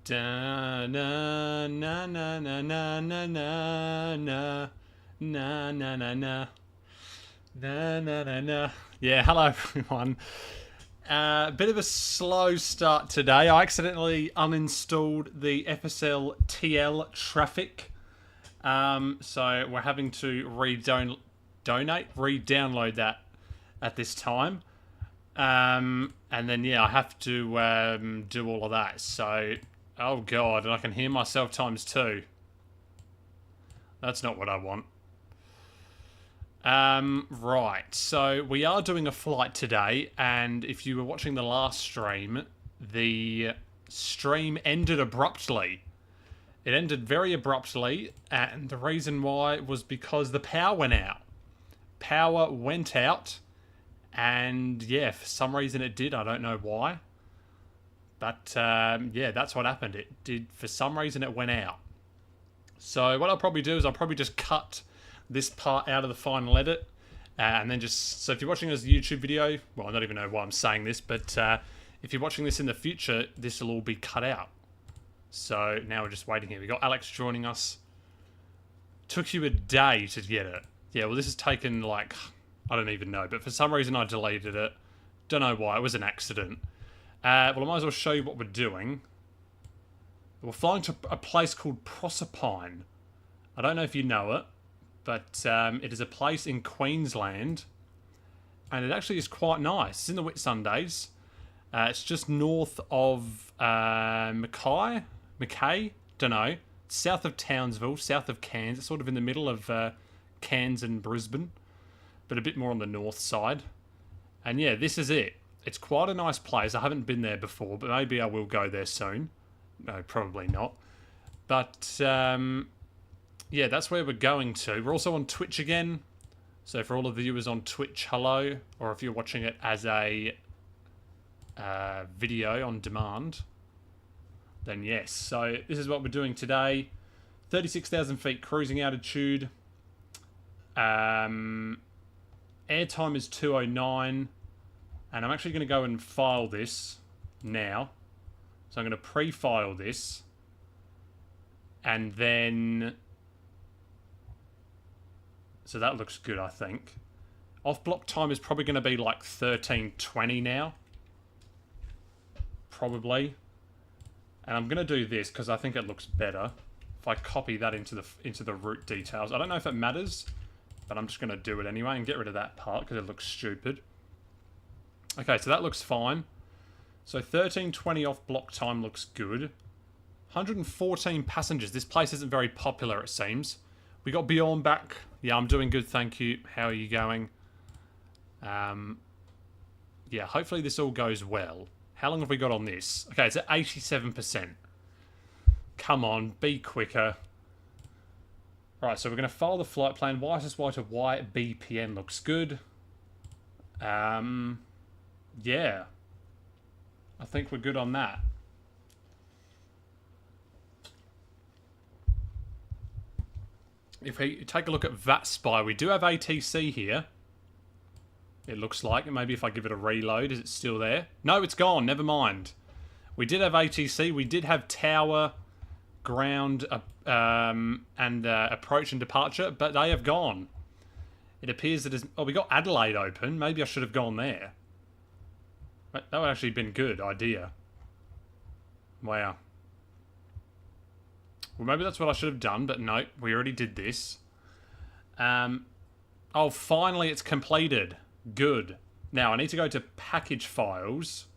Da na na na na na na na na na na na na na na. Yeah, hello everyone. Bit of a slow start today. I accidentally uninstalled the FSL TL traffic. So we're having to re-download that at this time. And then, yeah, I have to do all of that. So, oh god, and I can hear myself times 2. That's not what I want. Right, so we are doing a flight today, and if you were watching the last stream, the stream ended abruptly. It ended very abruptly, and the reason why was because the power went out. Power went out, and yeah, for some reason it did. I don't know why. But yeah, that's what happened. It did, for some reason it went out. So what I'll probably do is I'll probably just cut this part out of the final edit. And then just, so if you're watching this as a YouTube video, well, I don't even know why I'm saying this, but if you're watching this in the future, this will all be cut out. So now we're just waiting here. We got Alex joining us. Took you a day to get it. Yeah, well, this has taken like, I don't even know, but for some reason I deleted it. Don't know why. It was an accident. Well, I might as well show you what we're doing. We're flying to a place called Proserpine. I don't know if you know it, but it is a place in Queensland, and it actually is quite nice. It's in the Whitsundays. It's just north of Mackay, don't know. South of Townsville, south of Cairns. It's sort of in the middle of Cairns and Brisbane, but a bit more on the north side. And yeah, this is it. It's quite a nice place. I haven't been there before, but maybe I will go there soon. No, probably not. But yeah, that's where we're going to. We're also on Twitch again. So for all of the viewers on Twitch, hello. Or if you're watching it as a video on demand, then yes. So this is what we're doing today. 36,000 feet cruising altitude. Airtime is 2:09. And I'm actually going to go and file this now. So I'm going to pre-file this. And then... So that looks good, I think. Off-block time is probably going to be like 13:20 now. Probably. And I'm going to do this because I think it looks better. If I copy that into the route details. I don't know if it matters, but I'm just going to do it anyway and get rid of that part because it looks stupid. Okay, so that looks fine. So 13:20 off block time looks good. 114 passengers. This place isn't very popular, it seems. We got Bjorn back. Yeah, I'm doing good, thank you. How are you going? Yeah, hopefully this all goes well. How long have we got on this? Okay, it's at 87%. Come on, be quicker. Right, so we're going to follow the flight plan. YSSY to YBPN looks good. Yeah, I think we're good on that. If we take a look at YSSY, we do have ATC here. It looks like. Maybe if I give it a reload, is it still there? No, it's gone. Never mind. We did have ATC. We did have tower, ground, and approach and departure, but they have gone. It appears that... Oh, we got Adelaide open. Maybe I should have gone there. That would actually have been a good idea. Wow. Well, maybe that's what I should have done, but no, we already did this. Oh, finally it's completed. Good. Now, I need to go to package files.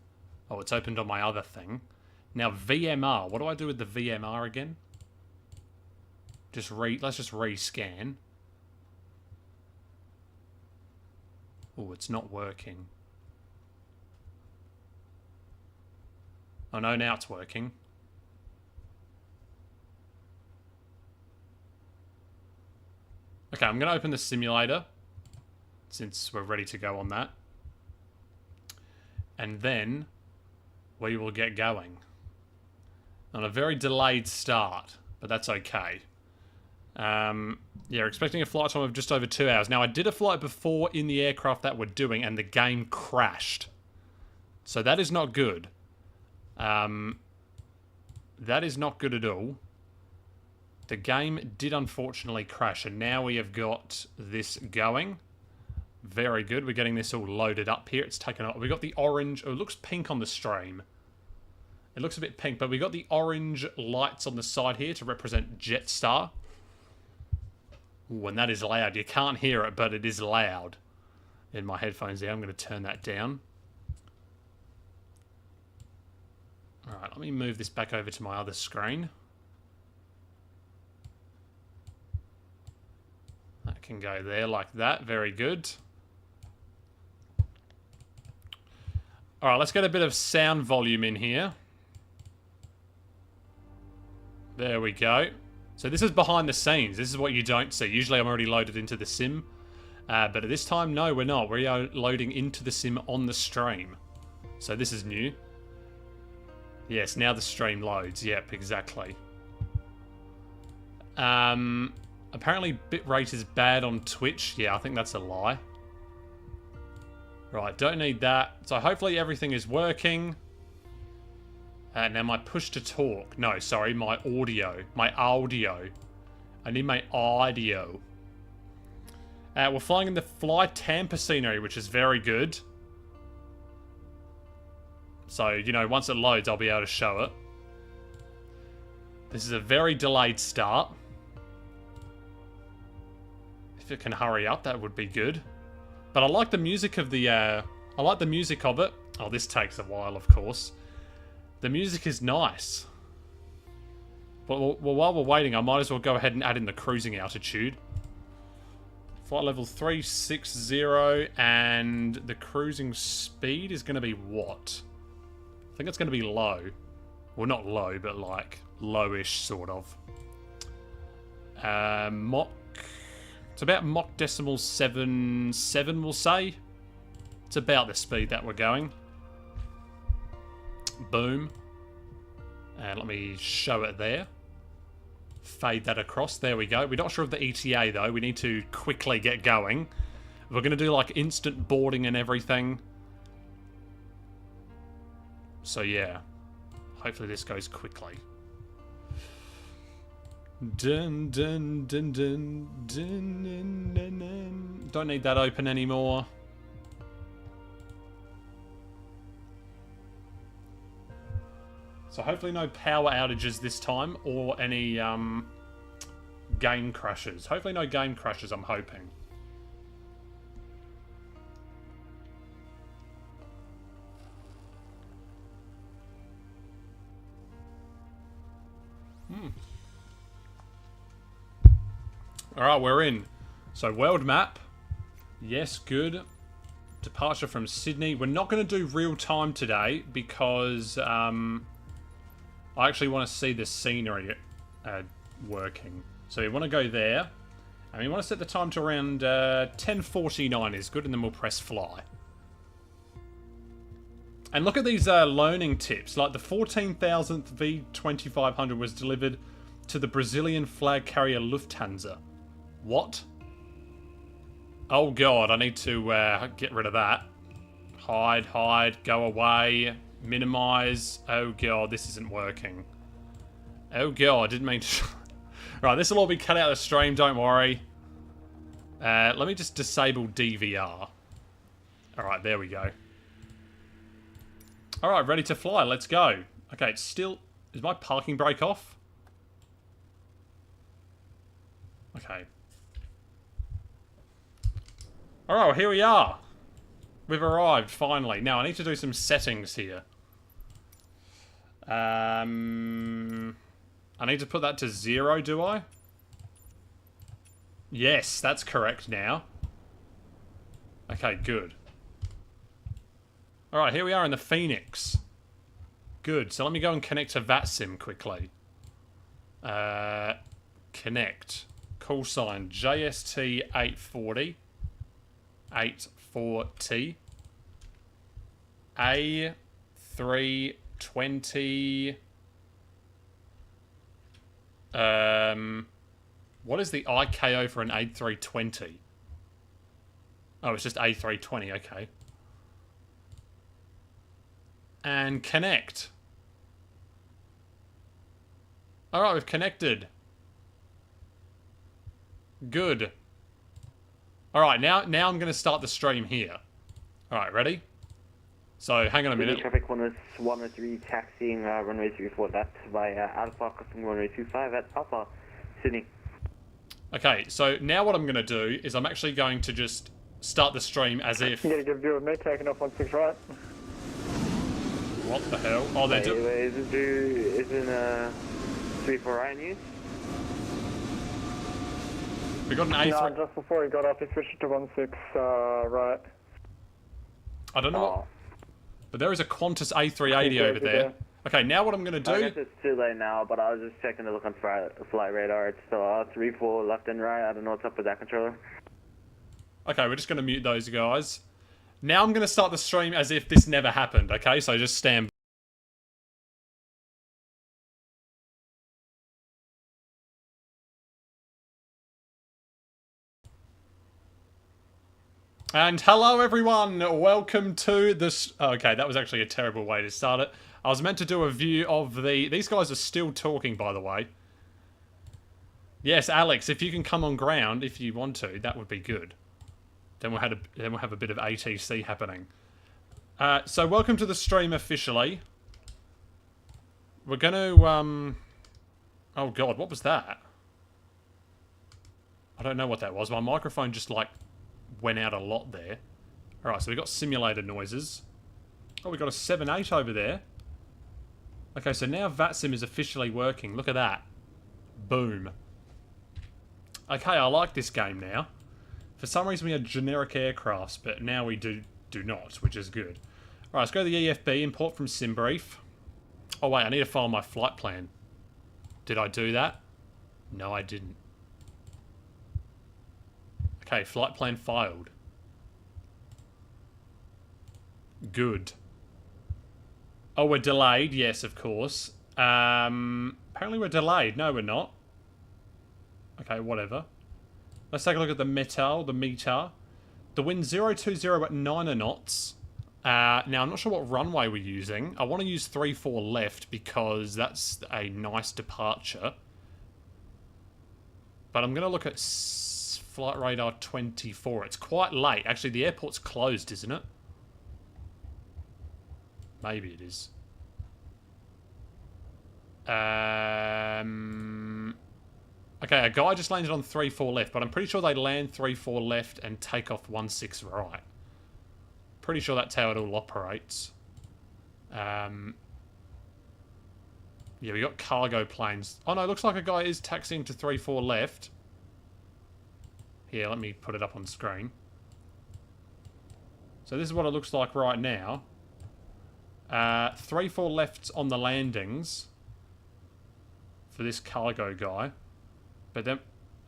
Oh, it's opened on my other thing. Now, VMR. What do I do with the VMR again? Let's just rescan. Oh, it's not working. Oh no, now it's working. Okay, I'm going to open the simulator, since we're ready to go on that. And then we will get going. On a very delayed start, but that's okay. Yeah, expecting a flight time of just over 2 hours. Now, I did a flight before in the aircraft that we're doing, and the game crashed. So that is not good. That is not good at all. The game did unfortunately crash, and now we have got this going. Very good. We're getting this all loaded up here. It's taken up. We got the orange. Oh, it looks pink on the stream. It looks a bit pink, but we got the orange lights on the side here to represent Jetstar. Ooh, and that is loud. You can't hear it, but it is loud in my headphones there. I'm going to turn that down. Alright, let me move this back over to my other screen. That can go there like that. Very good. Alright, let's get a bit of sound volume in here. There we go. So this is behind the scenes. This is what you don't see. Usually I'm already loaded into the sim. But at this time, no, we're not. We are loading into the sim on the stream. So this is new. Yes, now the stream loads. Yep, exactly. Apparently bitrate is bad on Twitch. Yeah, I think that's a lie. Right, don't need that. So hopefully everything is working. Now my push to talk. No, sorry, my audio. My audio. I need my audio. We're flying in the Fly Tampa scenery, which is very good. So, you know, once it loads, I'll be able to show it. This is a very delayed start. If it can hurry up, that would be good. But I like the music of the, I like the music of it. Oh, this takes a while, of course. The music is nice. Well, while we're waiting, I might as well go ahead and add in the cruising altitude. Flight level 360, and the cruising speed is going to be what? I think it's going to be low. Well, not low, but like lowish, sort of. Mach. It's about Mach decimal 7.7, we'll say. It's about the speed that we're going. Boom. And let me show it there. Fade that across. There we go. We're not sure of the ETA, though. We need to quickly get going. We're going to do, like, instant boarding and everything. So, yeah. Hopefully this goes quickly. Dun, dun, dun, dun, dun, dun, dun, dun. Don't need that open anymore. So hopefully no power outages this time, or any game crashes. Hopefully no game crashes, I'm hoping. Alright, we're in. So world map. Yes, good. Departure from Sydney. We're not going to do real time today because I actually want to see the scenery working. So we want to go there. And we want to set the time to around 10:49 is good, and then we'll press fly. And look at these learning tips. Like the 14,000th V2500 was delivered to the Brazilian flag carrier Lufthansa. What? Oh god, I need to get rid of that. Hide, go away, minimize. Oh god, this isn't working. Oh god, I didn't mean to... Right, this will all be cut out of the stream, don't worry. Let me just disable DVR. Alright, there we go. Alright, ready to fly, let's go. Okay, it's still... Is my parking brake off? Okay. Alright, well, here we are. We've arrived, finally. Now, I need to do some settings here. I need to put that to 0, do I? Yes, that's correct now. Okay, good. Alright, here we are in the Phoenix. Good, so let me go and connect to VATSIM quickly. Connect. Call sign JST 840. 84T. A320. What is the IKO for an A320? Oh, it's just A320, okay. And connect. Alright, we've connected. Good. Alright, now I'm going to start the stream here. Alright, ready? So, hang on a minute. Traffic 103 taxiing runway 34 left via Alpha, custom runway 25 at Alpha, Sydney. Okay, so now what I'm going to do is I'm actually going to just start the stream as if... You get a good view of me taking off on 6 right. What the hell? Oh, they're doing... Isn't 34 right in use? We got an A3... No, just before he got off, he switched it to 16 right. I don't know what... But there is a Qantas A380 over there. Okay, now what I'm going to do... I guess it's too late now, but I was just checking to look on flight radar. It's still 34 left and right. I don't know what's up with that controller. Okay, we're just going to mute those guys. Now I'm going to start the stream as if this never happened, okay? So just stand... And hello everyone, welcome to this... Okay, that was actually a terrible way to start it. I was meant to do a view of the... These guys are still talking, by the way. Yes, Alex, if you can come on ground, if you want to, that would be good. Then we'll have a bit of ATC happening. So welcome to the stream officially. We're going to... Oh god, what was that? I don't know what that was. My microphone just like... went out a lot there. Alright, so we got simulated noises. Oh, we got a 7.8 over there. Okay, so now VATSIM is officially working. Look at that. Boom. Okay, I like this game now. For some reason we had generic aircrafts, but now we do not, which is good. Alright, let's go to the EFB, import from SimBrief. Oh wait, I need to file my flight plan. Did I do that? No, I didn't. Okay, flight plan filed. Good. Oh, we're delayed. Yes, of course. Apparently we're delayed. No, we're not. Okay, whatever. Let's take a look at the meter. The wind 020 at 9 knots. Now, I'm not sure what runway we're using. I want to use 34 left because that's a nice departure. But I'm going to look at... Flight radar 24. It's quite late. Actually, the airport's closed, isn't it? Maybe it is. Okay, a guy just landed on 34 left, but I'm pretty sure they land 34 left and take off 16 right. Pretty sure that's how it all operates. Yeah, we got cargo planes. Oh no, looks like a guy is taxiing to 34 left. Here, let me put it up on screen. So this is what it looks like right now. 3-4 lefts on the landings for this cargo guy. But then...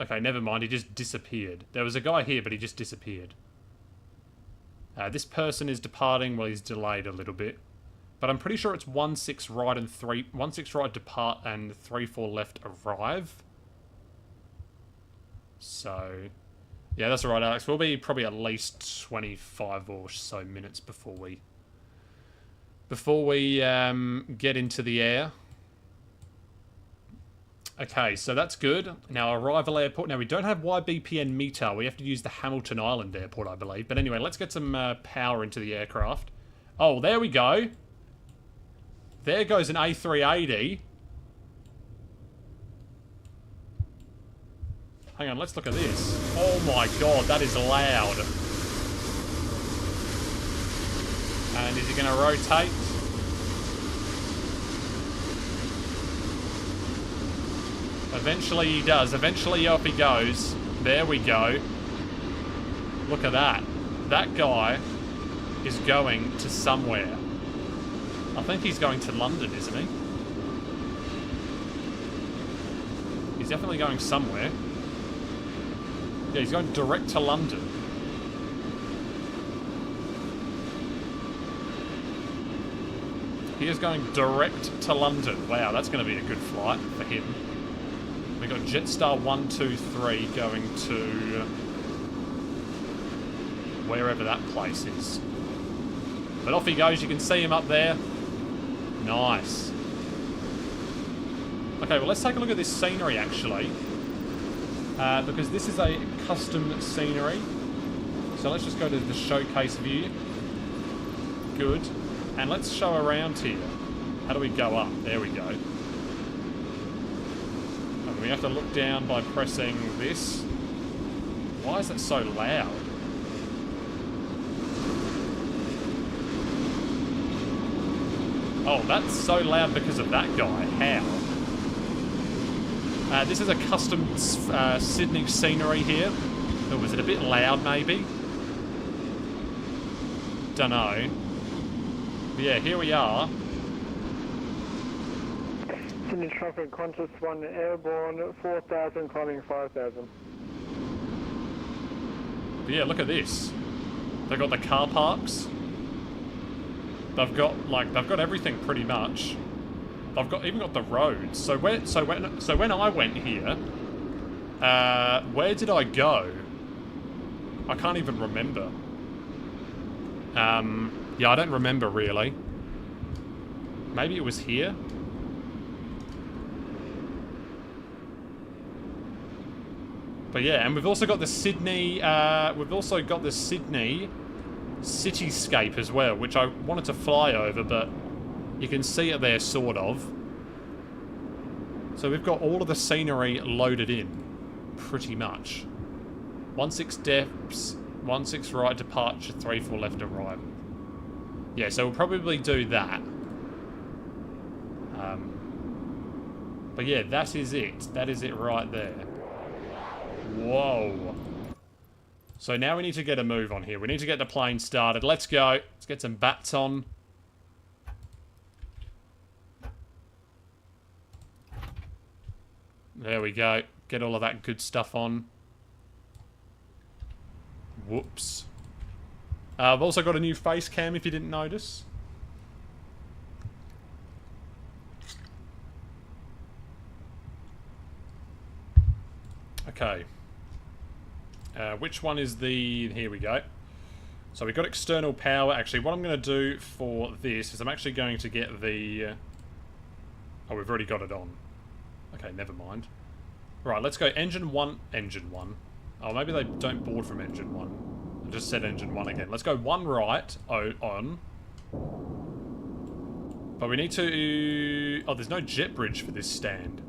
Okay, never mind, he just disappeared. There was a guy here, but he just disappeared. This person is departing, well, he's delayed a little bit. But I'm pretty sure it's 16 right and 16 right depart and 3-4 left arrive. So... Yeah, that's alright, Alex. We'll be probably at least 25 or so minutes before we get into the air. Okay, so that's good. Now, arrival airport. Now, we don't have YBPN meter. We have to use the Hamilton Island airport, I believe. But anyway, let's get some power into the aircraft. Oh, there we go. There goes an A380. Hang on, let's look at this. Oh my god, that is loud. And is he going to rotate? Eventually he does. Eventually off he goes. There we go. Look at that. That guy is going to somewhere. I think he's going to London, isn't he? He's definitely going somewhere. Yeah, he's going direct to London. He is going direct to London. Wow, that's going to be a good flight for him. We got Jetstar 123 going to wherever that place is. But off he goes. You can see him up there. Nice. Okay, well, let's take a look at this scenery, actually. Because this is a custom scenery. So let's just go to the showcase view. Good. And let's show around here. How do we go up? There we go. And we have to look down by pressing this. Why is it so loud? Oh, that's so loud because of that guy. How? This is a custom Sydney scenery here. Oh, was it a bit loud, maybe? Dunno. But yeah, here we are. Sydney traffic, Qantas 1 airborne, 4,000 climbing 5,000. But yeah, look at this. They've got the car parks. They've got everything pretty much. They've even got the roads. So when I went here, where did I go? I can't even remember. Yeah, I don't remember really. Maybe it was here. But yeah, and we've also got the Sydney. We've also got the Sydney cityscape as well, which I wanted to fly over, but you can see it there, sort of. So we've got all of the scenery loaded in, pretty much. 16 depths, 16 right departure, 34 left arrival. Yeah, so we'll probably do that. But yeah, that is it. That is it right there. Whoa. So now we need to get a move on here. We need to get the plane started. Let's go. Let's get some bats on. There we go. Get all of that good stuff on. Whoops. I've also got a new face cam if you didn't notice. Okay. Which one is the... Here we go. So we've got external power. Actually, what I'm going to do for this is I'm actually going to get the... Oh, we've already got it on. Okay, never mind. Right, let's go engine 1. Engine 1. Oh, maybe they don't board from engine 1. I just said engine 1 again. Let's go 1 right on. But we need to... Oh, there's no jet bridge for this stand.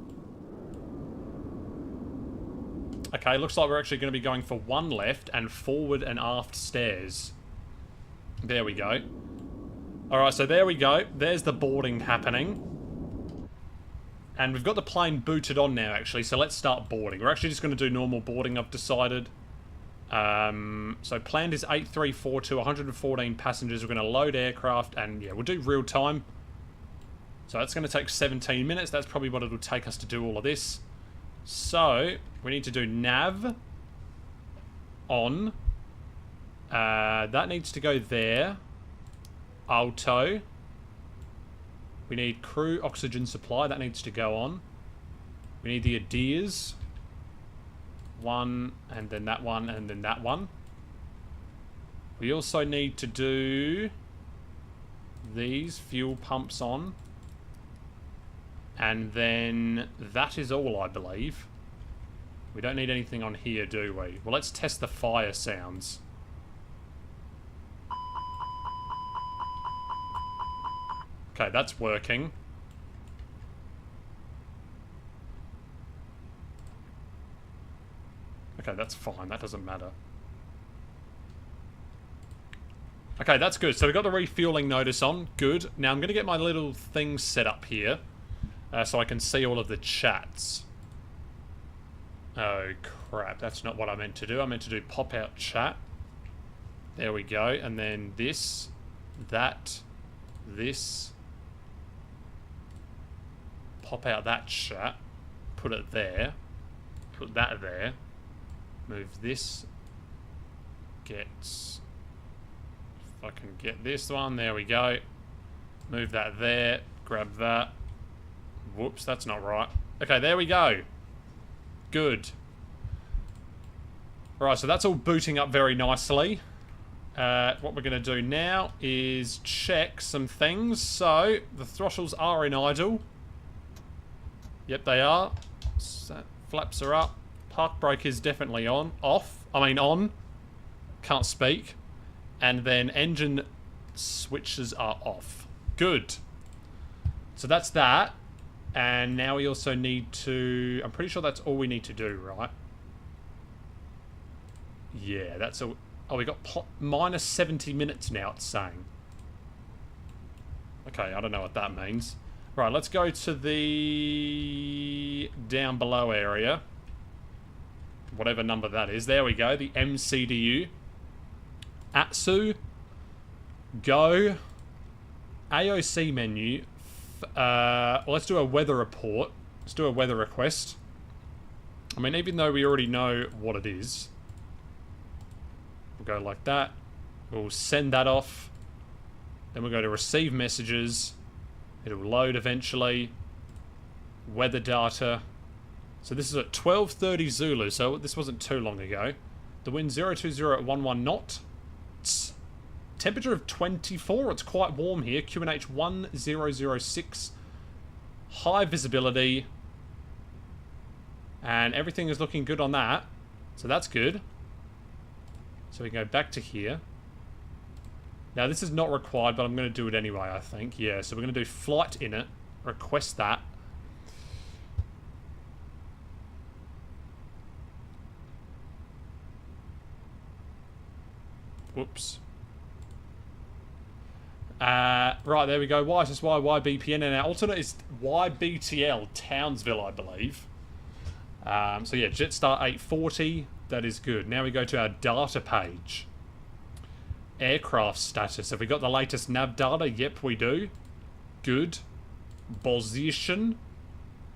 Okay, looks like we're actually going to be going for 1 left and forward and aft stairs. There we go. Alright, so there we go. There's the boarding happening. And we've got the plane booted on now, actually, so let's start boarding. We're actually just going to do normal boarding, I've decided. So planned is 8342, 114 passengers. We're going to load aircraft, and yeah, we'll do real time. So that's going to take 17 minutes. That's probably what it'll take us to do all of this. So, we need to do nav on. That needs to go there. Auto. We need crew oxygen supply. That needs to go on. We need the ADIRs. 1, and then that one, and then that one. We also need to do these fuel pumps on. And then that is all, I believe. We don't need anything on here, do we? Well, let's test the fire sounds. Okay, that's working. Okay, that's fine. That doesn't matter. Okay, that's good. So we've got the refueling notice on. Good. Now I'm going to get my little thing set up here. So I can see all of the chats. Oh, crap. That's not what I meant to do. I meant to do pop-out chat. There we go. And then this, that, this. Pop out that chat. Put it there. Put that there. Move this. Get... If I can get this one. There we go. Move that there. Grab that. Whoops, that's not right. Okay, there we go. Good. Right, so that's all booting up very nicely. What we're going to do now is check some things. So, the throttles are in idle. Yep, they are. So, flaps are up. Park brake is definitely on. On. Can't speak. And then engine switches are off. Good. So that's that. And now we also need to... I'm pretty sure that's all we need to do, right? Yeah, that's all... Oh, we got minus 70 minutes now, it's saying. Okay, I don't know what that means. Right, let's go to the down below area. Whatever number that is. There we go, the MCDU. ATSU. Go. AOC menu. Well, let's do a weather report. Let's do a weather request. I mean, even though we already know what it is. We'll go like that. We'll send that off. Then we'll go to receive messages. It'll load eventually. Weather data. So this is at 12:30 Zulu, so this wasn't too long ago. The wind 020 at 11 knots. Temperature of 24. It's quite warm here. QNH 1006. High visibility. And everything is looking good on that. So that's good. So we can go back to here. Now this is not required, but I'm going to do it anyway, I think. Yeah, so we're going to do flight in it. Request that. Whoops. Right, there we go. YSSY, YBPN, and our alternate is YBTL, Townsville, I believe. So yeah, Jetstar 840. That is good. Now we go to our data page. Aircraft status. Have we got the latest nav data? Yep, we do. Good. Position.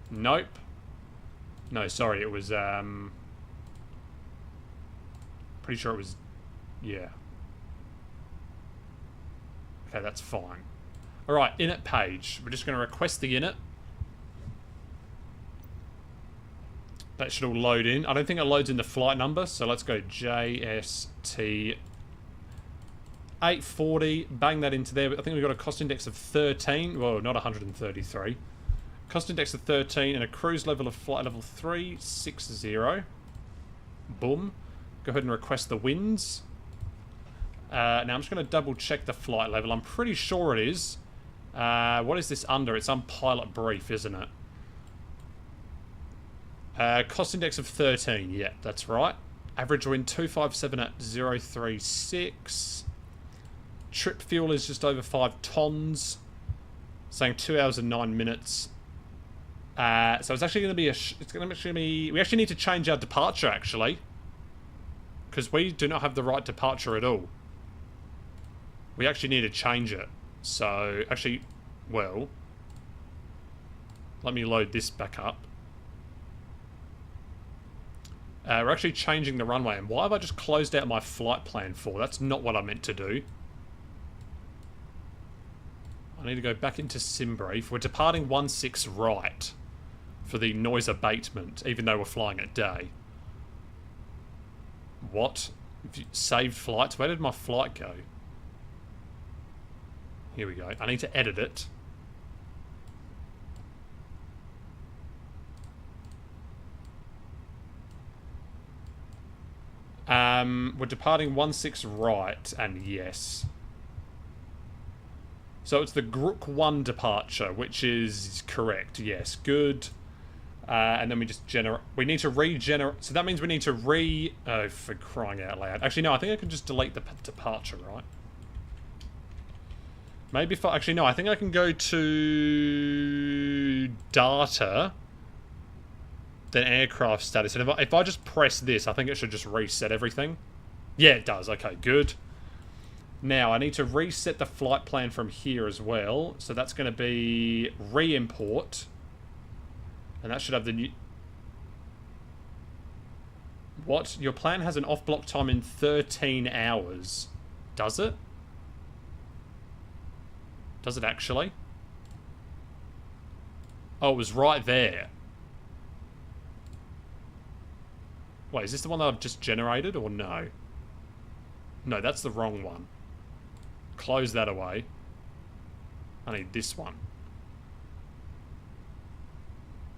Nope. No, sorry, it was, pretty sure it was, yeah. Okay, that's fine. Alright, init page. We're just going to request the init. That should all load in. I don't think it loads in the flight number, so let's go JST 840. Bang that into there. I think we've got a cost index of 13. Well, not 133. Cost index of 13 and a cruise level of flight level 360. Boom. Go ahead and request the winds. Now I'm just going to double check the flight level. I'm pretty sure it is. What is this under? It's on pilot brief, isn't it? Cost index of 13. Yeah, that's right. Average wind 257 at 036. Trip fuel is just over 5 tons. Saying 2 hours and 9 minutes. So it's actually going to be we actually need to change our departure, actually. Because we do not have the right departure at all. We actually need to change it. So, actually, well, let me load this back up. We're actually changing the runway. And why have I just closed out my flight plan for? That's not what I meant to do. I need to go back into SimBrief. We're departing 16 right for the noise abatement, even though we're flying at day. What? Saved flights? Where did my flight go? Here we go. I need to edit it. We're departing 16 right, and yes. So it's the Grook 1 departure, which is correct. Yes, good. And then we just generate... We need to regenerate... So that means we need to Oh, for crying out loud. Actually, no, I think I can just delete the departure, right? Maybe if I... Actually, no, I think I can go to... Data... Then aircraft status. And if I just press this, I think it should just reset everything. Yeah, it does. Okay, good. Now, I need to reset the flight plan from here as well. So that's going to be re-import. And that should have the new... What? Your plan has an off-block time in 13 hours. Does it? Does it actually? Oh, it was right there. Wait, is this the one that I've just generated, or no? No, that's the wrong one. Close that away. I need this one.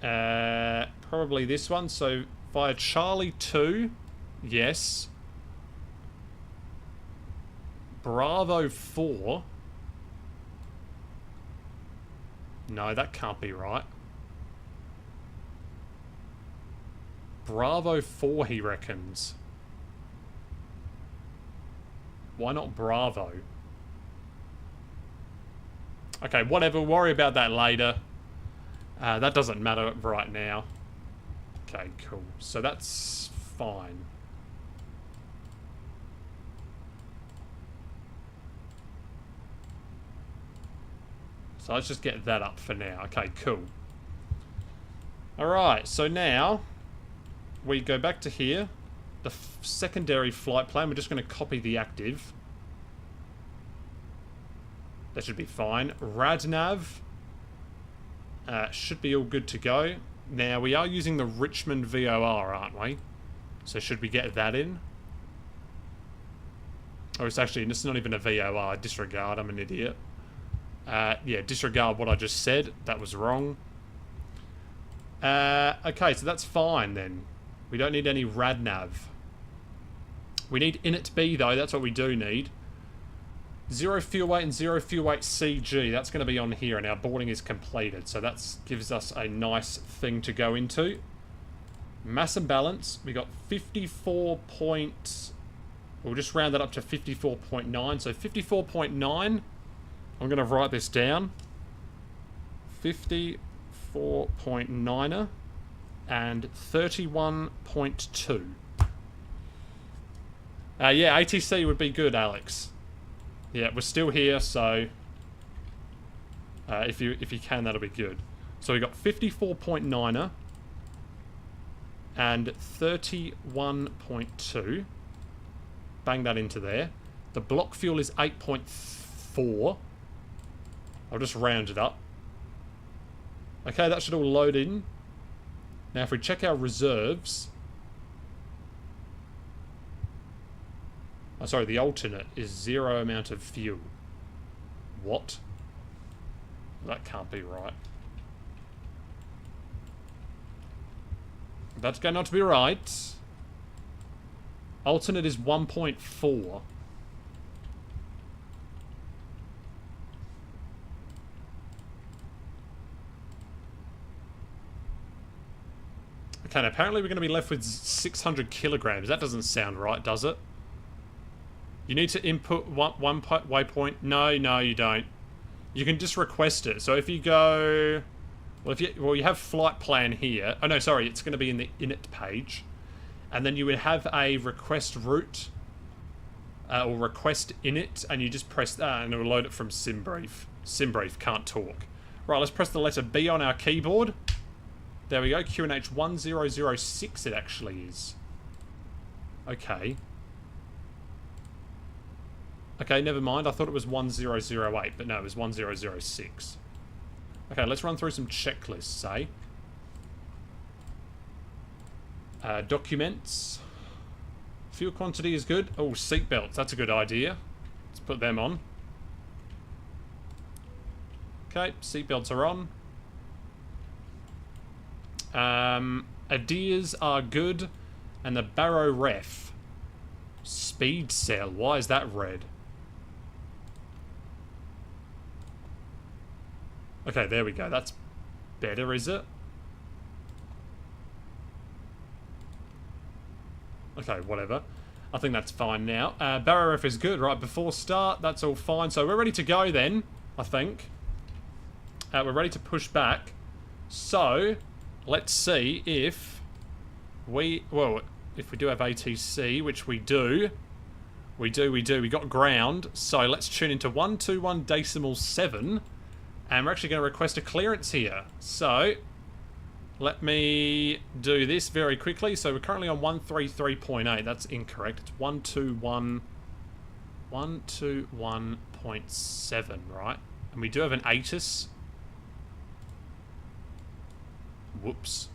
Probably this one. So via Charlie 2, yes. Bravo 4. No, that can't be right. Bravo 4, he reckons. Why not Bravo? Okay, whatever. We'll worry about that later. That doesn't matter right now. Okay, cool. So that's fine. So let's just get that up for now. Okay, cool. Alright, so now we go back to here. The secondary flight plan, we're just going to copy the active. That should be fine. Radnav should be all good to go. Now, we are using the Richmond VOR, aren't we? So should we get that in? Oh, it's not even a VOR. Disregard, I'm an idiot. Yeah, disregard what I just said. That was wrong. Okay, so that's fine then. We don't need any Radnav. We need init B though, that's what we do need. 0 fuel weight and 0 fuel weight CG. That's going to be on here and our boarding is completed. So that gives us a nice thing to go into. Mass and balance. We got 54 point... We'll just round that up to 54.9. So 54.9. I'm going to write this down. 54.9er and 31.2. Yeah, ATC would be good, Alex. Yeah, we're still here, so if you can, that'll be good. So we got 54.9er and 31.2. Bang that into there. The block fuel is 8.4. I'll just round it up. Okay, that should all load in. Now, if we check our reserves... Oh, sorry, the alternate is 0 amount of fuel. What? That can't be right. That's going not to be right. Alternate is 1.4. Okay, and apparently we're going to be left with 600 kilograms. That doesn't sound right, does it? You need to input one waypoint. No, you don't. You can just request it. So if you go... Well, you have flight plan here. Oh, no, sorry. It's going to be in the init page. And then you would have a request route. Or request init. And you just press that and it will load it from SimBrief. SimBrief can't talk. Right, let's press the letter B on our keyboard. There we go. QNH 1006 it actually is. Okay. Okay, never mind. I thought it was 1008, but no, it was 1006. Okay, let's run through some checklists, eh? Documents. Fuel quantity is good. Oh, seatbelts. That's a good idea. Let's put them on. Okay, seatbelts are on. ADIRs are good. And the Barrow Ref. Speed cell. Why is that red? Okay, there we go. That's better, is it? Okay, whatever. I think that's fine now. Barrow Ref is good, right? Before start, that's all fine. So we're ready to go then, I think. We're ready to push back. So, let's see if we... Well, if we do have ATC, which we do. We got ground. So let's tune into 121.7. And we're actually going to request a clearance here. So, let me do this very quickly. So, we're currently on 133.8. That's incorrect. It's 121.7, right? And we do have an ATIS. Whoops.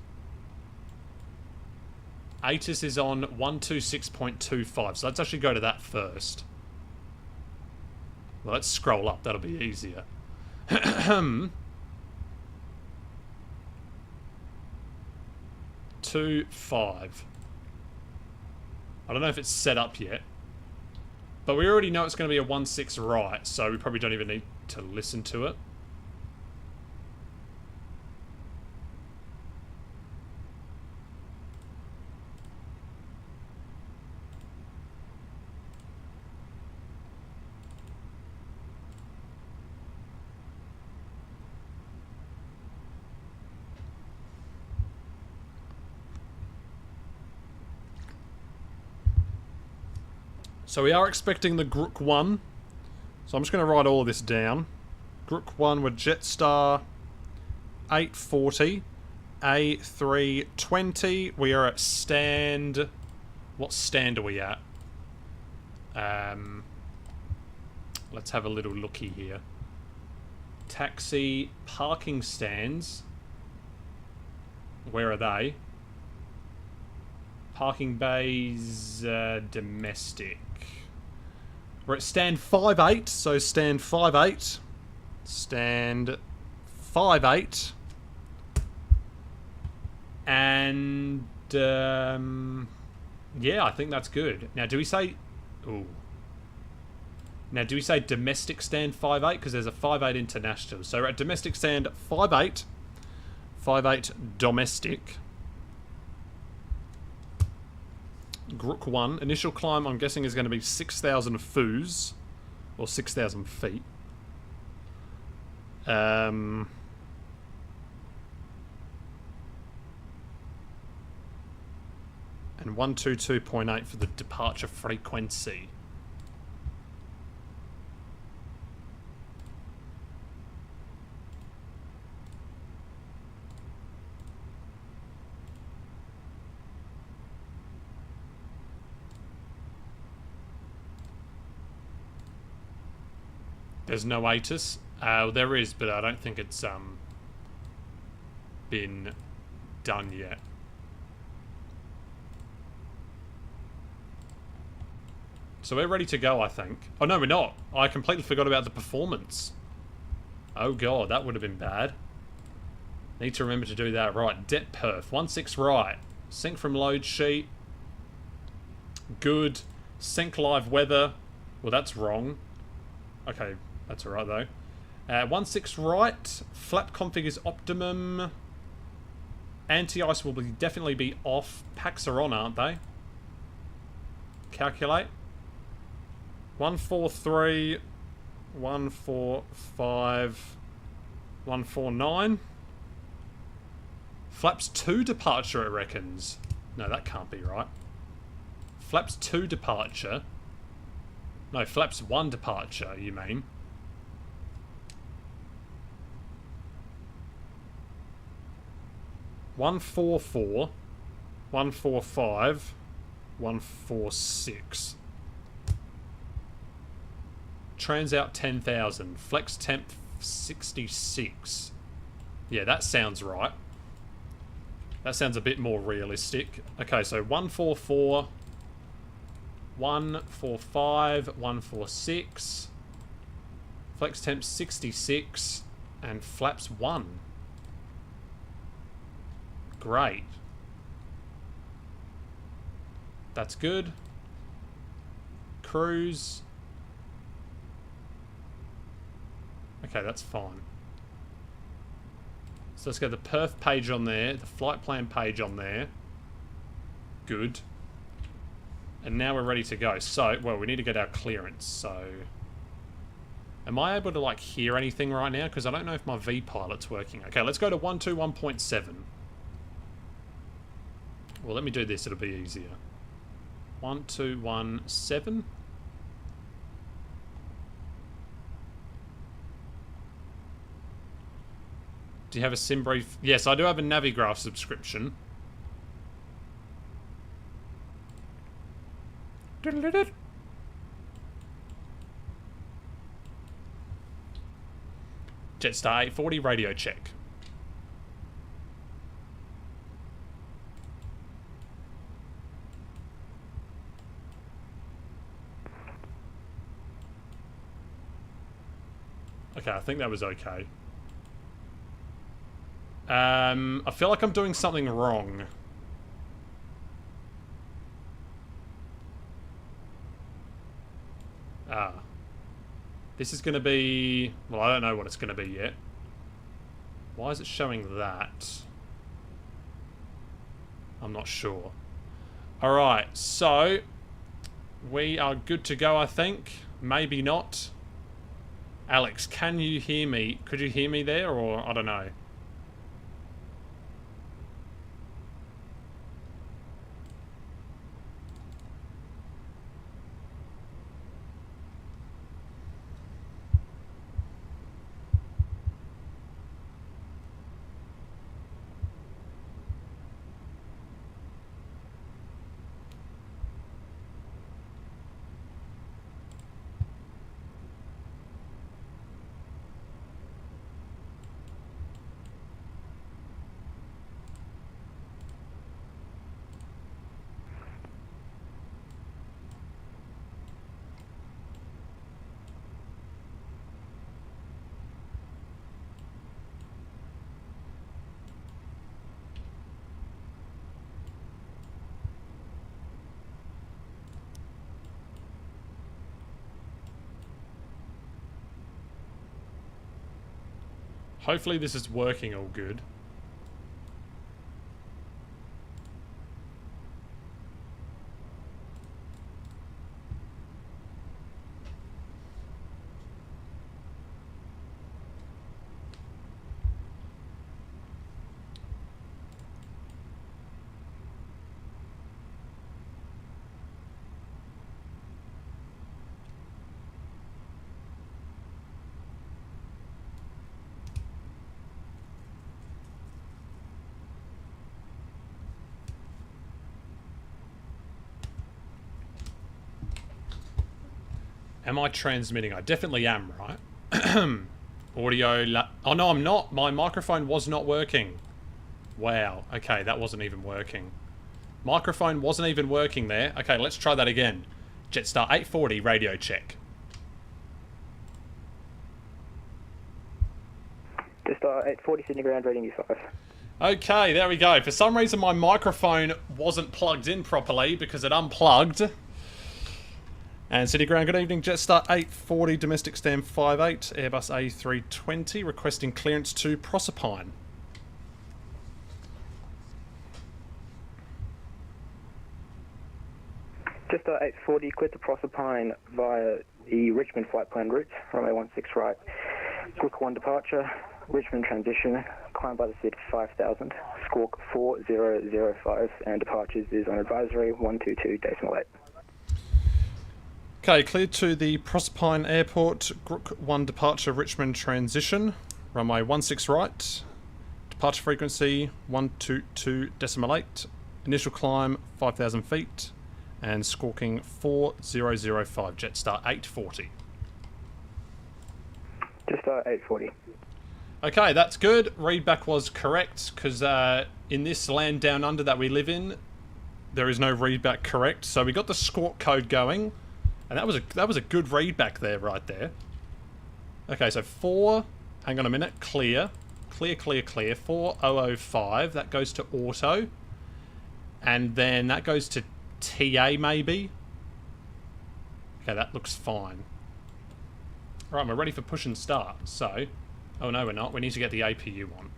ATIS is on 126.25. So, let's actually go to that first. Well, let's scroll up. That'll be easier. 125. I don't know if it's set up yet. But we already know it's going to be a 16 right, so we probably don't even need to listen to it. So we are expecting the Grook 1. So I'm just going to write all of this down. Grook 1 with Jetstar 840, A320. We are at stand... What stand are we at? Let's have a little looky here. Taxi parking stands. Where are they? Parking bays, domestic. We're at stand 58, so stand 58. Stand 58. And, yeah, I think that's good. Now, do we say... Ooh. Now, do we say domestic stand 58? Because there's a 58 international. So we're at domestic stand 58. 58 domestic. Grook 1. Initial climb, I'm guessing, is going to be 6,000 foos. Or 6,000 feet. And 122.8 for the departure frequency. There's no ATIS. There is, but I don't think it's been done yet. So we're ready to go, I think. Oh, no, we're not. I completely forgot about the performance. Oh, God, that would have been bad. Need to remember to do that. Right, det perf. 16 right. Sync from load sheet. Good. Sync live weather. Well, that's wrong. Okay, that's alright, though. 16 right. Flap config is optimum. Anti-ice will definitely be off. Packs are on, aren't they? Calculate. 143, 145, 149. Flaps 2 departure, it reckons. No, that can't be right. Flaps 2 departure. No, flaps 1 departure, you mean. One 144, 145, 146. Trans out 10,000. Flex temp 66. Yeah, that sounds right. That sounds a bit more realistic. Okay, so 144, 145, 146. Flex temp 66. And flaps 1. Great. That's good. Cruise. Okay, that's fine. So let's go the perf page on there, the flight plan page on there. Good. And now we're ready to go. So, well, we need to get our clearance, so... Am I able to, like, hear anything right now? Because I don't know if my V-pilot's working. Okay, let's go to 121.7. Well, let me do this, it'll be easier. 1217. Do you have a SimBrief? Yes, I do have a Navigraph subscription. Jetstar 840 radio check. Okay, I think that was okay. I feel like I'm doing something wrong. This is going to be... Well, I don't know what it's going to be yet. Why is it showing that? I'm not sure. Alright, so... We are good to go, I think. Maybe not. Alex, can you hear me? Could you hear me there, or... I don't know. Hopefully this is working all good. Am I transmitting? I definitely am, right? Audio... Oh, no, I'm not. My microphone was not working. Wow. Okay, that wasn't even working. Microphone wasn't even working there. Okay, let's try that again. Jetstar 840, radio check. Jetstar 840, Sydney ground, rating U5. Okay, there we go. For some reason, my microphone wasn't plugged in properly because it unplugged. And City Ground, good evening. Jetstar 840, domestic stand 58, Airbus A320, requesting clearance to Proserpine. Jetstar 840, clear to Proserpine via the Richmond flight plan route, runway 16 right. Squawk 1 departure, Richmond transition, climb by the seat 5000, squawk 4005, and departures is on advisory 122.8. Okay, cleared to the Proserpine Airport, Grook 1 departure, Richmond transition, runway 16 right, departure frequency 122.8, initial climb 5,000 feet, and squawking 4005, Jetstar 840. Jetstar 840. Okay, that's good. Readback was correct, because in this land down under that we live in, there is no readback correct. So we got the squawk code going, and that was a good readback there, right there. Okay, so 4, hang on a minute, clear, 4005, that goes to auto, and then that goes to TA maybe. Okay, that looks fine. Alright, we're ready for push and start, so... Oh no, we're not. We need to get the APU on.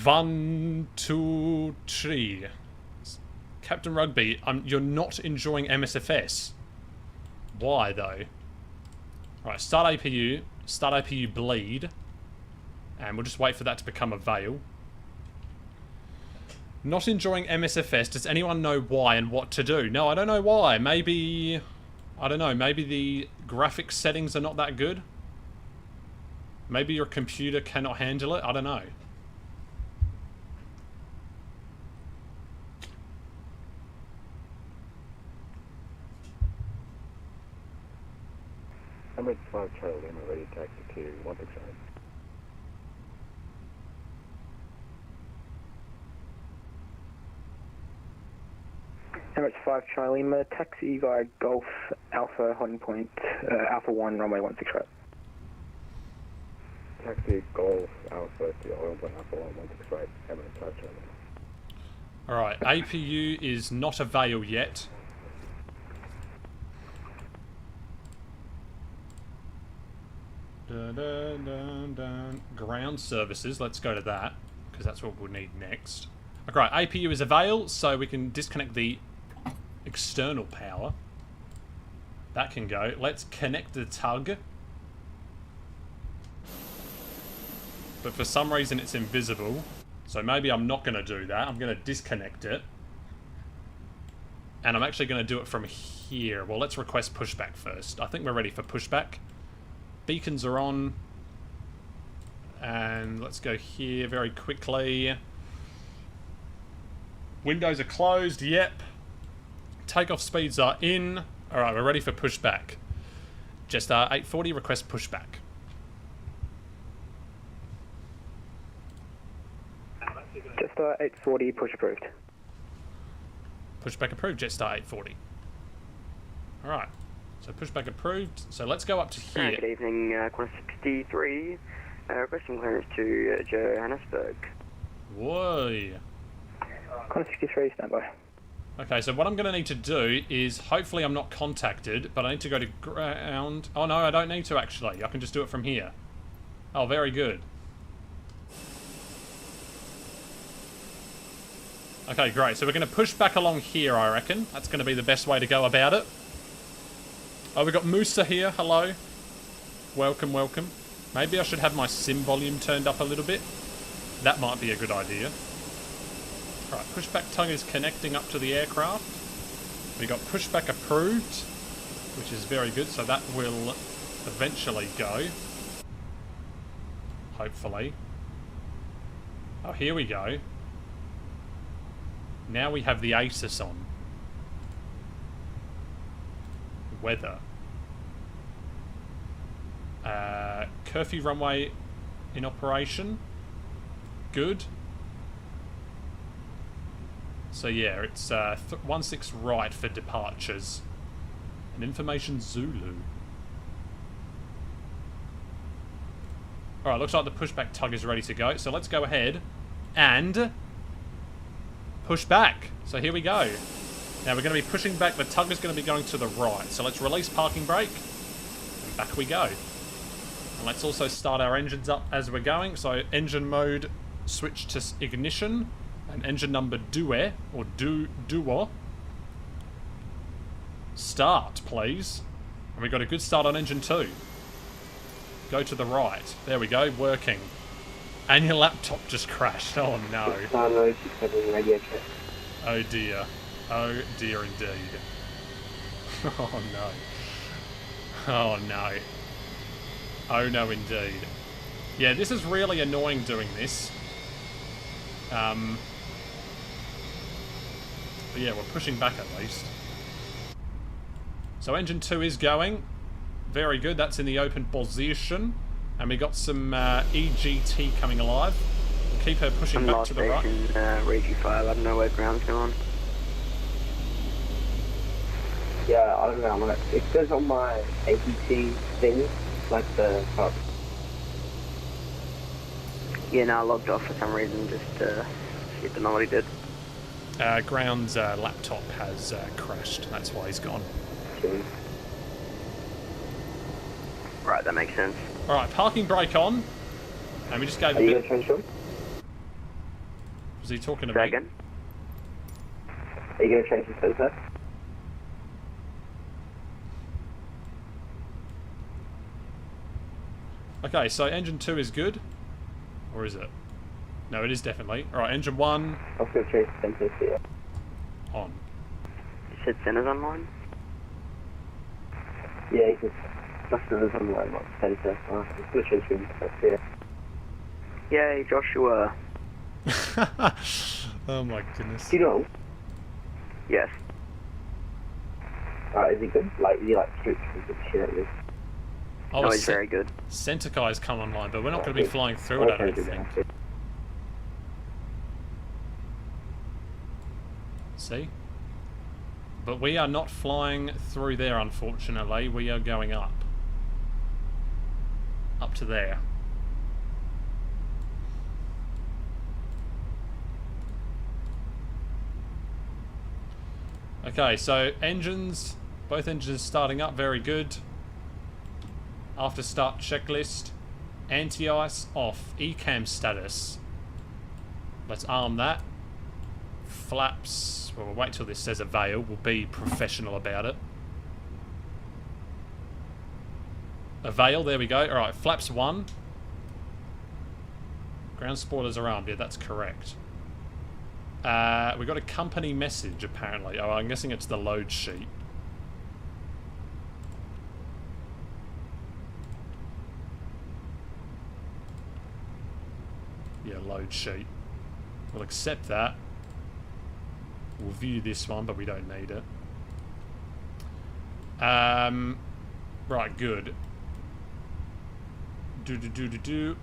1, 2, 3. Captain Rugby, you're not enjoying MSFS. Why, though? Alright, start APU bleed. And we'll just wait for that to become a veil. Not enjoying MSFS. Does anyone know why and what to do? No, I don't know why. Maybe... I don't know. Maybe the graphics settings are not that good. Maybe your computer cannot handle it. I don't know. Emirates 5 Charlie Lima, ready taxi to 169. Emirates 5 Charlie Lima, taxi via Golf Alpha, holding point Alpha 1, runway 16 right. Taxi Golf Alpha to holding point Alpha 1, 16 right, Emirates 5 Charlie Lima. Alright, APU is not a veil yet. Dun, dun, dun, dun. Ground services. Let's go to that, because that's what we'll need next. Okay, right, APU is avail, so we can disconnect the external power. That can go. Let's connect the tug. But for some reason it's invisible. So maybe I'm not going to do that. I'm going to disconnect it. And I'm actually going to do it from here. Well, let's request pushback first. I think we're ready for pushback. Beacons are on. And let's go here very quickly. Windows are closed. Yep. Takeoff speeds are in. Alright, we're ready for pushback. Jetstar 840, request pushback. Jetstar 840, push approved. Pushback approved, Jetstar 840. Alright, so pushback approved. So let's go up to here. Good evening, Qantas 63. Requesting clearance to Johannesburg. Whoa. Qantas 63, standby. Okay, so what I'm going to need to do is, hopefully I'm not contacted, but I need to go to ground. Oh no, I don't need to actually. I can just do it from here. Oh, very good. Okay, great. So we're going to push back along here, I reckon. That's going to be the best way to go about it. Oh, we've got Musa here. Hello. Welcome, welcome. Maybe I should have my sim volume turned up a little bit. That might be a good idea. Alright, pushback tongue is connecting up to the aircraft. We got pushback approved, which is very good, so that will eventually go. Hopefully. Oh, here we go. Now we have the ASIS on. Weather. Curfew runway in operation. Good. So yeah, it's 16 right for departures. And information Zulu. Alright, looks like the pushback tug is ready to go. So let's go ahead and push back. So here we go. Now we're going to be pushing back. The tug is going to be going to the right. So let's release parking brake. And back we go. And let's also start our engines up as we're going. So engine mode, switch to ignition. And engine number duo, or duo. Start, please. And we got a good start on engine 2. Go to the right. There we go, working. And your laptop just crashed. Oh no. Oh dear. Oh dear indeed. Oh no. Oh no. Oh no indeed. Yeah, this is really annoying doing this. But yeah, we're pushing back at least. So engine 2 is going. Very good, that's in the open position. And we got some EGT coming alive. We'll keep her pushing back to the right. Regi 5, I don't know where ground's going. Yeah, I don't know. It says on my APT thing, like the top. Yeah, no, I logged off for some reason, just didn't know what he did. Ground's laptop has crashed, that's why he's gone. Right, that makes sense. Alright, parking brake on. And we just gave Are you going to change them? Was he talking to Say me? again? Are you going to change the sensor? Okay, so engine 2 is good. Or is it? No, it is definitely. Alright, engine 1 I was going to change the sensor here. on. You said center's online? Yeah, you can cluster the online, not the sensor. I was going to change the here. Yay, Joshua. Oh my goodness. Do you know? Yes. Is he good? Like, is he like strict with shit at this? Oh, No, he's very good. Center guy's come online, but we're not going to be flying through it, I don't think. See? But we are not flying through there, unfortunately. We are going up. Up to there. Okay, so engines, both engines starting up, very good. After start checklist. Anti-ice off. ECAM status. Let's arm that. Flaps. Well, we'll wait till this says avail. We'll be professional about it. Avail, there we go. Alright, flaps 1. Ground spoilers are armed. Yeah, that's correct. We got a company message, apparently. Oh, I'm guessing it's the load sheet. Yeah, load sheet. We'll accept that. We'll view this one, but we don't need it. Right, good.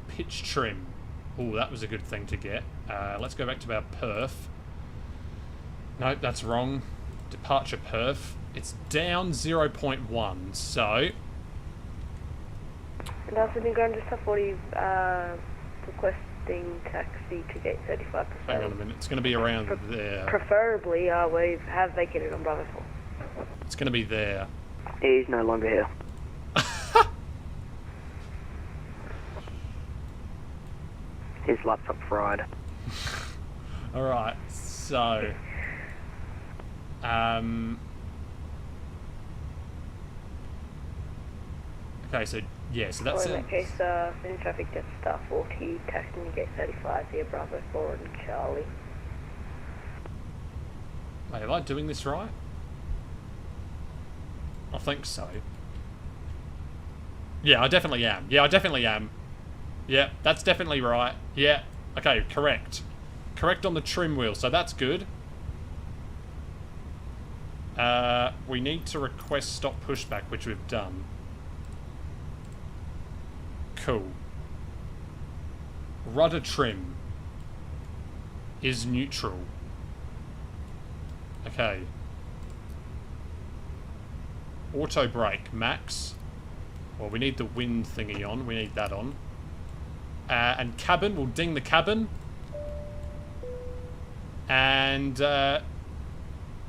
Pitch trim. Oh, that was a good thing to get. Let's go back to our perf. Nope, that's wrong. Departure perf. It's down 0.1, so... And also been going to 40, requesting taxi to gate 35%. Hang on a minute, it's going to be around there. Preferably, we have vacated on Bravo 4. It's going to be there. He's no longer here. His laptop fried. Alright, so... Okay, so, yeah, so that's in it. that case, in traffic, Jetstar 40, taxiing to gate 35 via Bravo 4 and Charlie. Wait, am I doing this right? I think so. Yeah, I definitely am. Yeah, I definitely am. Yeah, that's definitely right. Yeah, okay, correct. Correct on the trim wheel, so that's good. We need to request stop pushback, which we've done. Cool. Rudder trim is neutral. Okay. Auto brake, max. Well, we need the wind thingy on. We need that on. And cabin, we'll ding the cabin. And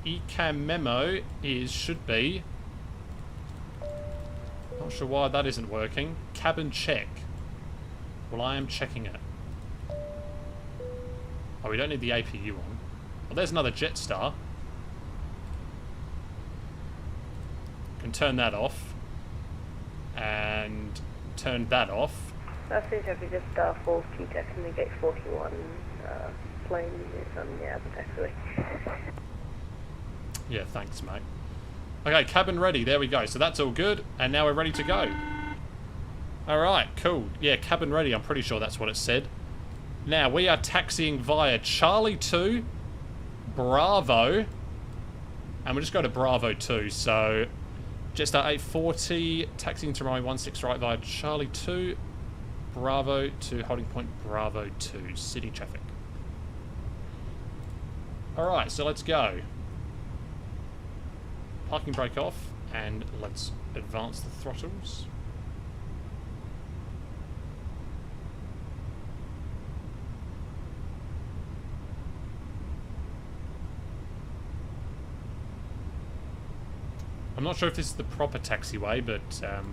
ECAM memo should be... Not sure why that isn't working. Cabin check. Well, I am checking it. Oh, we don't need the APU on. Well, there's another Jetstar. Can turn that off. And turn that off. That's in traffic, Jetstar 40, taxiing to gate 41, plane is on the taxiway. Yeah, thanks, mate. Okay, cabin ready. There we go. So that's all good. And now we're ready to go. Alright, cool. Yeah, cabin ready. I'm pretty sure that's what it said. Now, we are taxiing via Charlie 2, Bravo, and we'll just go to Bravo 2. So, Jetstar 840, taxiing to runway 16 right via Charlie 2, Bravo to holding point Bravo 2, city traffic. Alright, so let's go. Parking brake off, and let's advance the throttles. I'm not sure if this is the proper taxiway, but so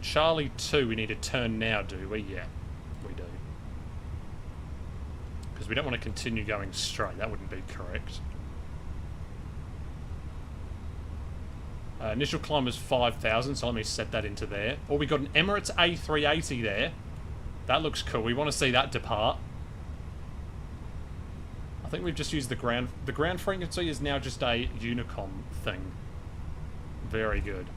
Charlie 2 we need to turn now, do we? Yeah, we do. Because we don't want to continue going straight. That wouldn't be correct. Initial climb was 5,000, so let me set that into there. Oh, we got an Emirates A380 there. That looks cool. We want to see that depart. I think we've just used the ground. The ground frequency is now just a Unicom thing. Very good.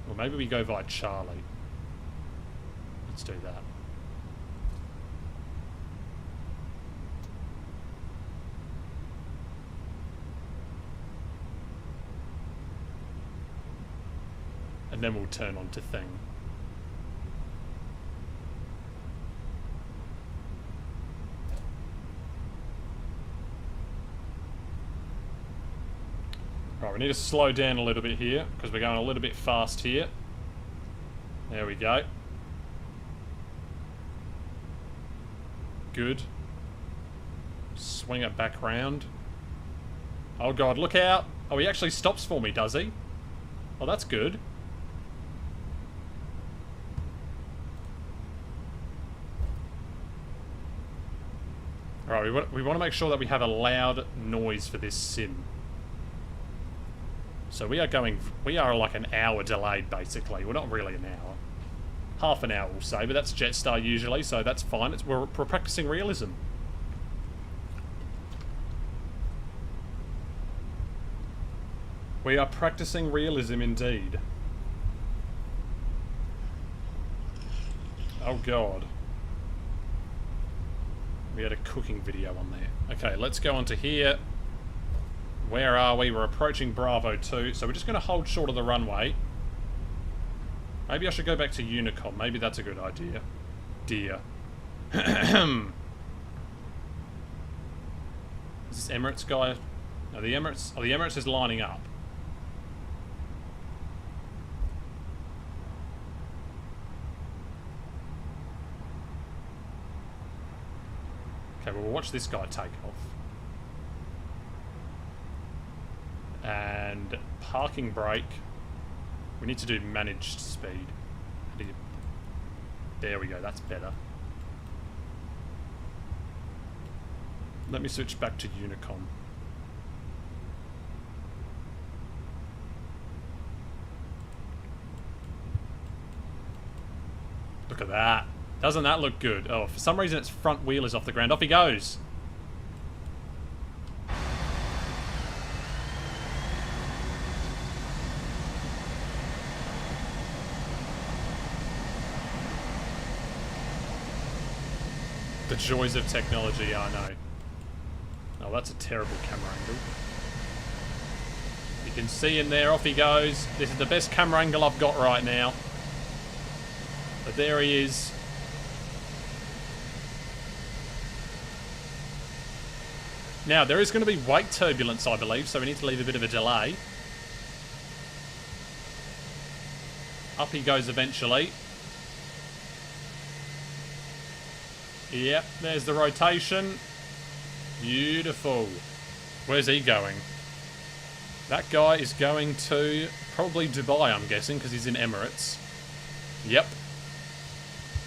Well, maybe we go via Charlie. Let's do that. And then we'll turn on to thing. Right, we need to slow down a little bit here because we're going a little bit fast here. There we go. good. Swing it back round. Oh god, look out! Oh, he actually stops for me, does he? Oh, that's good. Alright, we want to make sure that we have a loud noise for this sim. So we are like an hour delayed, basically. Well, not really an hour. Half an hour, we'll say, but that's Jetstar usually, so that's fine. We're practicing realism. We are practicing realism indeed. Oh god. We had a cooking video on there. Okay, let's go on to here. Where are we? We're approaching Bravo 2, so we're just going to hold short of the runway. Maybe I should go back to Unicom. Maybe that's a good idea. Dear. Is this Emirates guy? No, the Emirates... Oh, the Emirates is lining up. Okay, well, we'll watch this guy take off. And parking brake. We need to do managed speed. There we go, that's better. Let me switch back to Unicom. Look at that. Doesn't that look good? Oh, for some reason its front wheel is off the ground. Off he goes. The joys of technology, I know. Oh, that's a terrible camera angle. You can see in there, off he goes. This is the best camera angle I've got right now. But there he is. Now, there is going to be wake turbulence, I believe, so we need to leave a bit of a delay. Up he goes eventually. Yep, there's the rotation. Beautiful. Where's he going? That guy is going to probably Dubai, I'm guessing, because he's in Emirates. Yep.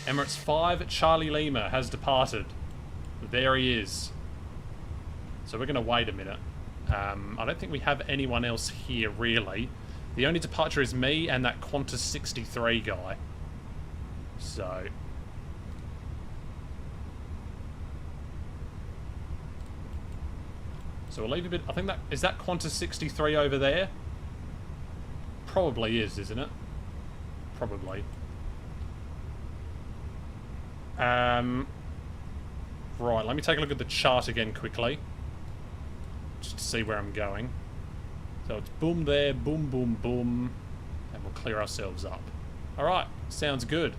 Emirates 5, Charlie Lima has departed. There he is. So we're going to wait a minute. I don't think we have anyone else here, really. The only departure is me and that Qantas 63 guy. So... So we'll leave a bit... I think that... Is that Qantas 63 over there? Probably is, isn't it? Probably. Right, let me take a look at the chart again quickly. Just to see where I'm going. So it's boom there, boom, boom, boom. And we'll clear ourselves up. Alright, sounds good.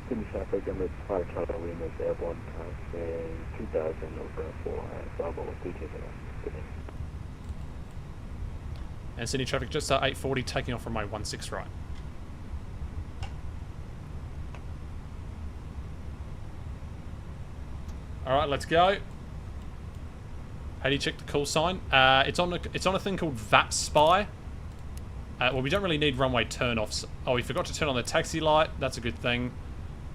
Sydney traffic, Emirates 5 Charlie Lima is airborne, saying 2000 over 4 and Bravo 2 taking off. Sydney. And Sydney traffic, just 840 taking off from my 16 right. Alright, let's go. How do you check the call sign? It's on a thing called YSSY. Well, we don't really need runway turn-offs. Oh, we forgot to turn on the taxi light. That's a good thing.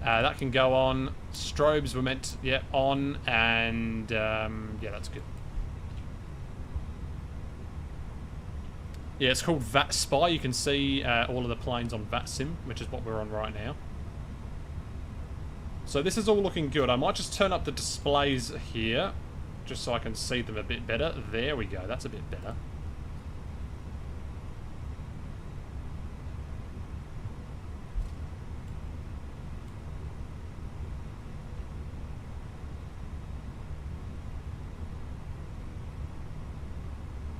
That can go on. Strobes were meant to, yeah, on. And, yeah, that's good. Yeah, it's called YSSY. You can see all of the planes on VATSIM, which is what we're on right now. So this is all looking good. I might just turn up the displays here, just so I can see them a bit better. There we go. That's a bit better.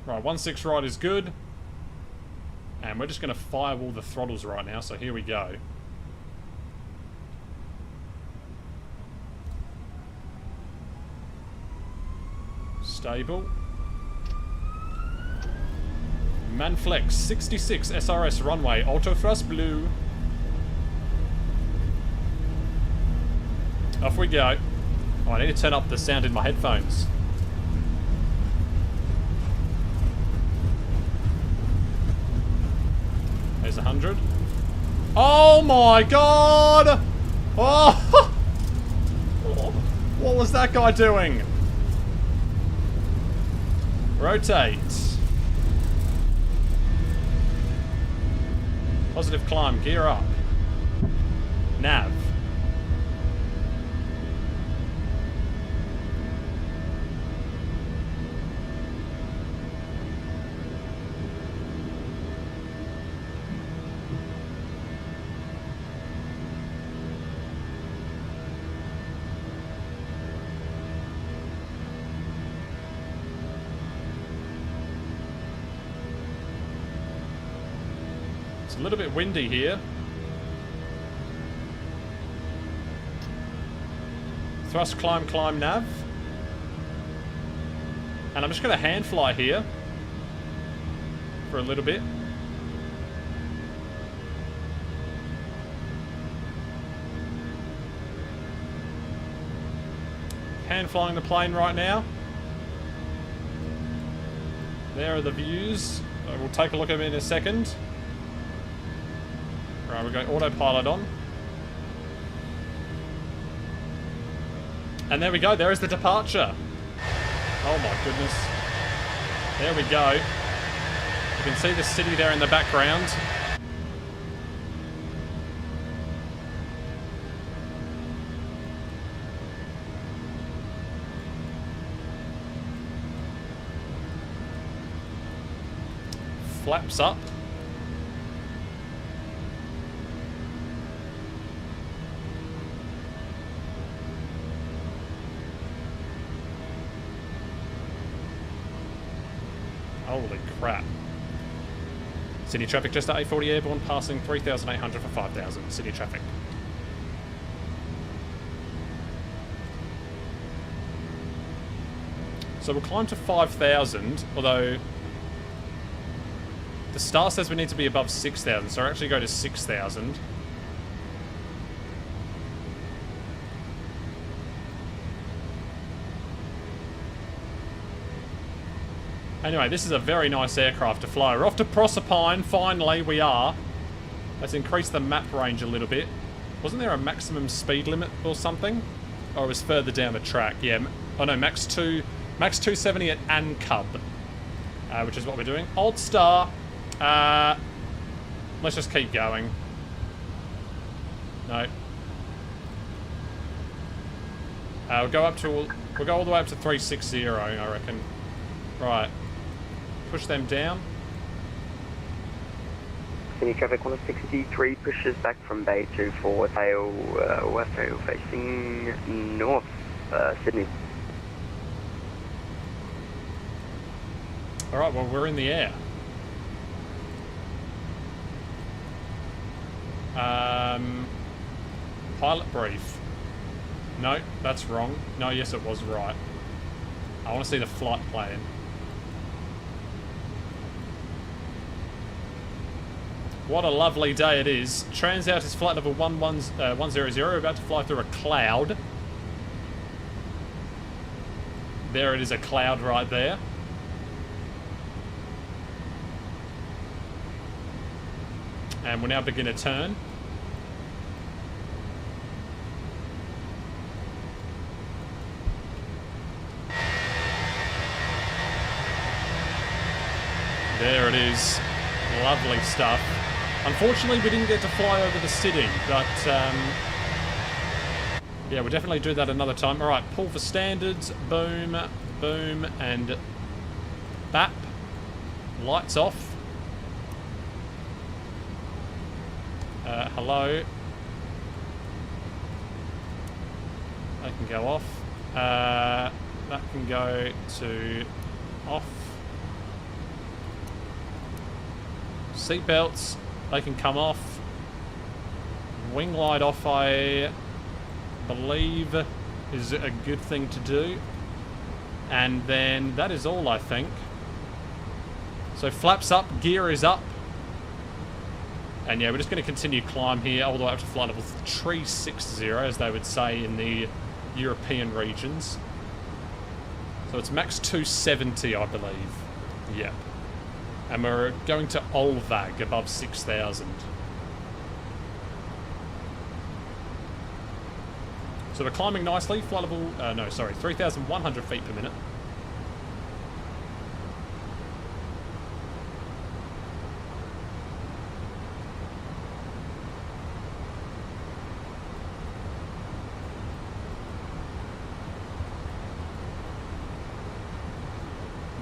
Right, 16 right is good. And we're just going to firewall the throttles right now, so here we go. Stable. Manflex 66 SRS runway, auto thrust blue. Off we go. Oh, I need to turn up the sound in my headphones. There's 100. Oh my god! Oh! What was that guy doing? Rotate. Positive climb, gear up. Nav. It's a little bit windy here. Thrust, climb, climb, nav. And I'm just going to hand fly here for a little bit. Hand flying the plane right now. There are the views. We'll take a look at them in a second. Right, we're going autopilot on. And there we go, there is the departure. Oh my goodness. There we go. You can see the city there in the background. Flaps up. Holy crap. City traffic, Jetstar 840 airborne, passing 3,800 for 5,000. City traffic. So we'll climb to 5,000, although the star says we need to be above 6,000, so I'll actually go to 6,000. Anyway, this is a very nice aircraft to fly. We're off to Proserpine. Finally, we are. Let's increase the map range a little bit. Wasn't there a maximum speed limit or something? Or it was further down the track. Yeah. Oh no, max 270 at Ancub. Which is what we're doing. Old Star. Let's just keep going. No. We'll go all the way up to 360, I reckon. Right. Push them down. City traffic 163 pushes back from Bay 24 tail west tail facing north, Sydney. Alright, well we're in the air. Pilot brief. No, that's wrong. No, yes it was right. I want to see the flight plan. What a lovely day it is. Transout is flight level 100. We're about to fly through a cloud. There it is, a cloud right there. And we'll now begin a turn. There it is. Lovely stuff. Unfortunately, we didn't get to fly over the city, but yeah, we'll definitely do that another time. All right, pull for standards. Boom, boom, and bap. Lights off. Hello. That can go off. That can go to off. Seatbelts, they can come off. Wing light off, I believe, is a good thing to do. And then that is all, I think. So flaps up, gear is up. And yeah, we're just going to continue climb here all the way up to flight level 360, as they would say in the European regions. So it's max 270, I believe. Yep. And we're going to Olvag above 6,000. So we're climbing nicely. Flight level, 3,100 feet per minute.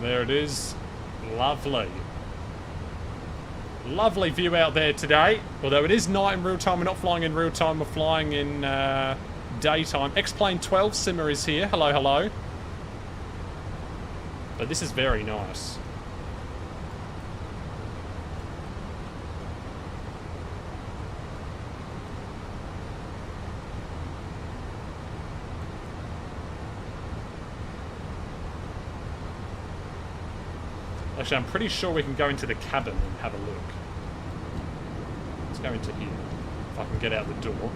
There it is. Lovely. Lovely view out there today. Although it is night in real time, we're not flying in real time, we're flying in daytime. X-Plane 12 Simmer is here. Hello, hello. But this is very nice. Actually, I'm pretty sure we can go into the cabin and have a look. Let's go into here. If I can get out the door.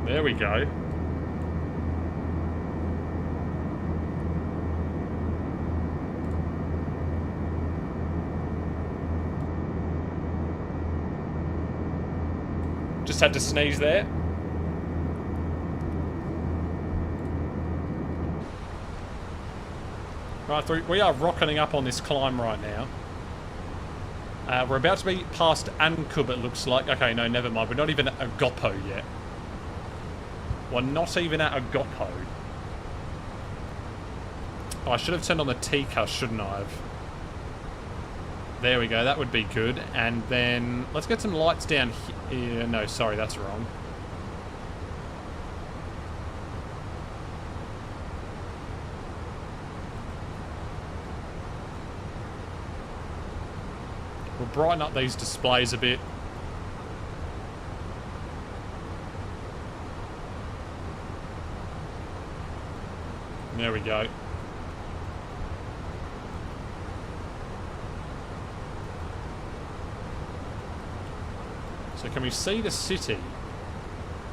There we go. Just had to sneeze there. Right, we are rocketing up on this climb right now. We're about to be past Ankub, it looks like. Okay, no, never mind. We're not even at Agopo yet. We're not even at Agopo. Oh, I should have turned on the Tika, shouldn't I have? There we go, that would be good. And then, let's get some lights down here. No, sorry, that's wrong. We'll brighten up these displays a bit. There we go. So can we see the city?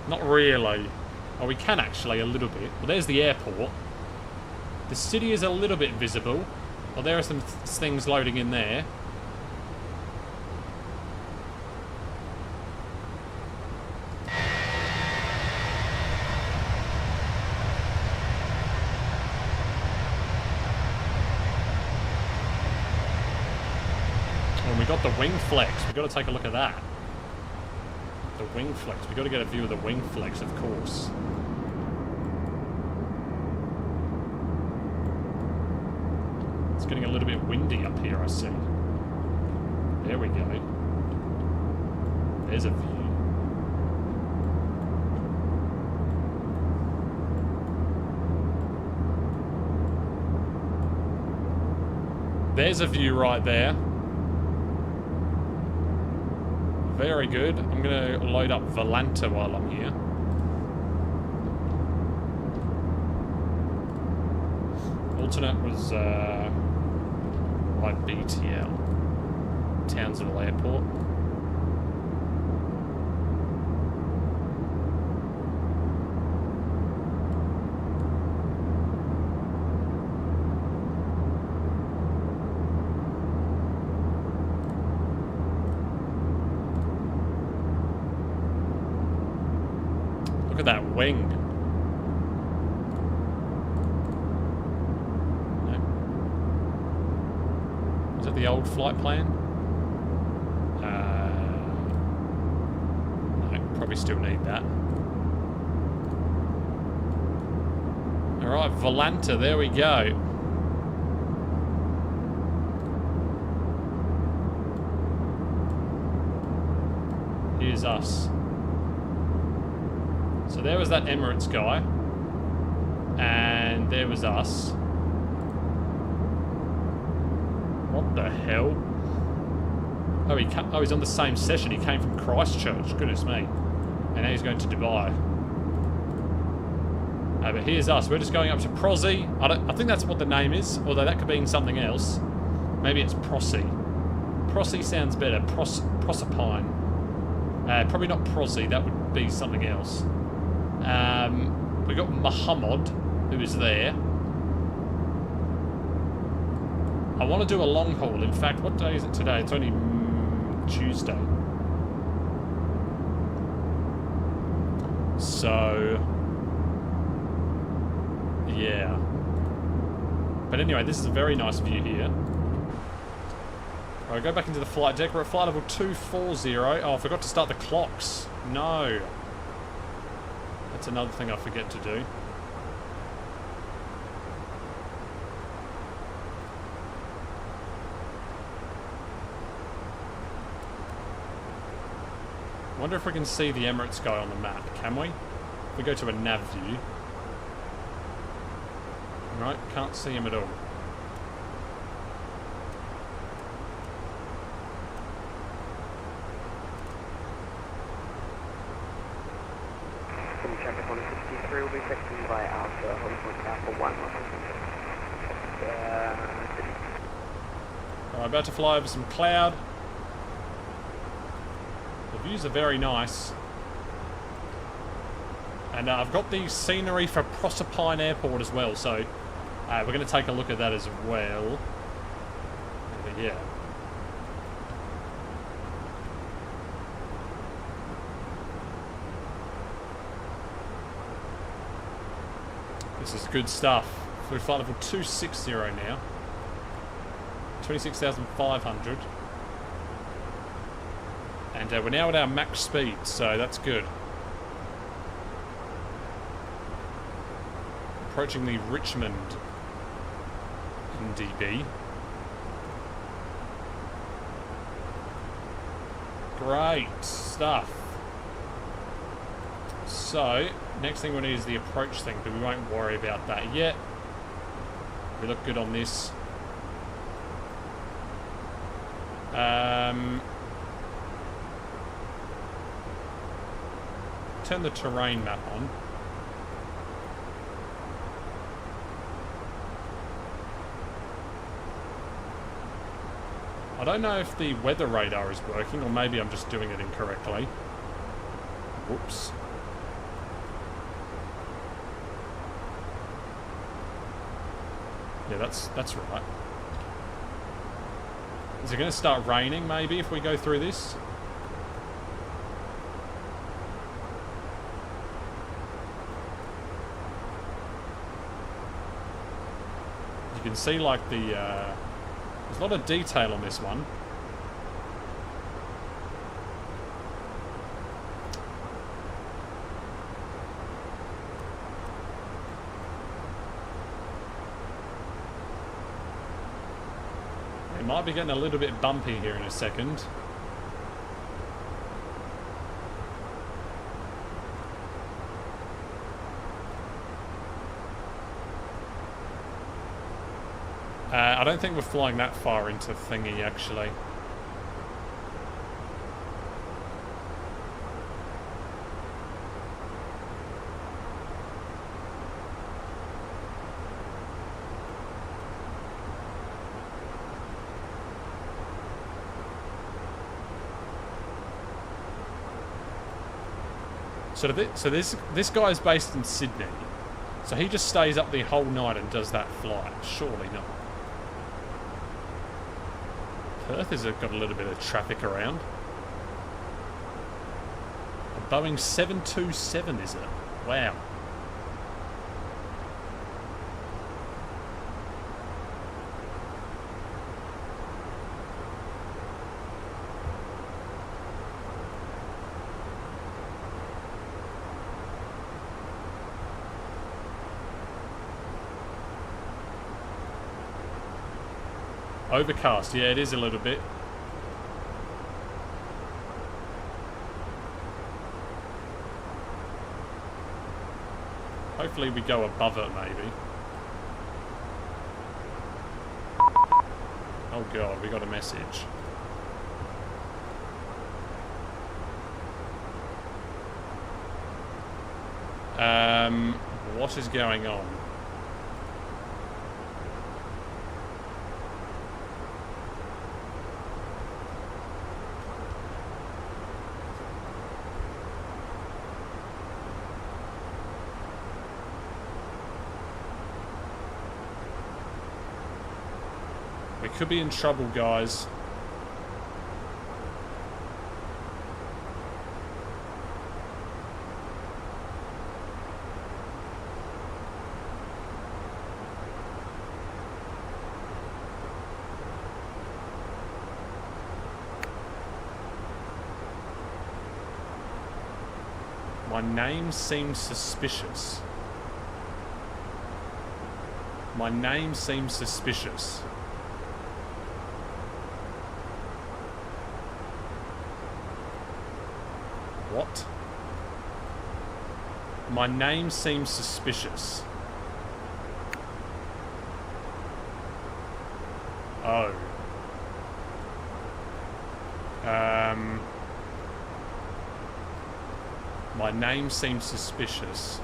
Not really. Oh, we can actually a little bit. Well, there's the airport. The city is a little bit visible. Well, there are some things loading in there. Oh, we got the wing flex. We've got to take a look at that. The wing flex. We've got to get a view of the wing flex, of course. It's getting a little bit windy up here, I see. There we go. There's a view. There's a view right there. Very good. I'm going to load up Volanta while I'm here. Alternate was YBPN, Townsville Airport. Look at that wing. No. Is that the old flight plan? No, probably still need that. Alright, Volanta, there we go. Here's us. So there was that Emirates guy, and there was us. What the hell? Oh, he's on the same session. He came from Christchurch. Goodness me. And now he's going to Dubai. But here's us. We're just going up to Prosy. I think that's what the name is, although that could mean something else. Maybe it's Prosy. Prosy sounds better. Proserpine. Probably not Prosy. That would be something else. We got Muhammad, who is there. I want to do a long haul. In fact, what day is it today? It's only Tuesday. So, yeah. But anyway, this is a very nice view here. Alright, go back into the flight deck. We're at flight level 240. Oh, I forgot to start the clocks. No. That's another thing I forget to do. I wonder if we can see the Emirates guy on the map. Can we? If we go to a nav view. Right, can't see him at all. Traffic on 63 will be taken by Alpha, holding point Alpha 1. Alright, about to fly over some cloud. The views are very nice. And I've got the scenery for Proserpine Airport as well, so we're going to take a look at that as well. But yeah. This is good stuff. We're flight level 260 now. 26,500. And we're now at our max speed, so that's good. Approaching the Richmond NDB. Great stuff. So, next thing we need is the approach thing, but we won't worry about that yet. We look good on this. Turn the terrain map on. I don't know if the weather radar is working, or maybe I'm just doing it incorrectly. Whoops. Yeah, that's right. Is it going to start raining, maybe, if we go through this? You can see, like, the... there's a lot of detail on this one. It might be getting a little bit bumpy here in a second. I don't think we're flying that far into thingy, actually. So this guy is based in Sydney. So he just stays up the whole night and does that flight. Surely not. Perth has got a little bit of traffic around. A Boeing 727, is it? Wow. Overcast, yeah, it is a little bit. Hopefully we go above it, maybe. Oh god, we got a message. What is going on? We could be in trouble, guys. My name seems suspicious. My name seems suspicious. What? My name seems suspicious. Oh. My name seems suspicious.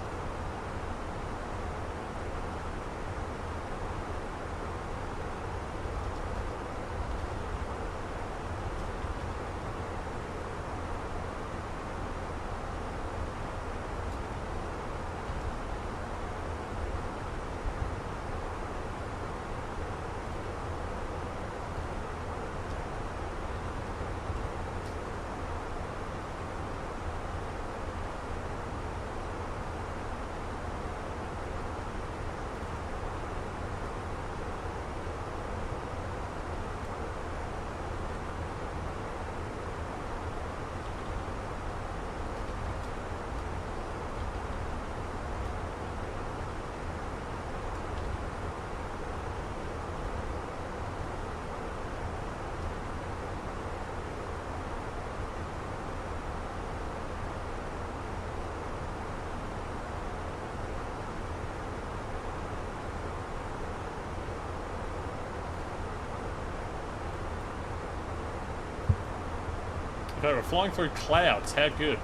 Okay, we're flying through clouds. How good.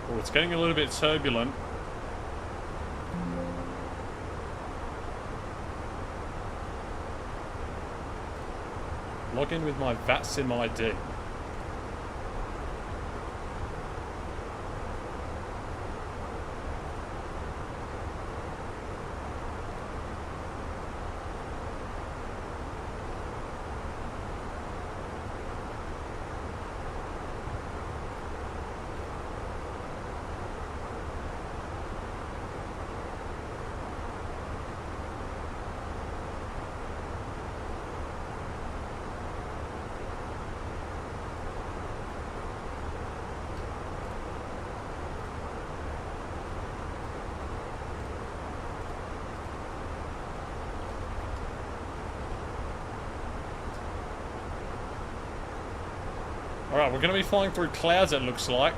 Oh, it's getting a little bit turbulent. Log in with my VATSIM ID. Alright, we're going to be flying through clouds, it looks like.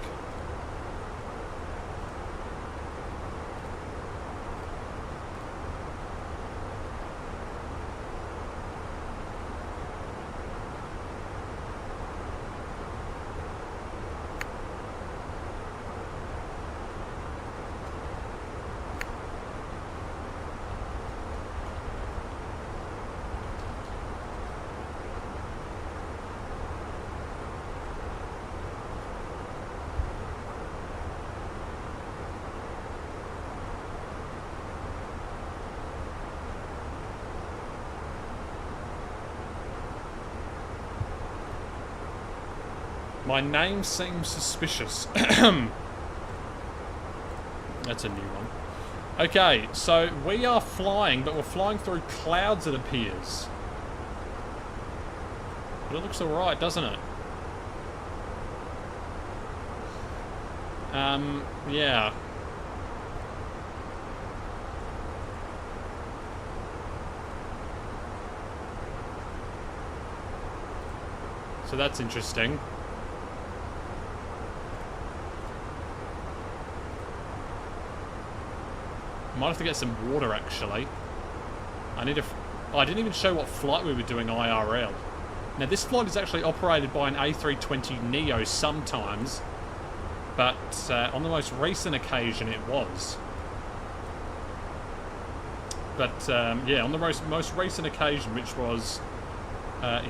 My name seems suspicious. That's a new one. Okay, so we are flying, but we're flying through clouds, it appears. But it looks alright, doesn't it? Yeah. So that's interesting. Might have to get some water, actually. I need a... Oh, I didn't even show what flight we were doing IRL. Now, this flight is actually operated by an A320neo sometimes, but on the most recent occasion it was. But, yeah, on the most recent occasion, which was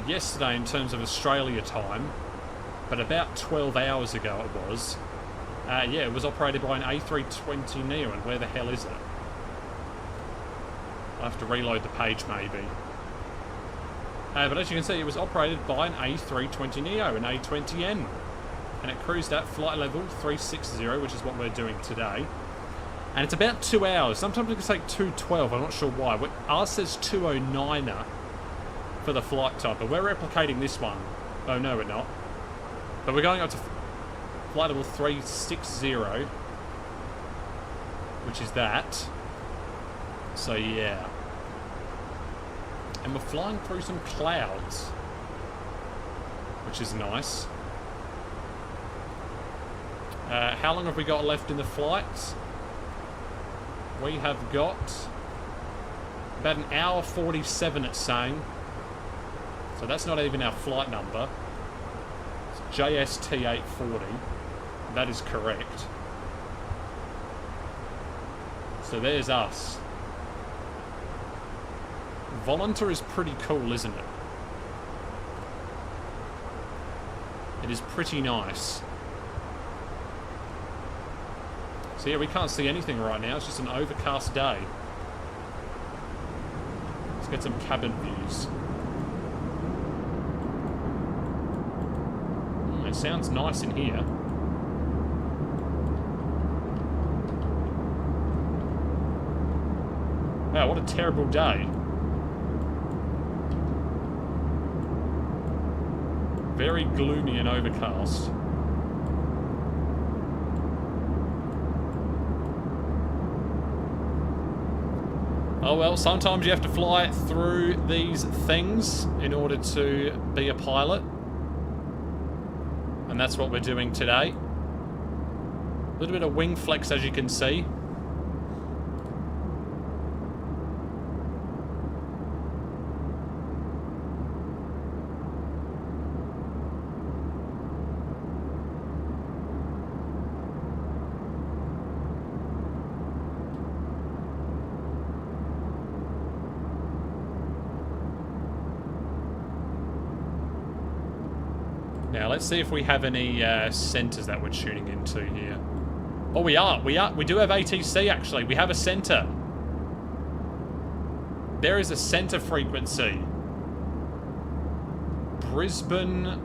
yesterday in terms of Australia time, but about 12 hours ago it was, yeah, it was operated by an A320neo, and where the hell is it? I'll have to reload the page, maybe. But as you can see, it was operated by an A320neo, an A20N. And it cruised at flight level 360, which is what we're doing today. And it's about 2 hours. Sometimes it can take 2:12, I'm not sure why. Ours says 2:09er for the flight type, but we're replicating this one. Oh, no, we're not. But we're going up to flight level 360, which is that. So, yeah. And we're flying through some clouds, which is nice. How long have we got left in the flight? We have got about an hour 47, it's saying. So that's not even our flight number. It's JST 840. That is correct. So there's us. Volunteer is pretty cool, isn't it? It is pretty nice. So yeah, we can't see anything right now. It's just an overcast day. Let's get some cabin views. It sounds nice in here. Wow, what a terrible day. Very gloomy and overcast. Oh well, sometimes you have to fly through these things in order to be a pilot. And that's what we're doing today. A little bit of wing flex, as you can see. Now, let's see if we have any centres that we're tuning into here. Oh, we do have ATC, actually. We have a centre. There is a centre frequency. Brisbane...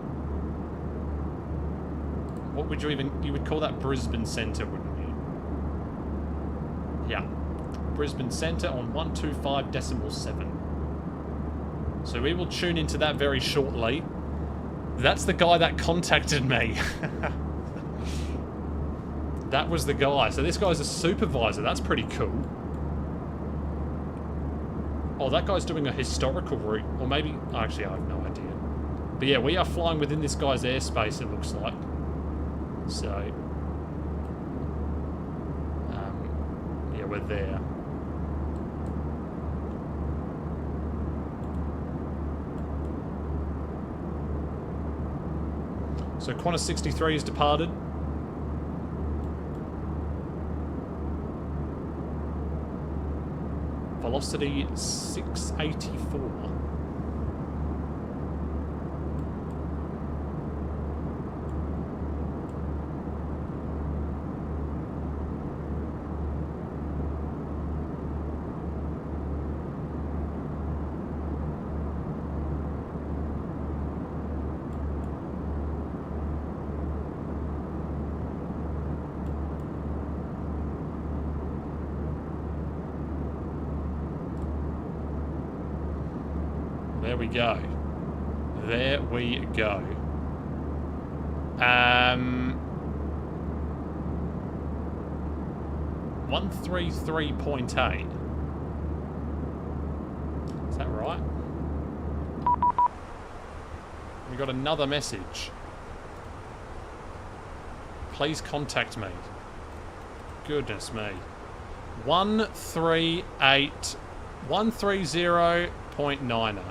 What would you would call that Brisbane Centre, wouldn't you? Yeah. Brisbane Centre on 125.7. So we will tune into that very shortly. That's the guy that contacted me. That was the guy. So this guy's a supervisor. That's pretty cool. Oh, that guy's doing a historical route. Or maybe... Actually, I have no idea. But yeah, we are flying within this guy's airspace, it looks like. So... yeah, we're there. So Qantas 63 has departed. Velocity 684. There we go. There we go. 133.8. Is that right? We got another message. Please contact me. Goodness me. 130.90.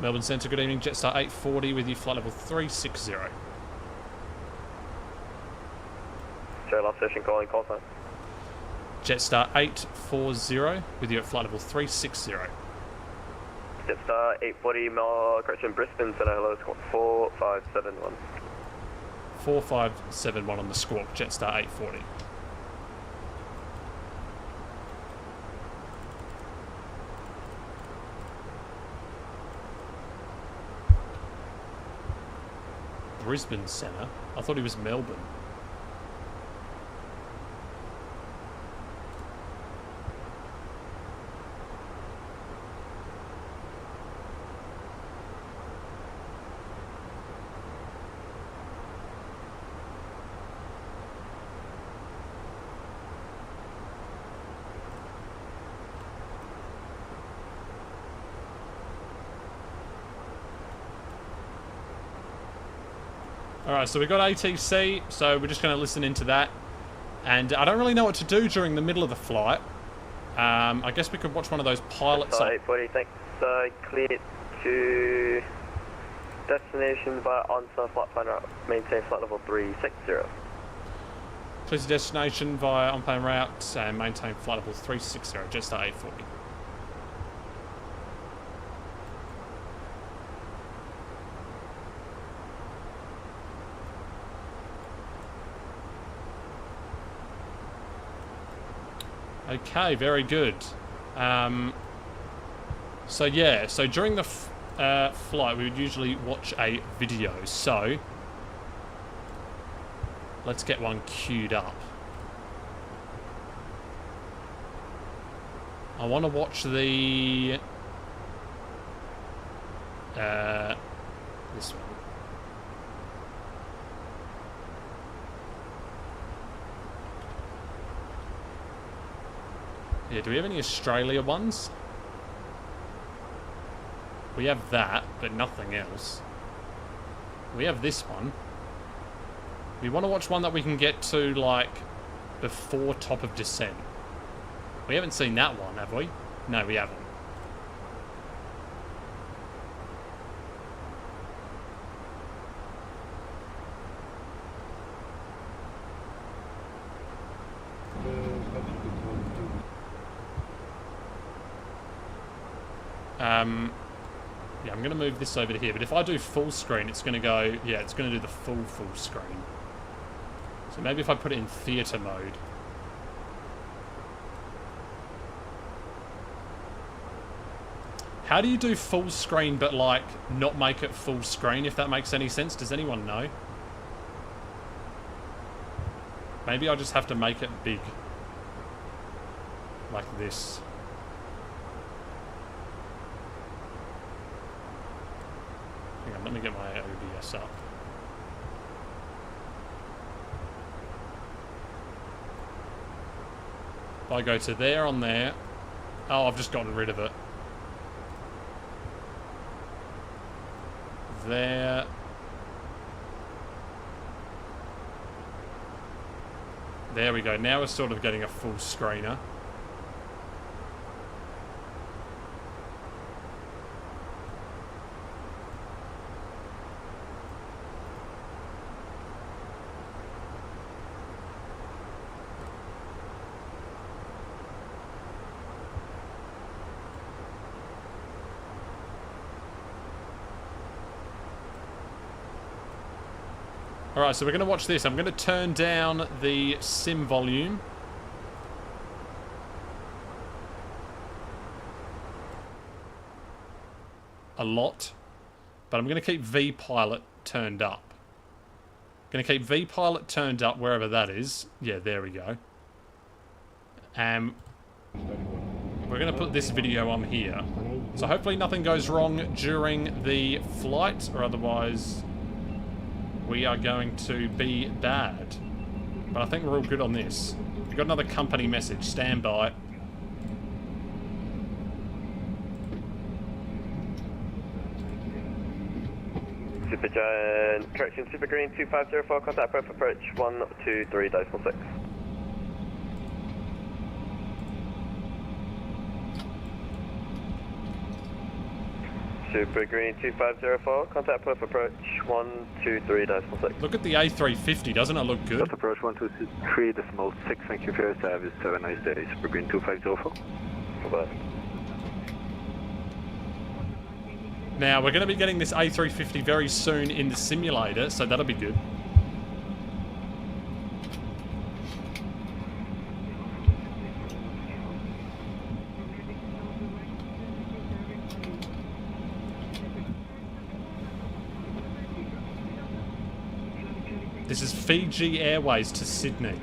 Melbourne Centre, good evening. Jetstar 840 with you, flight level 360. Show last session calling, call sign. Jetstar 840 with you at flight level 360. Jetstar 840, correction, Brisbane Centre, hello, squawk 4571. 4571 on the squawk, Jetstar 840. Brisbane Centre? I thought he was Melbourne. Alright, so we've got ATC, so we're just going to listen into that. And I don't really know what to do during the middle of the flight. I guess we could watch one of those pilots. 840, thanks. Cleared to destination via on-site flight plan route. Maintain flight level 360. Clear to destination via on-plane route and maintain flight level 360, Jetstar 840. Okay, very good. So yeah, so during the flight we would usually watch a video, so let's get one queued up. I want to watch the this one. Yeah, do we have any Australia ones? We have that, but nothing else. We have this one. We want to watch one that we can get to, like, before top of descent. We haven't seen that one, have we? No, we haven't. Yeah, I'm going to move this over to here, but if I do full screen, it's going to go, yeah, it's going to do the full screen. So maybe if I put it in theatre mode. How do you do full screen but, like, not make it full screen, if that makes any sense? Does anyone know? Maybe I just have to make it big. Like this. Hang on, let me get my OBS up. If I go to there on there... Oh, I've just gotten rid of it. There. There we go. Now we're sort of getting a full screener. Alright, so we're going to watch this. I'm going to turn down the sim volume. A lot. But I'm going to keep VPilot turned up. Going to keep VPilot turned up wherever that is. Yeah, there we go. And we're going to put this video on here. So hopefully nothing goes wrong during the flight, or otherwise... we are going to be bad. But I think we're all good on this. We've got another company message. Stand by. Correction, Super Green 2504, contact Perth approach 123.6. Super Green 2504, contact Perth approach 123.6. Look at the A350, doesn't it look good? Perth approach 123.6, thank you for your service, have a nice day. Super Green 2504. Goodbye. Now, we're going to be getting this A350 very soon in the simulator, so that'll be good. This is Fiji Airways to Sydney.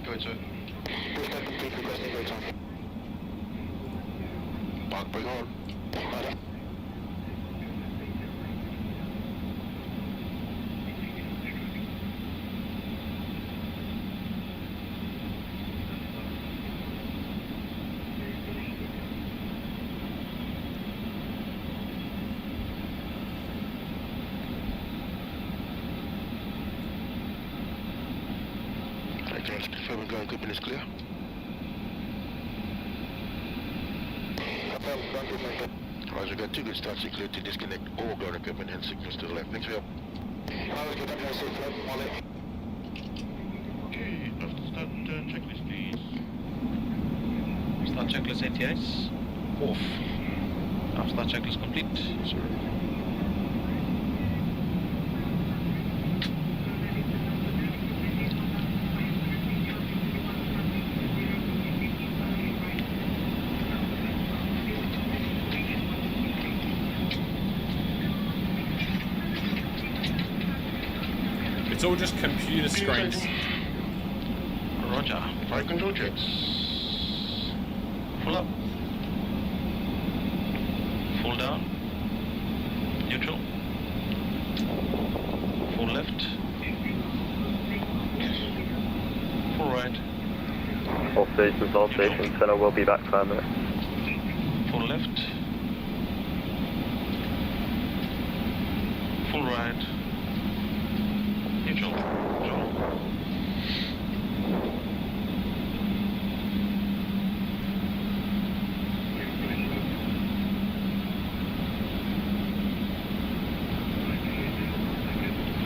Go into it. Park brake on. Confirming ground equipment is clear. Roger, got 2 good starts, clear to disconnect all ground equipment and signals to the left. Thanks for your help. Okay, start checklist please. Start checklist ATIs. Off. Start checklist complete. Sir. It's all just computer screens. Roger. Flight control checks. Full up. Full down. Neutral. Full left. Full right. All stations, center will be back 5 minutes. Full left. Full right. Neutral.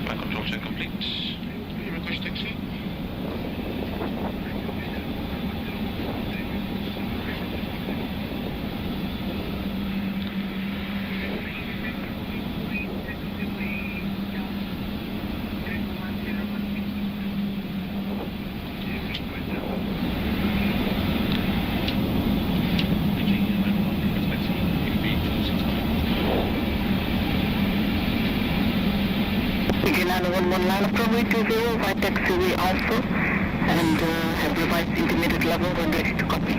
My control check complete. Request taxi. One line of runway 20, right taxiway Alpha, and have revised intermediate level when ready to copy.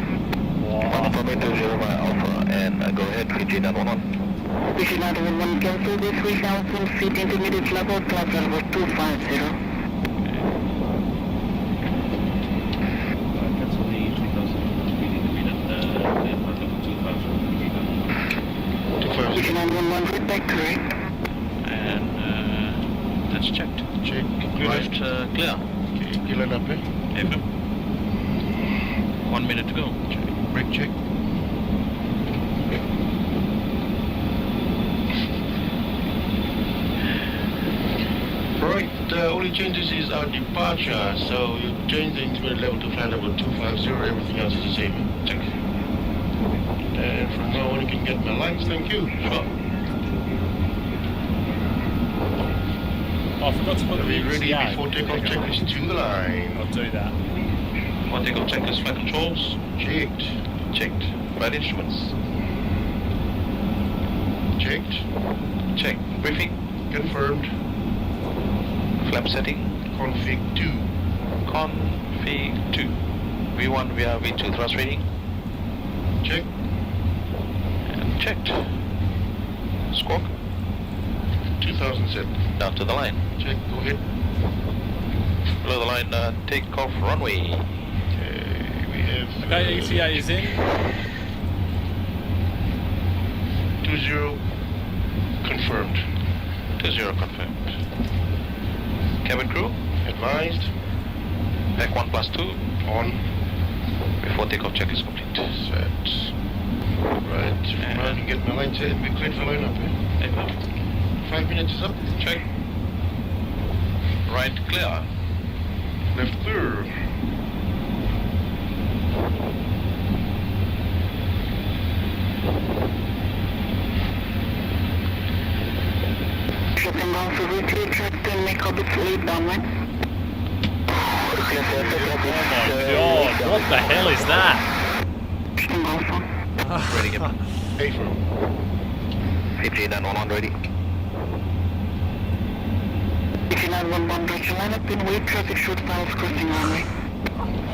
Wow. Runway 20 by Alpha, and go ahead, Fiji 911. Fiji 911 cancel this 3,000 feet intermediate level, class level 250. Cancel the 3,000 feet intermediate level 250. Fiji 911, right back correct. That's checked. Check. Left clear. Okay, clear up, eh? FM. 1 minute to go. Check. Brake check. Right, the only changes is our departure, so you change the intermediate level to flight level 250, everything else is the same. Check. And from now on you can get my lines, thank you. Sure. Oh, I forgot to put Be the ready ETA. before takeoff checklist to the line. I'll do that. One takeoff checklist, flight controls. Checked. Checked. Flight instruments. Checked. Checked. Briefing. Confirmed. Flap setting. Config 2. Config 2. V1 via V2 thrust rating. Check. And checked. Squawk. 2000 set. Down to the line. Check, go ahead. Below the line, take off runway. Okay, we have... Okay, ETA is in. 20 confirmed. 20 confirmed. Cabin crew. Advised. Deck 1+2. On. Before takeoff check is complete. Set. Right, now I can get my line set. We're cleared for line up, eh? 5 minutes is up. Check. Right clear. Left clear. Shutting down for V3, check to make up its lead downwind. Oh my god, what the hell is that? Shutting down for. Ready, Captain. Hey, for PG 911 ready. If you're not 1-1 direction, line up in wait, traffic short miles crossing runway.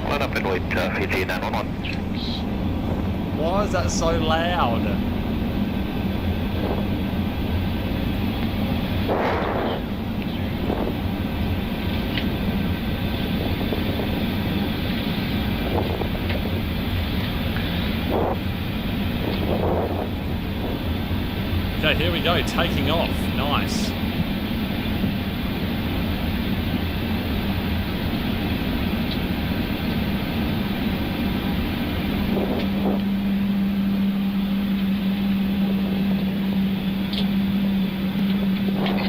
Line up and wait, PG 911. Why is that so loud? Okay, here we go, taking off. Nice.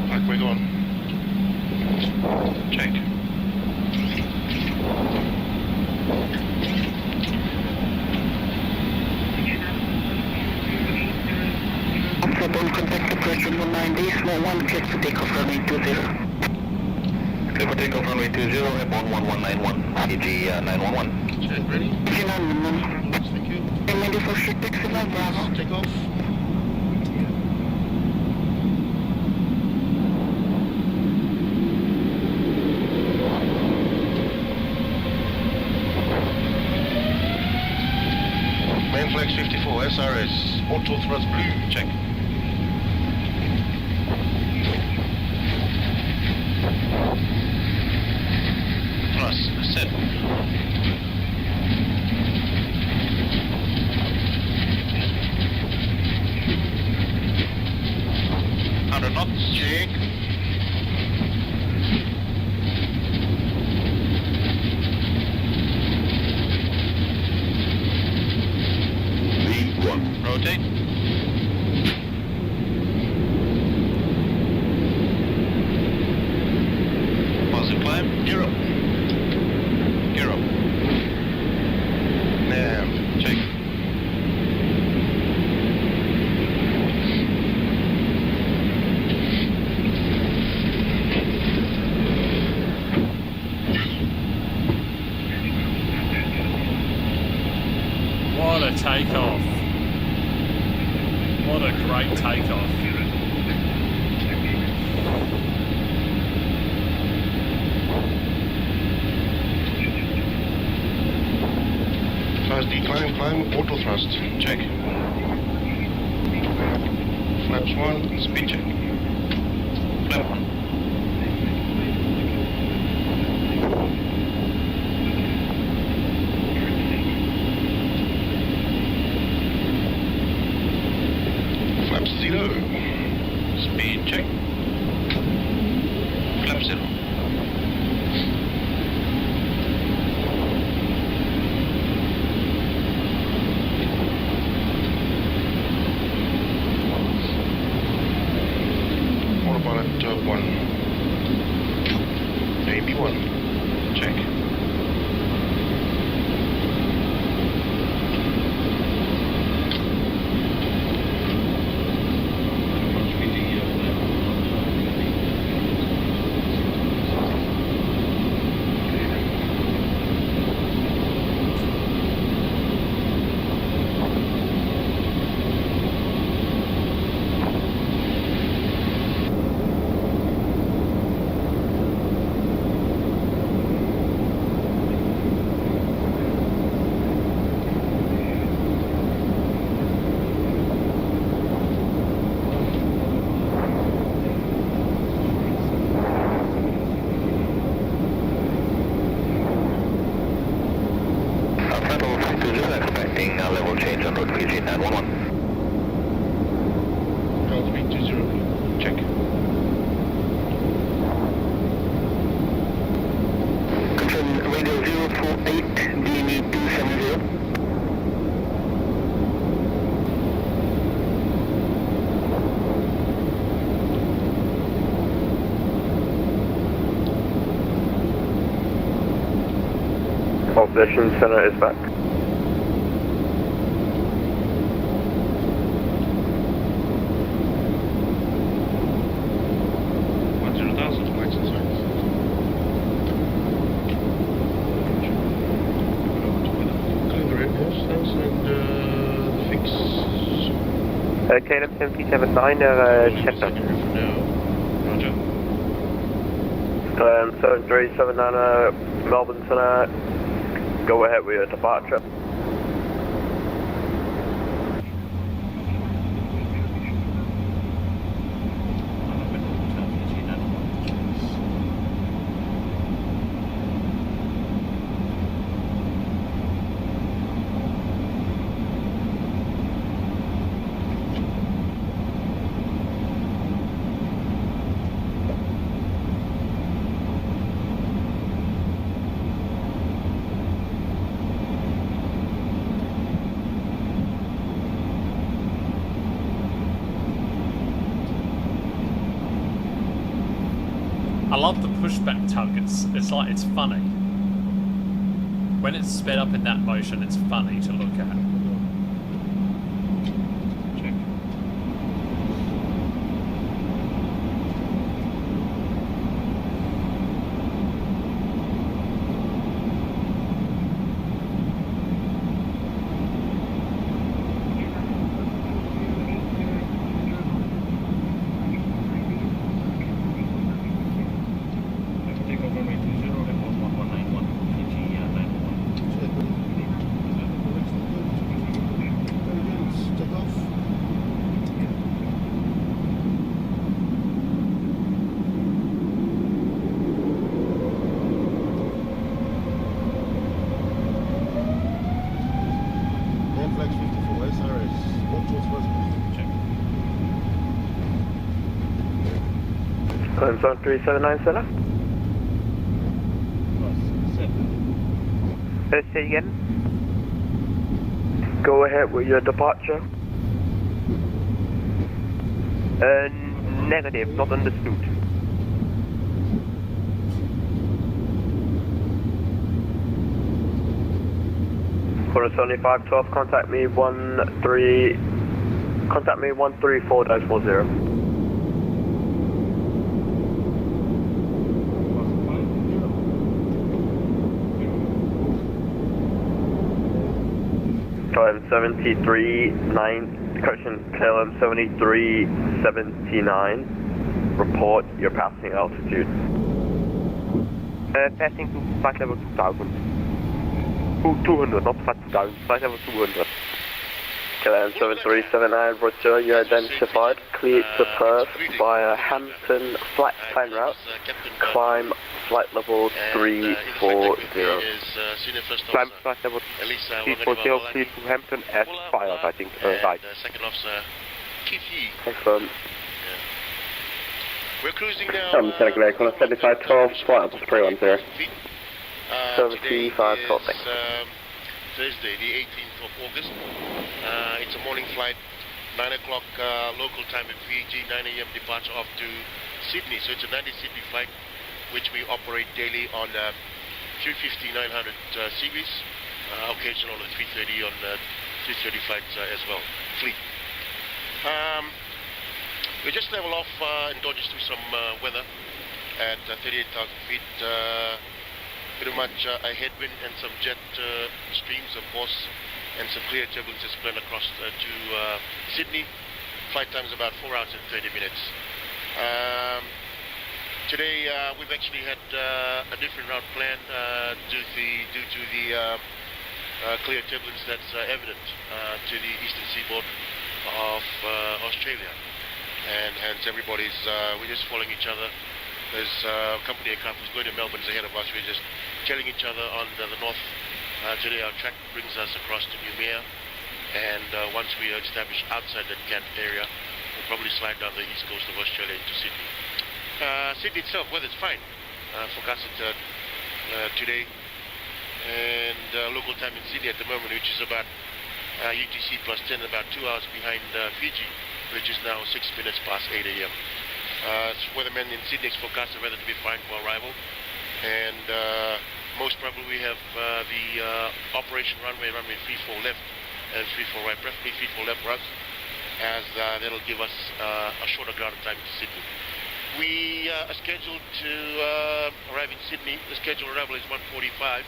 Back way on. Check. Don't contact approach 190, small 1, clear to take off runway 20. Clear for takeoff runway 20, airborne 1191, PG 911. Check, ready? PG 911. Thank you. Ready for short taxi by Bravo. Take off. Main flags 54, SRS, auto thrust blue, check. Thrust set. Under knots, check. V1. Rotate. Positive climb. Gear up. Gear up. Nav. Check. What a takeoff. What a great takeoff. Thrust decline, climb, auto thrust. Check. Flaps 1, Speed check. Flap 1. flaps 0. Speed check. Flap 0. Autopilot 1. AB1. Check. Operations Center is back. KLM 779 Jetstar. 7379 Melbourne Center, go ahead with your departure. I love the pushback tug. It's like, it's funny. When it's sped up in that motion, it's funny to look at. KLM 7379 Center. Say again. Go ahead with your departure. Negative, not understood. For 7512, contact me 134-40. KLM 739, correction, KLM 7379, report your passing altitude. Passing to flight level 2000. 200, not 5000, flight level 200. KLM 7379, roger, you identified, cleared to Perth via Hampton flight plan route, climb flight level 340. Climb flight level 340, cleared to Hampton as filed, I think, right. Second officer, Kifi. Excellent. We're cruising now. Center Greg, 7512, flight level 310. 7512, thanks. Thursday, the 18th of August. It's a morning flight, 9 o'clock local time in Fiji, 9 a.m. departure off to Sydney. So it's a 90 Sydney flight, which we operate daily on 350-900 series, occasional on 330 on 330 flights as well, fleet. We just level off and dodges through some weather at 38,000 feet. Pretty much a headwind and some jet streams, of course, and some clear turbulence is planned across to Sydney. Flight time is about 4 hours and 30 minutes. Today we've actually had a different route planned due to the clear turbulence that's evident to the eastern seaboard of Australia, and hence everybody's we're just following each other. There's a company aircraft who's going to Melbourne ahead of us. We're just telling each other on the north. Today our track brings us across to Noumea, and once we are established outside that Cat area, we'll probably slide down the east coast of Australia into Sydney. Sydney itself, weather's fine. Forecasted today, and local time in Sydney at the moment, which is about UTC plus 10, about 2 hours behind Fiji, which is now 6 minutes past 8 a.m. Weathermen in Sydney forecast the weather to be fine for arrival, and most probably we have the operation runway 34 left and 34 right, preferably 34 left for us, as that'll give us a shorter ground time to Sydney. We are scheduled to arrive in Sydney. The scheduled arrival is 1:45.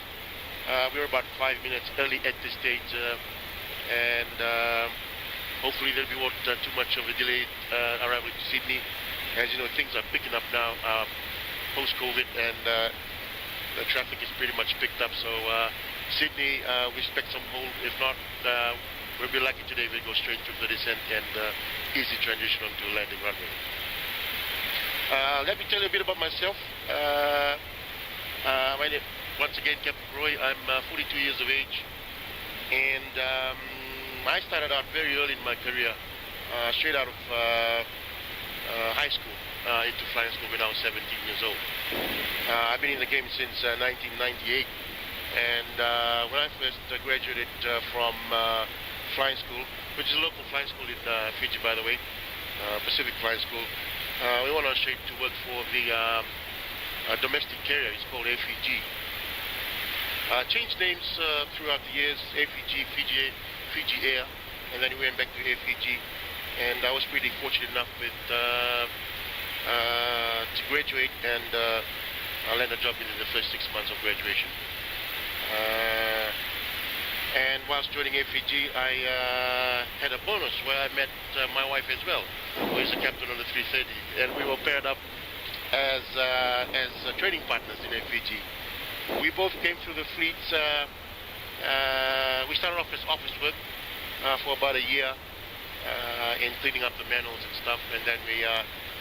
We're about 5 minutes early at this stage, and hopefully there'll be not too much of a delayed arrival to Sydney. As you know, things are picking up now post-COVID, and the traffic is pretty much picked up. So Sydney, we expect some hold. If not, we'll be lucky today if we go straight through the descent and easy transition onto a landing runway. Let me tell you a bit about myself. My name, once again, Captain Roy. I'm 42 years of age, and I started out very early in my career, straight out of high school, into flying school when I was 17 years old. I've been in the game since 1998, and when I first graduated from flying school, which is a local flying school in Fiji, by the way, Pacific Flying School, we went on straight to work for the domestic carrier. It's called AFG. Changed names throughout the years, AFG, Fiji Air, and then we went back to AFG. And I was pretty fortunate enough with to graduate and land a job within the first 6 months of graduation. And whilst joining AFG, I had a bonus where I met my wife as well, who is a captain on the 330, and we were paired up as training partners in AFG. We both came through the fleets. We started off as office work for about a year in cleaning up the manuals and stuff, and then we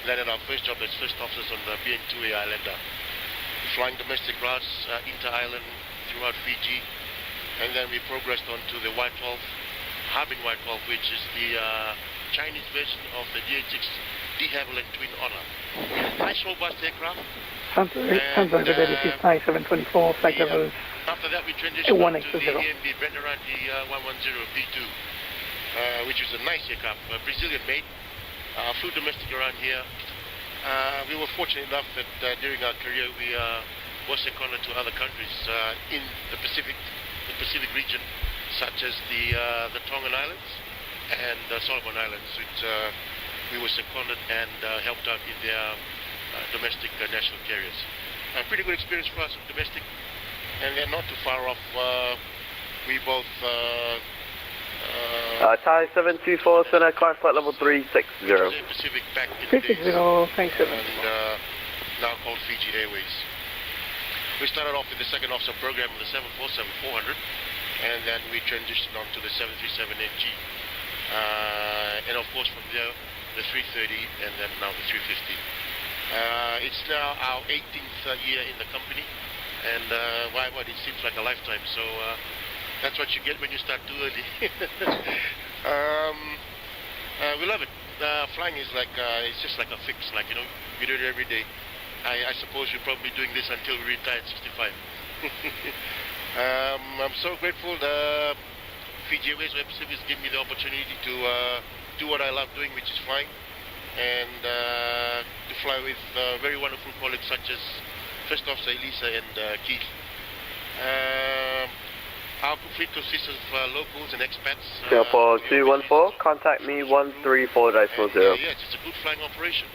landed our first job as first officers on the BN2A Islander, flying domestic routes inter-island throughout Fiji, and then we progressed on to the Y12, Harbour Y12, which is the Chinese version of the DH6 de Havilland Twin Otter. Nice robust aircraft. After that we transitioned on to the EMB Benderati 110 B2, which was a nice aircraft, Brazilian made, flew domestic around here. We were fortunate enough that during our career we were seconded to other countries in the Pacific region, such as the Tongan Islands and the Solomon Islands, which we were seconded and helped out in their domestic national carriers. A pretty good experience for us with domestic, and they're not too far off. We both Thai 724, center, climb flight level 360. Pacific back in the days, and now called Fiji Airways. We started off with the second officer program of the 747-400, and then we transitioned on to the 737NG. And of course from there, the 330, and then now the 350. It's now our 18th year in the company, and it seems like a lifetime, so that's what you get when you start too early. We love it. Flying is like, it's just like a fix, like, you know, we do it every day. I suppose you're probably doing this until we retire at 65. I'm so grateful the Fiji Airways Pacific has given me the opportunity to do what I love doing, which is flying, and to fly with very wonderful colleagues such as First Officer Elisa and Keith. Our fleet consists of locals and expats. Singapore 214, contact me 134.0. Yes, it's a good flying operation.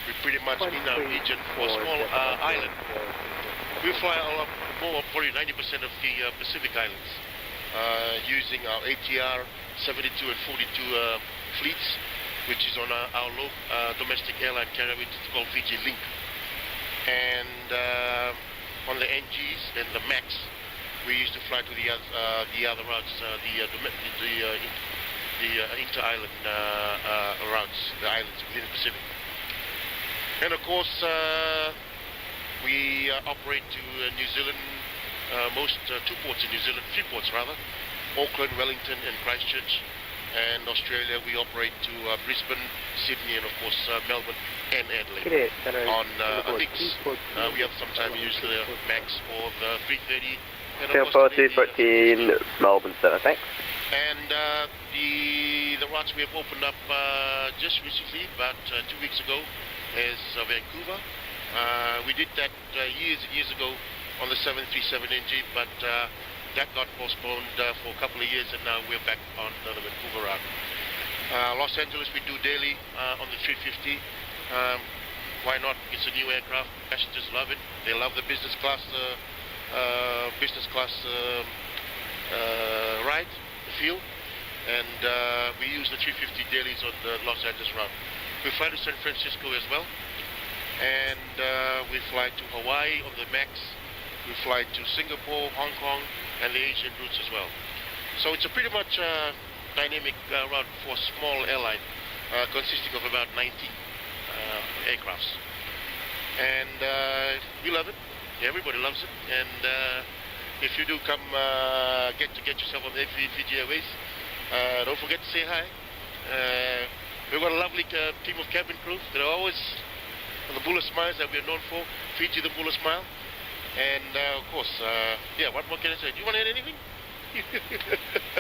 We pretty much in our region for a small island. We fly more, probably 90% of the Pacific Islands, using our ATR 72 and 42 fleets, which is on our low domestic airline carrier, which is called Fiji Link. And on the NGs and the MAX, we used to fly to the other routes, the inter-island routes, the islands within the Pacific. And of course, we operate to New Zealand, two ports in New Zealand, three ports rather, Auckland, Wellington and Christchurch. And Australia, we operate to Brisbane, Sydney and of course Melbourne and Adelaide. On Hicks, we have sometimes used the MAX or the 330. Singapore 214, Melbourne Centre, thanks. And the routes we have opened up just recently, about 2 weeks ago, is Vancouver. We did that years and years ago on the 737 NG, but that got postponed for a couple of years, and now we're back on the Vancouver route. Los Angeles we do daily on the 350. Why not? It's a new aircraft. Passengers love it. They love the business class ride, the feel, and we use the 350 dailies on the Los Angeles route. We fly to San Francisco as well, and we fly to Hawaii on the MAX. We fly to Singapore, Hong Kong, and the Asian routes as well. So it's a pretty much dynamic route for a small airline, consisting of about 90 aircrafts. And we love it. Everybody loves it. And if you do come get yourself on the Fiji Airways, don't forget to say hi. We've got a lovely team of cabin crew that are always the Bulla Smiles that we're known for. Fiji, the Bulla Smile. And of course, yeah, what more can I say? Do you want to add anything?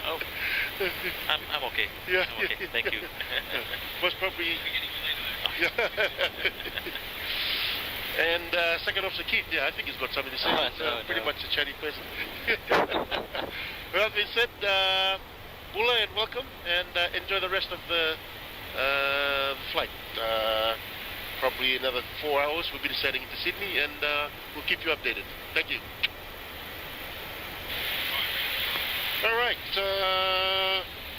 Oh, I'm okay. Yeah. I'm okay. Thank you. Most probably. And second officer Keith, yeah, I think he's got something to say. He's pretty much a chatty person. Well, we said, Bulla and welcome, and enjoy the rest of the flight. Probably another 4 hours. We'll be descending into Sydney, and we'll keep you updated. Thank you. All right.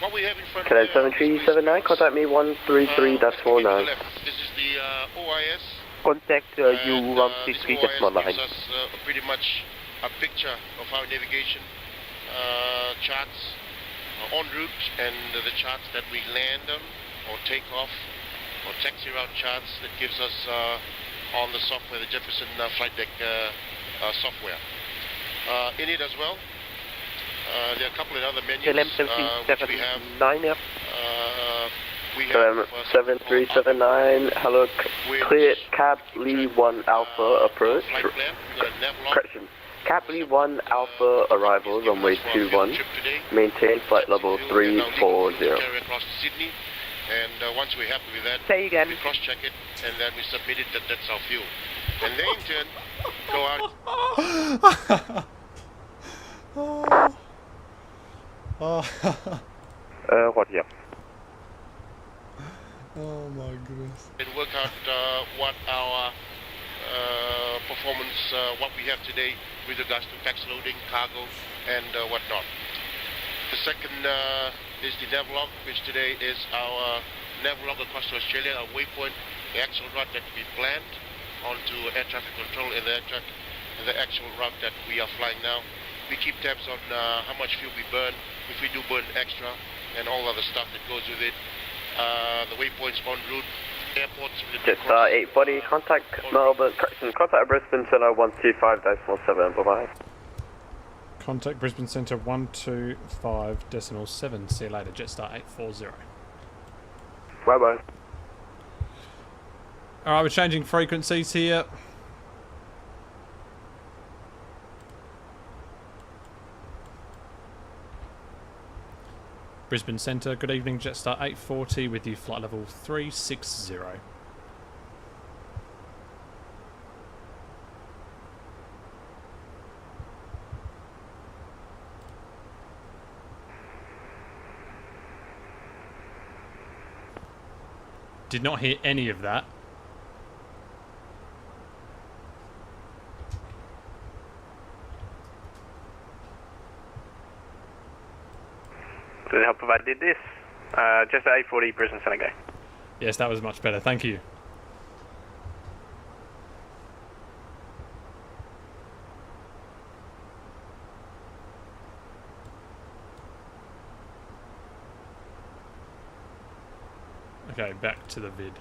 What we have in front Cadet of 7379, contact me 133.49. This is the OIS. Contact you 133.9. This OIS gives us pretty much a picture of our navigation charts en route, and the charts that we land on or take off, or taxi route charts that gives us on the software, the Jefferson flight deck software. In it as well, there are a couple of other menus which we have. We have 7379, hello, clear Cab Lee 1 Alpha approach. Correction. Cab Lee 1 Alpha arrival, runway 21. Maintain flight level 340. Carry across to Sydney. And once we're happy with that, say again. We cross-check it, and then we submit it that that's our fuel. And they in turn go out. What, yeah. Oh my goodness. And work out what our performance, what we have today with regards to tax loading, cargo, and whatnot. The second is the navlog, which today is our navlog across to Australia, our waypoint, the actual route that we planned onto air traffic control and the actual route that we are flying now. We keep tabs on how much fuel we burn, if we do burn extra, and all other stuff that goes with it. The waypoints en route, airports. Jetstar 840, contact Melbourne, correction, contact Brisbane Center 125.7, bye-bye. Contact Brisbane Centre 125.7. See you later, Jetstar 840. Bye-bye. Alright, we're changing frequencies here. Brisbane Centre, good evening, Jetstar 840 with you, flight level 360. Did not hear any of that. To help if I did this, just 840 Brisbane Centre, go. Yes, that was much better. Thank you. Okay, back to the vid.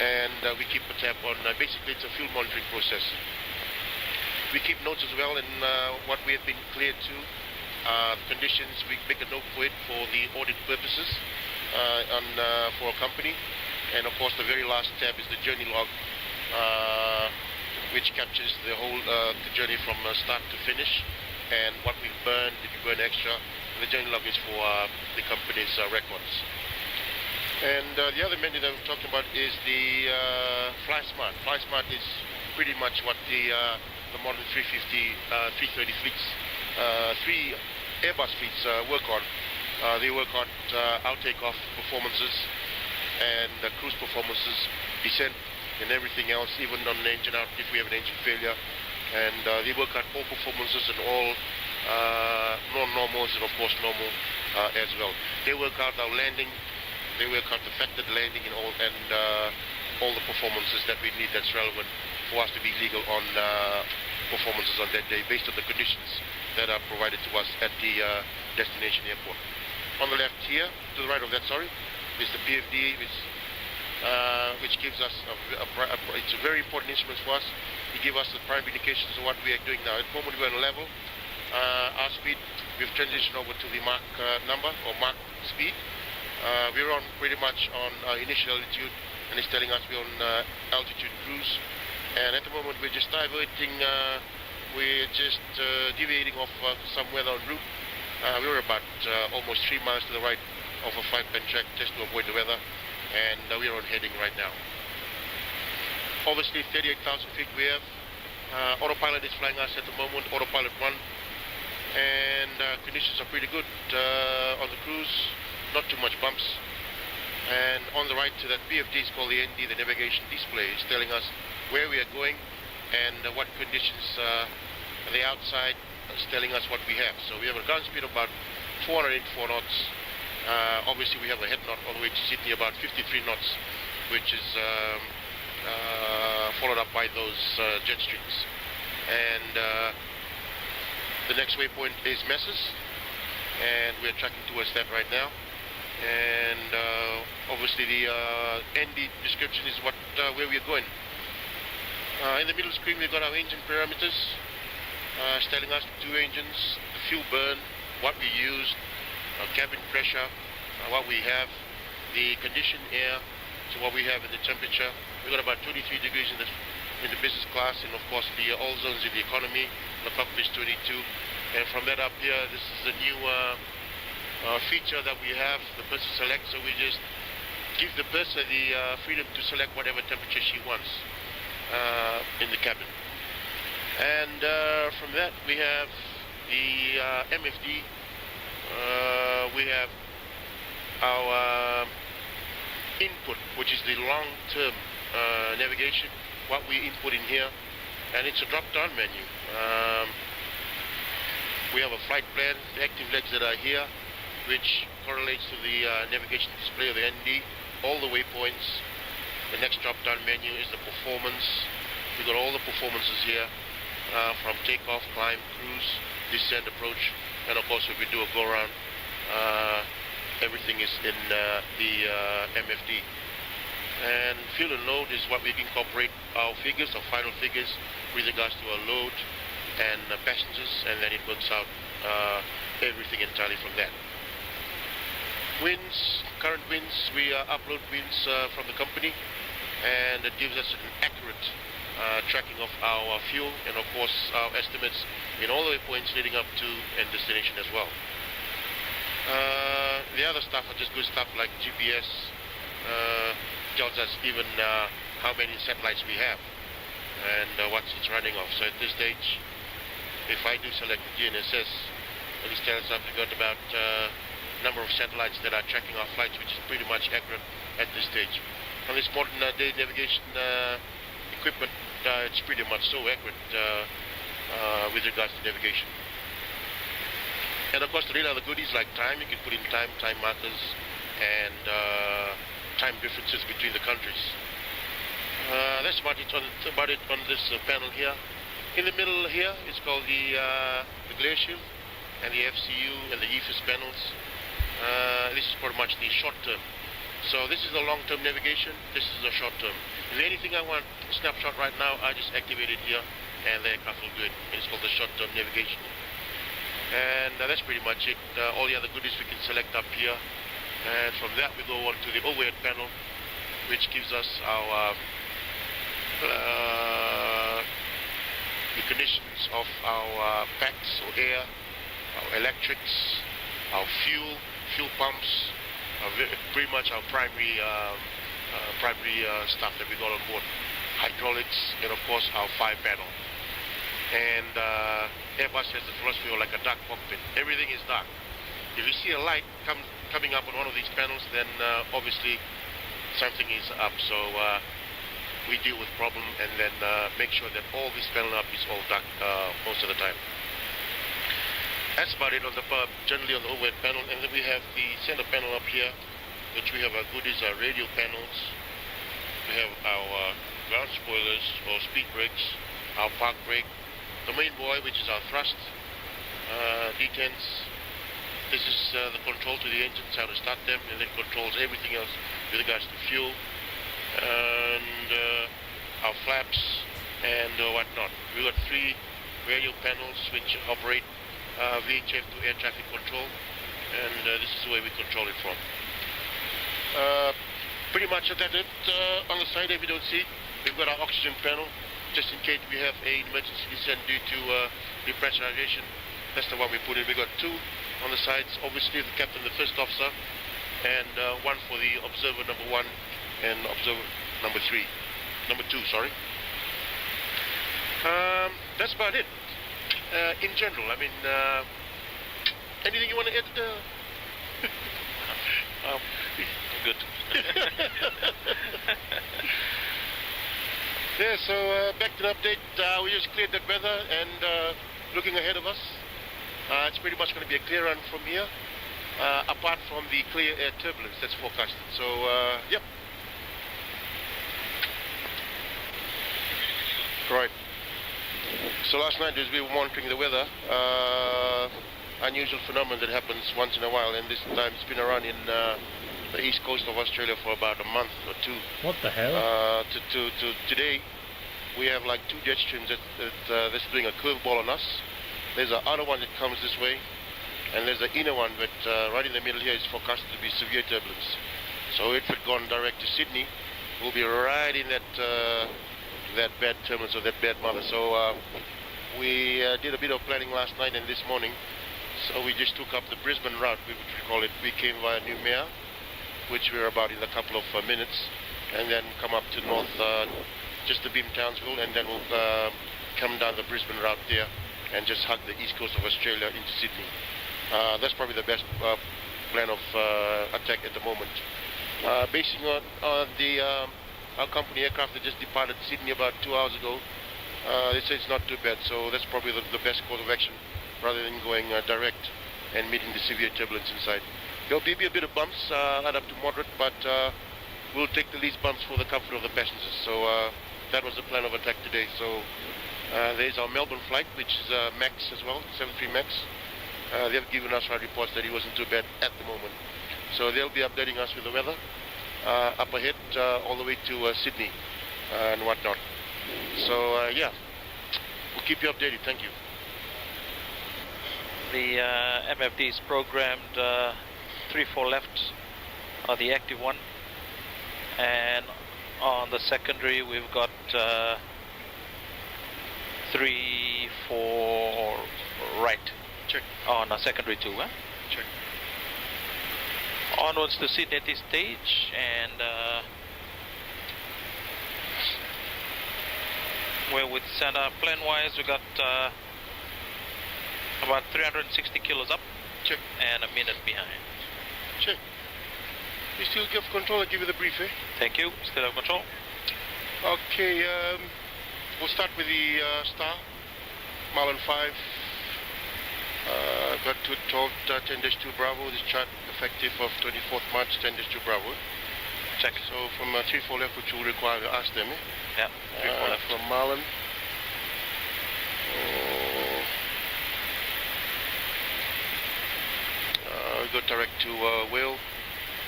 And we keep a tab on, basically it's a fuel monitoring process. We keep notes as well in what we have been cleared to. Conditions, we make a note for it for the audit purposes for a company. And of course the very last tab is the journey log, which captures the whole journey from start to finish and what we've burned, if you burn extra. The journey log is for the company's records. And the other menu that we're talking about is the FlySmart. FlySmart is pretty much what the the modern 350, 330 fleets, 3 Airbus fleets work on. They work on our takeoff performances and cruise performances, descent and everything else, even on the engine out if we have an engine failure. And they work out all performances and all non-normals and of course normal as well. They work out our landing, they work out the factored landing and all the performances that we need that's relevant for us to be legal on performances on that day based on the conditions that are provided to us at the destination airport. On the left here, to the right of that, sorry, is the PFD, which gives us it's a very important instrument for us. It gives us the prime indications of what we are doing now. At the moment we're on level. Our speed, we've transitioned over to the Mach number or Mach speed. We're on pretty much on initial altitude, and it's telling us we're on altitude cruise. And at the moment we're just diverting, we're just deviating off some weather en route. We're about almost 3 miles to the right of a 5-pen track just to avoid the weather, and we're on heading right now. Obviously 38,000 feet we have. Autopilot is flying us at the moment, autopilot 1, and conditions are pretty good on the cruise, not too much bumps. And on the right to that PFD is called the ND, the navigation display, is telling us where we are going and what conditions on the outside is telling us what we have. So we have a ground speed of about 404 knots. Obviously we have a head knot all the way to Sydney, about 53 knots, which is followed up by those jet streams. And the next waypoint is Messes, and we're tracking towards that right now. And obviously the ND description is what where we're going. In the middle screen we've got our engine parameters. It's telling us 2 engines, the fuel burn, what we used, cabin pressure, what we have, the conditioned air, so what we have in the temperature. We've got about 23 degrees in the business class, and of course the all zones in the economy. The cockpit is 22. And from that up here, this is a new feature that we have, the person select. So we just give the person the freedom to select whatever temperature she wants in the cabin. And from that we have the MFD. We have our input, which is the long-term navigation, what we input in here, and it's a drop-down menu. We have a flight plan, the active legs that are here, which correlates to the navigation display of the ND, all the waypoints. The next drop-down menu is the performance. We've got all the performances here. From takeoff, climb, cruise, descent, approach, and of course if we do a go-around, everything is in the MFD. And fuel and load is what we incorporate our figures, our final figures, with regards to our load and passengers, and then it works out everything entirely from that. Winds, current winds, we upload winds from the company, and it gives us an accurate tracking of our fuel and of course our estimates in all the waypoints leading up to and destination as well. The other stuff are just good stuff like GPS, tells us even how many satellites we have and what it's running off. So at this stage, if I do select the GNSS, it tells us we've got about number of satellites that are tracking our flights, which is pretty much accurate at this stage. On this modern day navigation equipment, it's pretty much so accurate with regards to navigation. And of course the real other goodies like time, you can put in time markers and time differences between the countries. That's about it on this panel here. In the middle here is called the glare shield and the FCU and the EFIS panels. This is pretty much the short term. So this is the long-term navigation, this is the short-term. If anything I want a snapshot right now, I just activate it here and the aircraft will do it. It's called the short-term navigation. And that's pretty much it. All the other goodies we can select up here. And from that we go on to the overhead panel, which gives us our the conditions of our packs or air, our electrics, our fuel pumps, pretty much our primary stuff that we got on board, hydraulics, and of course our 5 panel. and Airbus has the philosophy of like a dark cockpit. Everything is dark. If you see a light coming up on one of these panels, then obviously something is up. So we deal with problem and then make sure that all this panel up is all dark most of the time. That's about it on the generally on the overhead panel. And then we have the center panel up here, which we have our goodies, our radio panels. We have our ground spoilers or speed brakes, our park brake, the main boy, which is our thrust, detents. This is the control to the engines, how to start them, and then controls everything else with regards to fuel, and our flaps, and whatnot. We've got 3 radio panels which operate VHF to air traffic control, and this is the way we control it from. Pretty much that's it. On the side, if you don't see, we've got our oxygen panel, just in case we have an emergency descent due to depressurization. That's the one we put in. We got 2 on the sides, obviously the captain, the first officer, and 1 for the observer number 1 and observer number 2, sorry. That's about it. In general, I mean, anything you want to add? Good. Yeah, so back to the update. We just cleared that weather and looking ahead of us. It's pretty much going to be a clear run from here, apart from the clear air turbulence that's forecasted. So, yep. Right. So last night, as we were monitoring the weather, unusual phenomenon that happens once in a while, and this time it's been around in the east coast of Australia for about a month or 2. What the hell? To today, we have like 2 jet streams that's doing a curveball on us. There's an outer one that comes this way, and there's the inner one, but right in the middle here is forecasted to be severe turbulence. So if it gone direct to Sydney, we'll be right in that that bad turbulence or that bad mother. So we did a bit of planning last night and this morning. So we just took up the Brisbane route, which we call it. We came via Noumea, which we're about in a couple of minutes, and then come up to north, just to Beam Townsville, and then we'll come down the Brisbane route there and just hug the east coast of Australia into Sydney. That's probably the best plan of attack at the moment. Basing on our company aircraft that just departed Sydney about 2 hours ago, they say it's not too bad, so that's probably the best course of action, rather than going direct and meeting the severe turbulence inside. There'll be a bit of bumps, add up to moderate, but we'll take the least bumps for the comfort of the passengers. So that was the plan of attack today. So there's our Melbourne flight, which is MAX as well, 73 MAX. They've given us our reports that it wasn't too bad at the moment. So they'll be updating us with the weather up ahead all the way to Sydney and whatnot. So yeah, we'll keep you updated. Thank you. The MFD is programmed 3-4 left are the active one, and on the secondary we've got 3-4 right. Check. On a secondary 2, huh? Check. Onwards to Sydney at this stage, and we're with center plane wise. We got about 360 kilos up. Check. And a minute behind. Check. You still have control? I'll give you the brief, eh? Thank you. Still have control. Okay, we'll start with the Star, Marlin 5. Got to 10-2 Bravo. This chart effective of 24th March, 10-2 Bravo. Check. So from 3-4 left, which will require to ask them, eh? Yeah, 3-4 left. From Marlin. We go direct to Whale,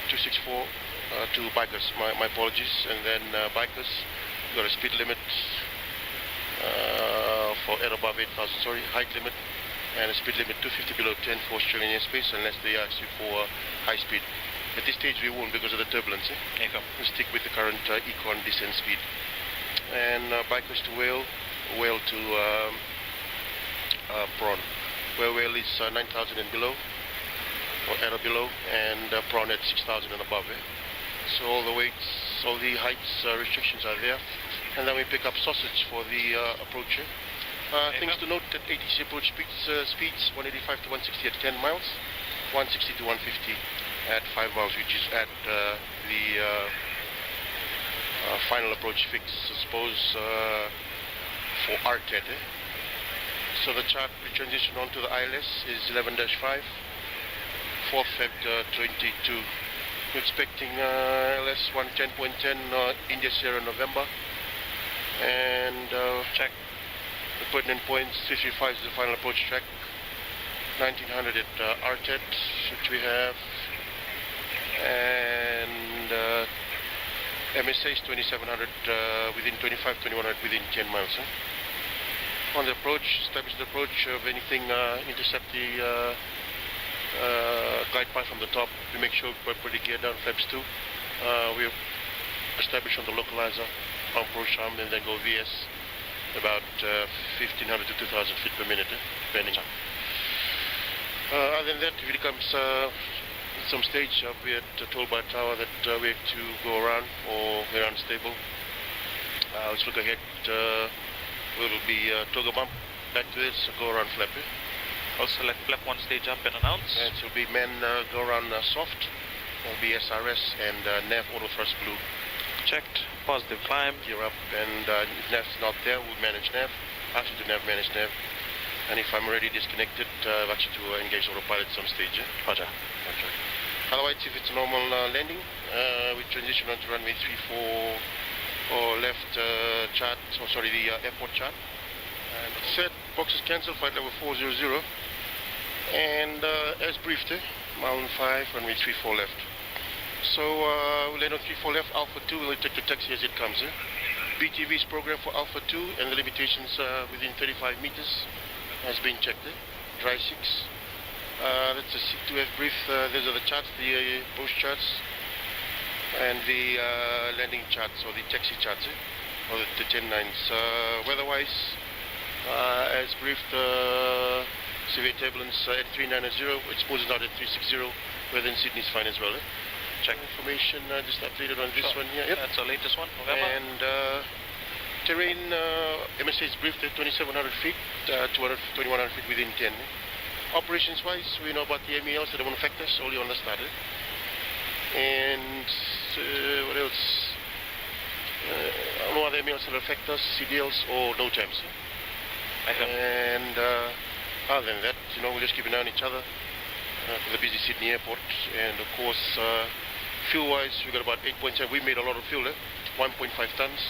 264 to Bikers. My apologies. And then Bikers, we got a speed limit for air above 8,000, sorry, height limit, and a speed limit 250 below 10 for Australian airspace, unless they ask you for high speed. At this stage we won't because of the turbulence. We'll stick with the current econ descent speed. And Bikers to Whale, Whale to Prawn, where Whale is 9,000 and below, or at or below, and Prawn at 6,000 and above. So all the weights, all the heights restrictions are there. And then we pick up Sausage for the approach. Things to note that ATC approach speeds 185 to 160 at 10 miles, 160 to 150 at 5 miles, which is at the final approach fix, I suppose, for RTED. So the chart we transition on to the ILS is 11-5, 4th Feb 22. We're expecting ILS 110.10 India Sierra November, and check. The pertinent points, 335 is the final approach track, 1900 at RTED, which we have, and MSA is 2700 within 25, 2100 within 10 miles. On the approach, establish the approach of anything, intercept the glide path from the top. We make sure we're pretty geared down, flaps 2. We establish on the localizer, on approach arm, and then go VS. About 1500 to 2000 feet per minute, depending. Other than that, if it comes at some stage, we are told by tower that we have to go around or we're unstable. Let's look ahead. Will be toggle bump back to this, go around flap. Also let flap 1 stage up and announce. And it will be men go around soft. It will be SRS and nav auto thrust blue. Checked. Positive climb. Gear up, and if NAV's not there, we'll manage NAV. Actually, to NAV, manage NAV. And if I'm already disconnected, actually to engage autopilot at some stage. Roger. Okay. Otherwise, if it's a normal landing, we transition onto runway 34 or left chart, the airport chart. And set, boxes cancelled, flight level 400. And as briefed, mile 5, runway 34 left. So we'll land on 34 left, Alpha 2, we'll take the taxi as it comes. BTV is programmed for Alpha 2, and the limitations within 35 meters has been checked. Dry 6. That's the C2F brief. Those are the charts, the post charts, and the landing charts, or the taxi charts, or the 10-9s. Weather-wise, as briefed, severe turbulence at 390, it's posing out at 360, weather in Sydney is fine as well. Check information, just updated on this one here. Yep. That's the latest one, November. And terrain, MSA is briefed at 2700 feet, 2100 feet within 10. Operations wise, we know about the MELs that won't affect us, only on the starter. And what else? No other MELs that affect us, CDLs or no jams. And other than that, we'll just keep an eye on each other. For the busy Sydney airport, and of course fuel-wise we got about 8.7. We made a lot of fuel, 1.5 tons,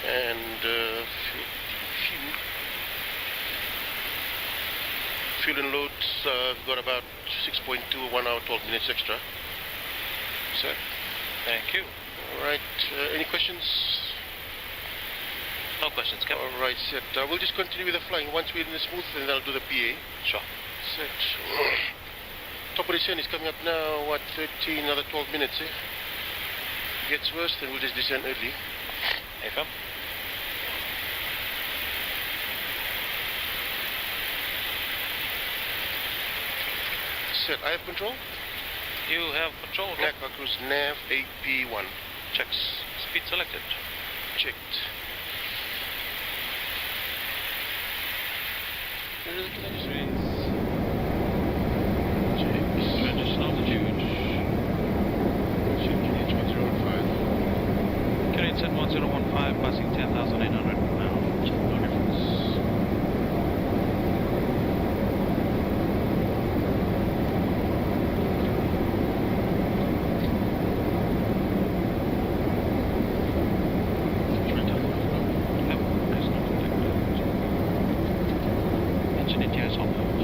and fuel and loads we've got about 6.2, 1 hour 12 minutes extra. So thank you. Alright, any questions? No questions, Captain. Alright, set. We'll just continue with the flying. Once we're in the smooth, then I'll do the PA. Sure. Set. Top of the descent is coming up now, 13, another 12 minutes, Gets worse, then we'll just descend early. AFM. Set, I have control? You have control. Aqua Cruise nav AP1. Checks. Speed selected. Checked. Carried set 1015, passing 10,800 now. Check no difference. Engine ATI is off.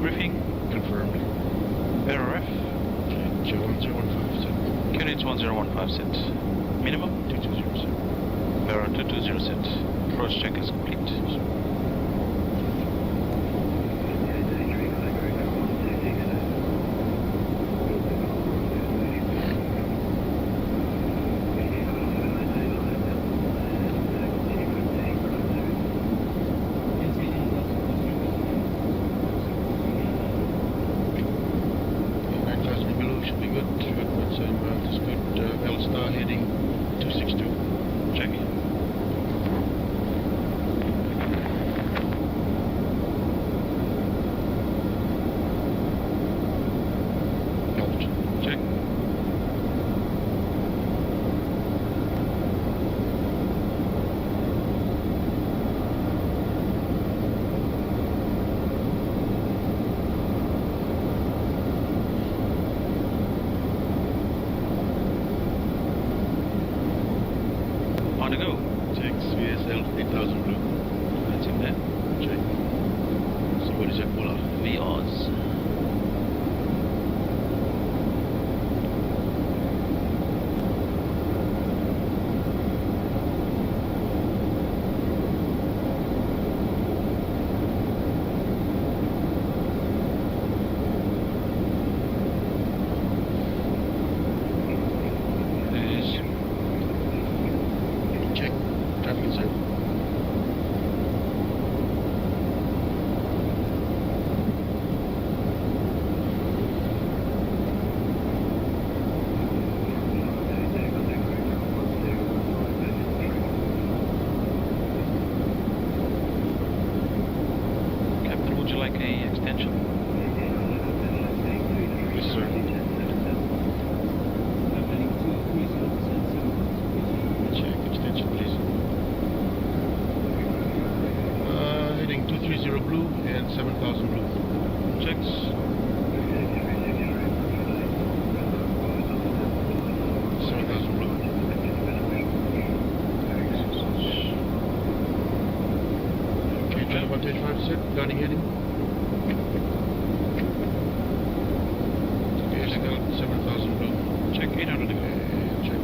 Briefing. Confirmed. Error F. Q1015 set. QNH 1015 set. Minimum. 220 set. Error 220 set. Approach check is complete. L-Star heading 262. Check. Check. On the go. Checks VSL 8000 blue. That's in there. Check. Somebody check Polar. VRs. Check. Traffic inside. Captain, would you like a extension? Yes, sir. Check extension, please. Heading 230 blue and 7000 blue. Checks. 7000 blue. Okay, Jet 125 set, guarding heading. Okay, Scout 7000 blue. Check 800 to go. Check.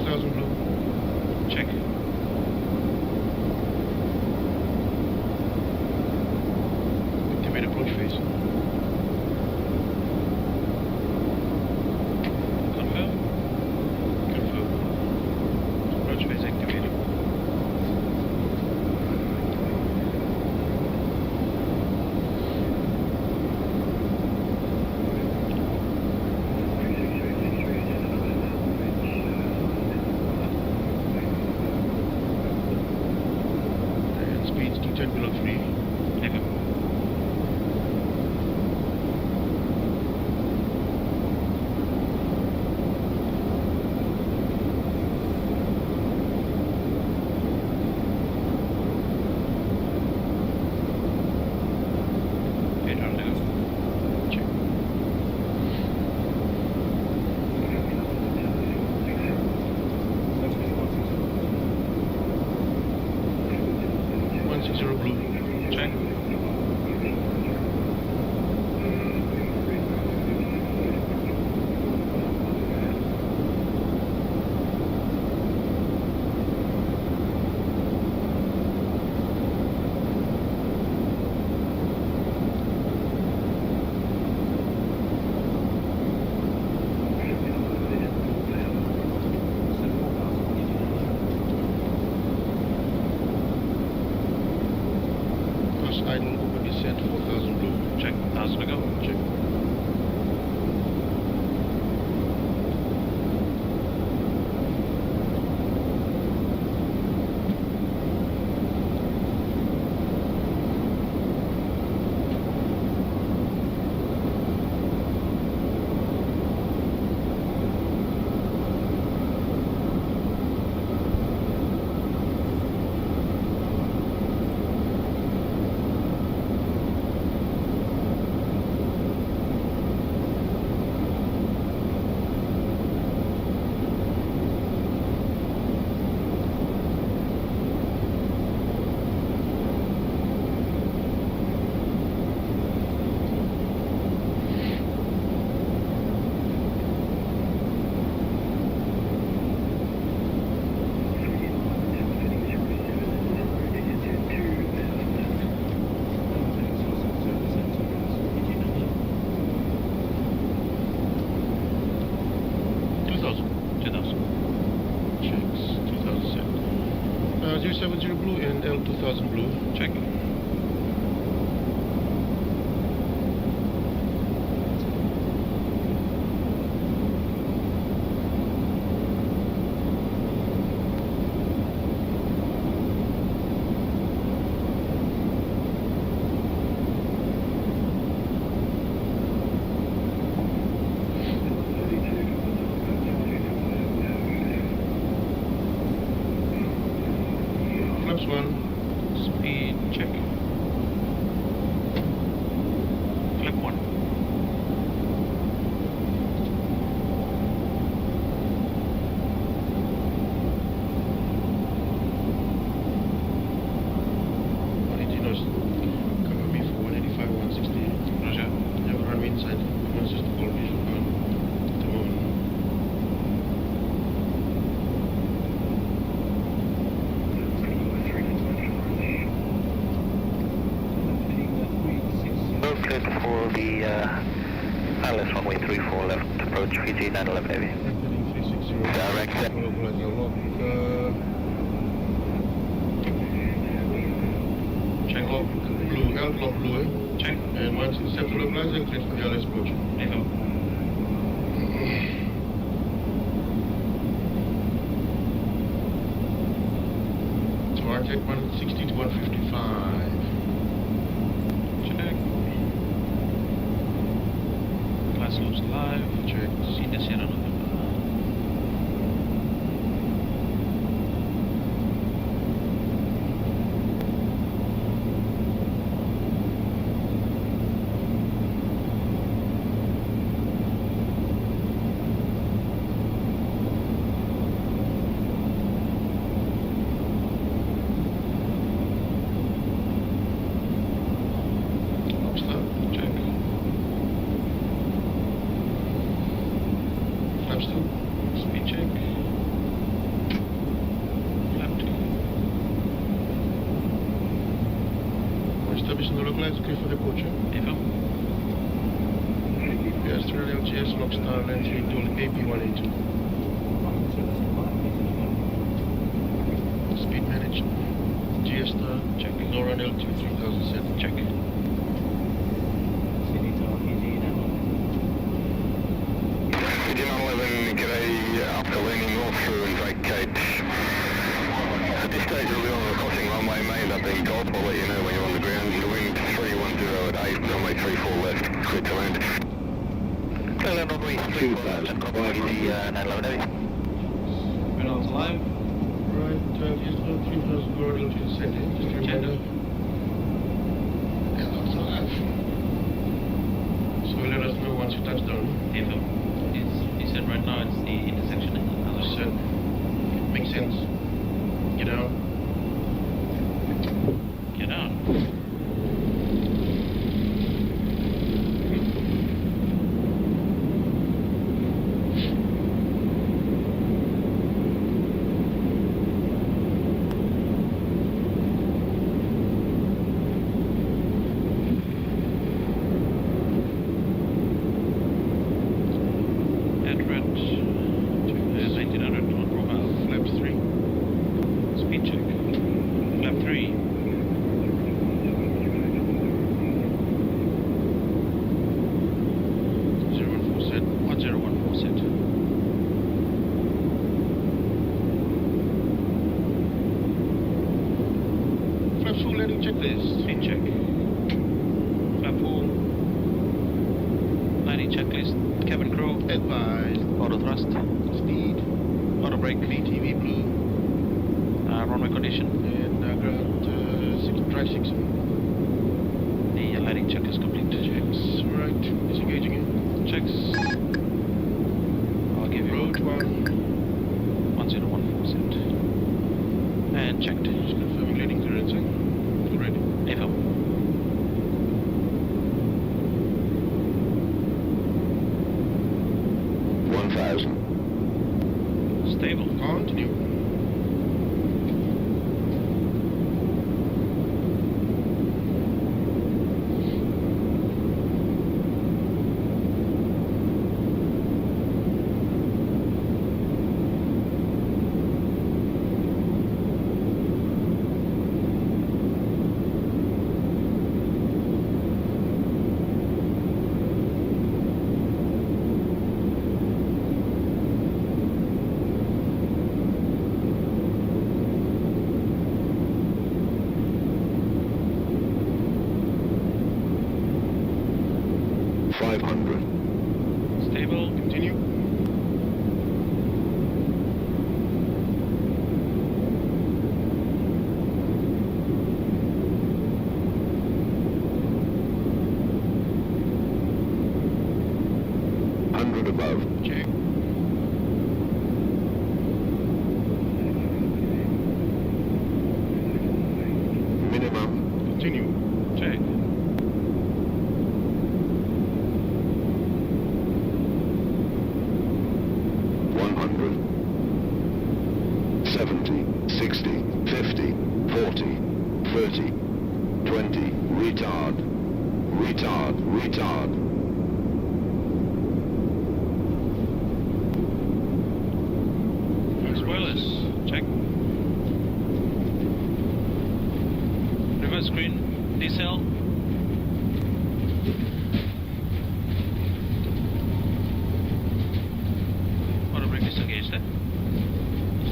Blue. Check. J70 blue and L2000 blue. Check. Flaps 1. Speed check. Flip 1. Cover me for 185, 160. Roger. Yeah, run me inside. Once just the call visual on the moment. Okay, for the Alice runway 34 left, approach Fiji 911 Heavy. Direct set. Check off blue, outlaw blue, check. And once it's set to localize, then clear for the LS approach. So I take 160 to 155. Check. Glass looks live. Check. Sin Sierra November. Stop. Check. Flaps 2. Speed check. Flap 2. We're establishing the localizer, clear for departure. Affirm. Australia LGS, Lockstar, land 3, dual AP182. Speed managed. Jetstar, check. Nora L2, 3000 set. Check. Fiji 911, get up to landing north through and vacate. At this stage we'll be on the crossing runway, main up in Gulf. I'll let you know when you're on the ground. The wind 310 at 8, runway 34 left, clear to land. Land runway 34 left, Fiji 911 Heavy. Reynolds live. Right, here's the 3000 Nora L2 set. Just a reminder. Yeah, that's alive. So let us know once you touch down. Affirm. He said right now it's the intersection in another. Set. Makes sense. Get down. Get out. At red. 1900 on profile. Flaps 3. Speed check. Flap 3. 014 set. 1014 set. Flaps 4 landing checklist. Speed check. Flap 4. Landing checklist. Cabin crew. Advised. Auto thrust. Speed. Auto brake. VTV blue. Runway condition. And ground 6, 6. The landing check is complete. Checks. Right. Disengaging it. Checks. I'll give you Road 1. 1014 set. And checked. Just confirming landing clearance. Full ready. Affirm. Stable. Continue. continue. Check. Retard. Spoilers, check. Reverse screen, decel. Auto brake disengaged there.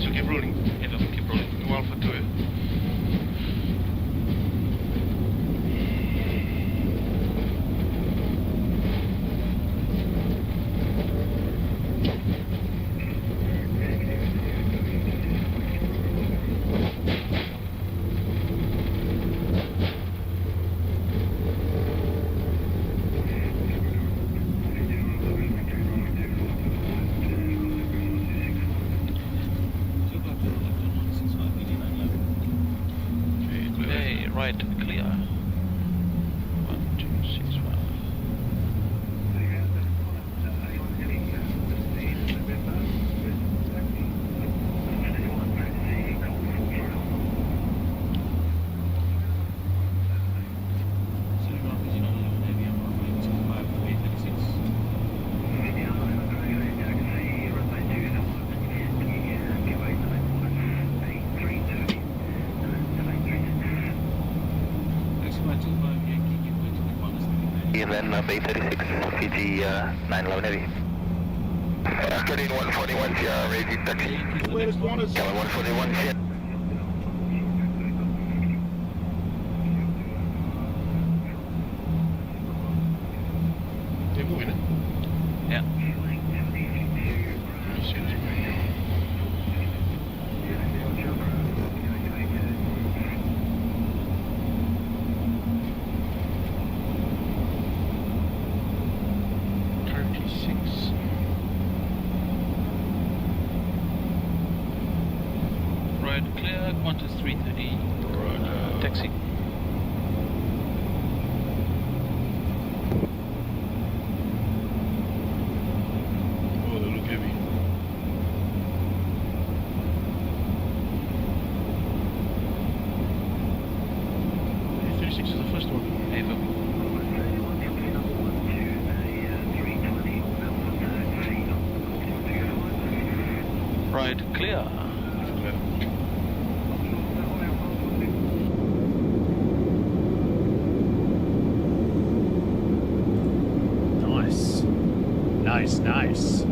Still keep rolling. Yeah, keep rolling. Go Alpha 2. Hey, right, clear. 1, 2, 6, 5. And then B36, Fiji 911 heavy. Afternoon 141, Sierra, ready taxi. Where's Qantas? Tower 141, Sierra. They're moving it. Yeah. Right, clear, Qantas 330. Taxi. Oh, they look heavy. A36 is the first one. Right, clear. Nice. Nice.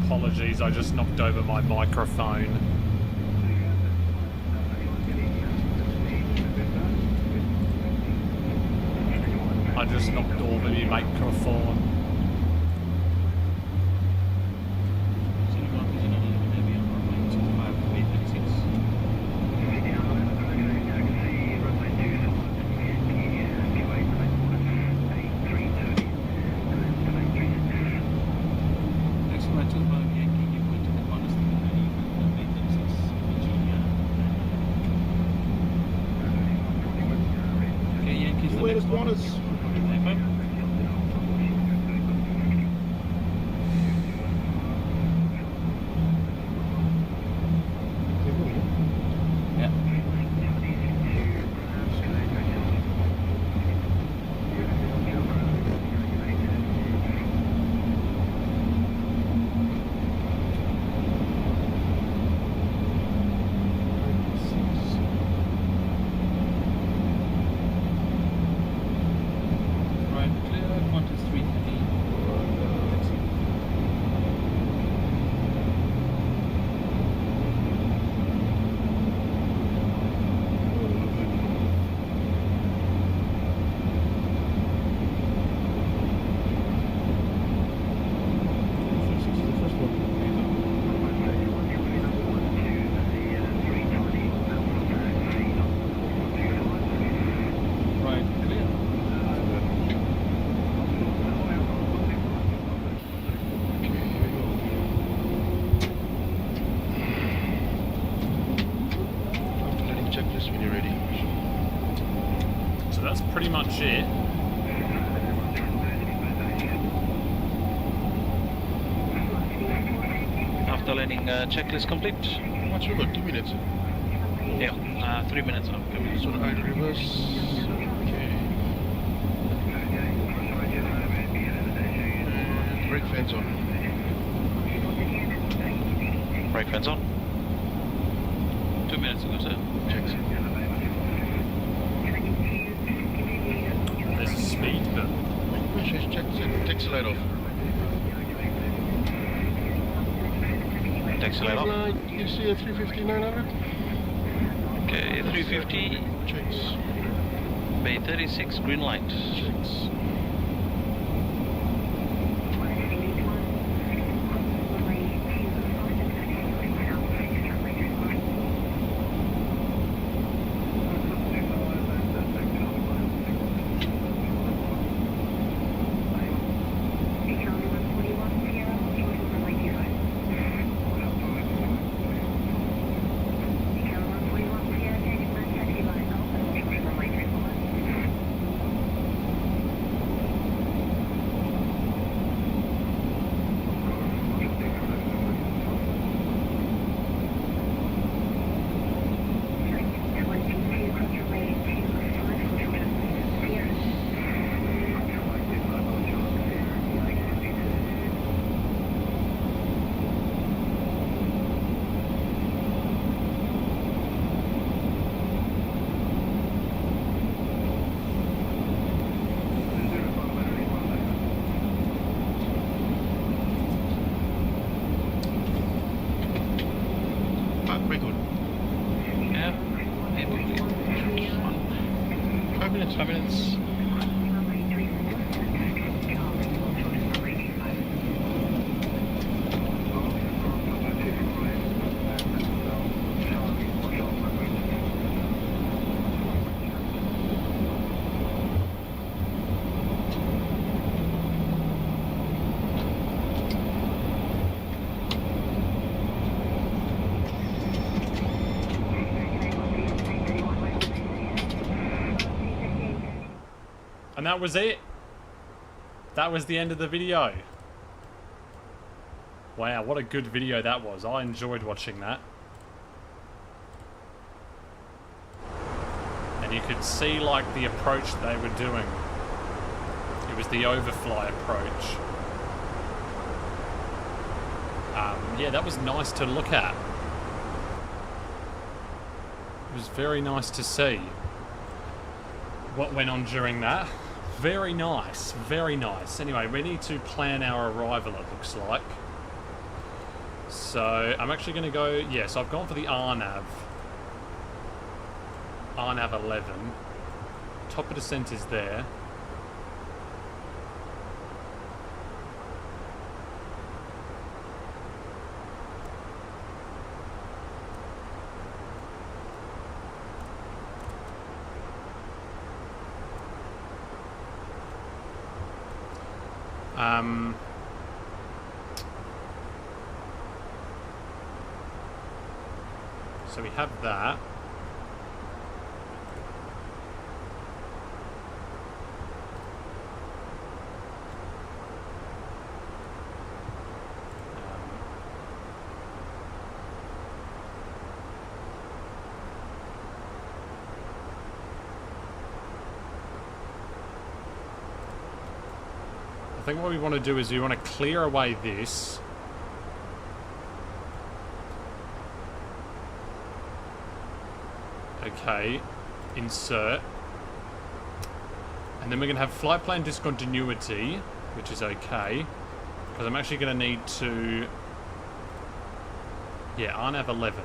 Apologies, I just knocked over my microphone. I just knocked over my microphone. Pretty much it. After landing, checklist complete. What's we got? 2 minutes? Yeah, 3 minutes now. So the idle reverse. Okay. And brake fans on. Brake fans on. 2 minutes ago, sir. Checks. There's a speed bump. Check, takes the light off. Takes the light off. You see a 350 900? Okay, 350. Checks. Bay 36, green light. Checks. Very good. Yeah. 5 minutes. 5 minutes. And that was it. That was the end of the video. Wow, what a good video that was. I enjoyed watching that. And you could see like the approach they were doing. It was the overfly approach. Yeah, that was nice to look at. It was very nice to see what went on during that. Very nice, very nice. Anyway, we need to plan our arrival, it looks like. So I'm actually going to go, yes, I've gone for the RNAV. RNAV 11. Top of descent is there. So we have that. I think what we want to do is we want to clear away this. Okay, insert. And then we're going to have flight plan discontinuity, which is okay. Because I'm actually going to need to... Yeah, RNAV 11.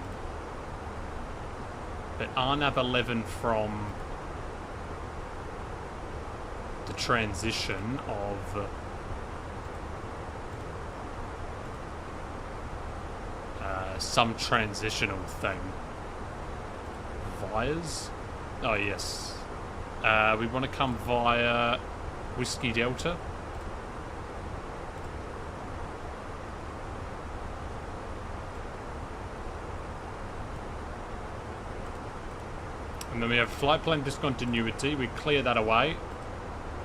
But RNAV 11 from the transition of... some transitional thing. Vias? Oh, yes. We want to come via Whiskey Delta. And then we have flight plan discontinuity. We clear that away.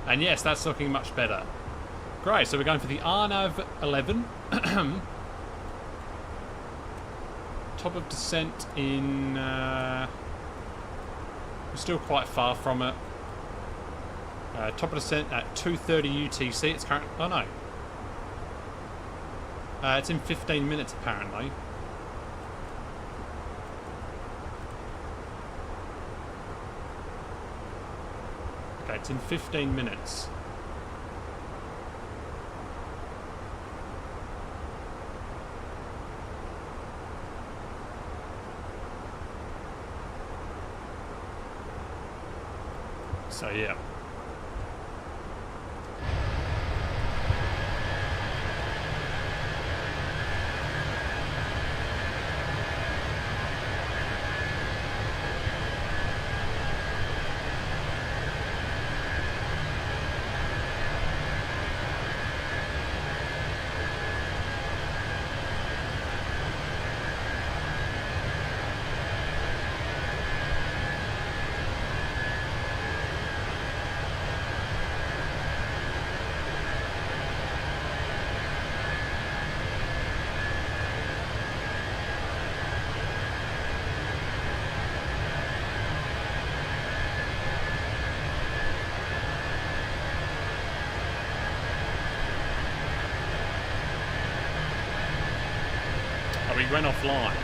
And yes, that's looking much better. Great, so we're going for the RNAV 11. Top of descent in... we're still quite far from it. Top of descent at 2:30 UTC. It's current... Oh, no. It's in 15 minutes, apparently. Okay, it's in 15 minutes. So, yeah. We went offline.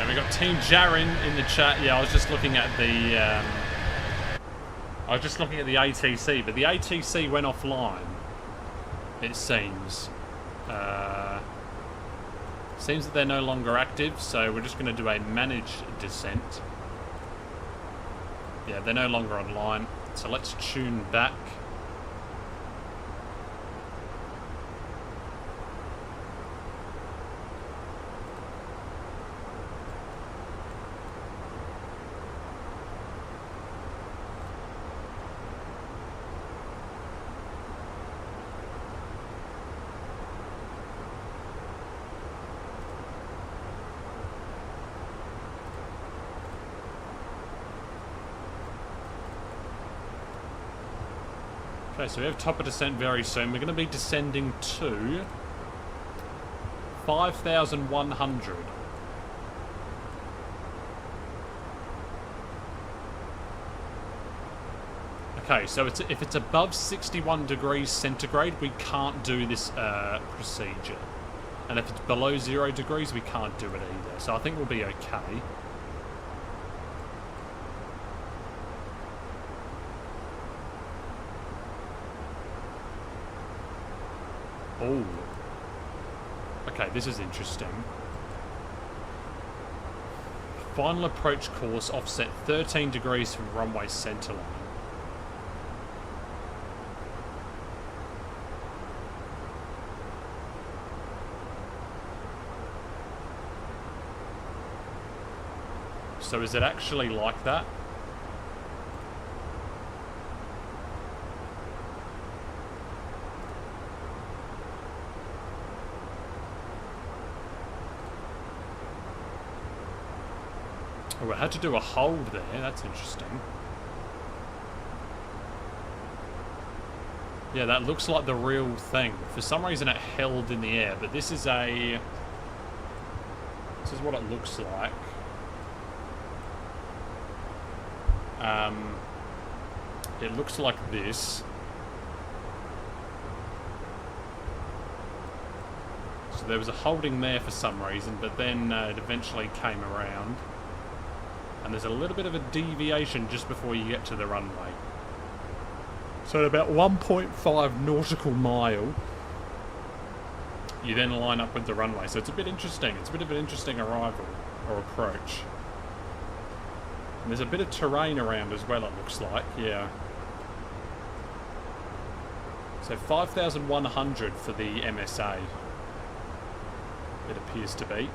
And we got Team Jarin in the chat. Yeah, I was just looking at the ATC, but the ATC went offline. It seems. Seems that they're no longer active, so we're just going to do a managed descent. Yeah, they're no longer online, so let's tune back. Okay, so we have top of descent very soon. We're going to be descending to 5,100. Okay, so if it's above 61 degrees centigrade, we can't do this procedure. And if it's below 0 degrees, we can't do it either. So I think we'll be okay. Oh. Okay, this is interesting. Final approach course offset 13 degrees from runway centerline. So is it actually like that? Oh, I had to do a hold there. That's interesting. Yeah, that looks like the real thing. For some reason it held in the air, but this is a... This is what it looks like. It looks like this. So there was a holding there for some reason, but then it eventually came around. And there's a little bit of a deviation just before you get to the runway. So at about 1.5 nautical mile, you then line up with the runway. So it's a bit interesting. It's a bit of an interesting arrival or approach. And there's a bit of terrain around as well, it looks like, yeah. So 5,100 for the MSA, it appears to be.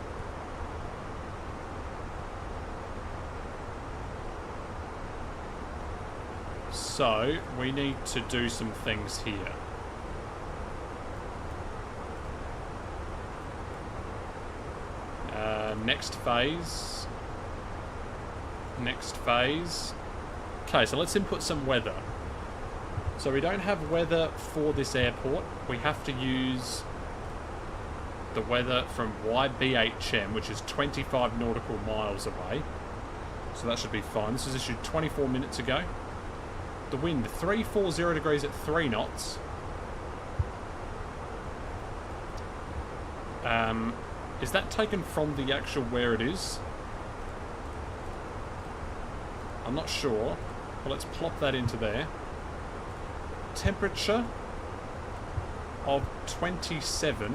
So, we need to do some things here. Next phase. Next phase. Okay, so let's input some weather. So we don't have weather for this airport. We have to use the weather from YBPN, which is 25 nautical miles away. So that should be fine. This was issued 24 minutes ago. The wind, 340 degrees at 3 knots. Is that taken from the actual where it is? I'm not sure. Well, let's plop that into there. Temperature of 27.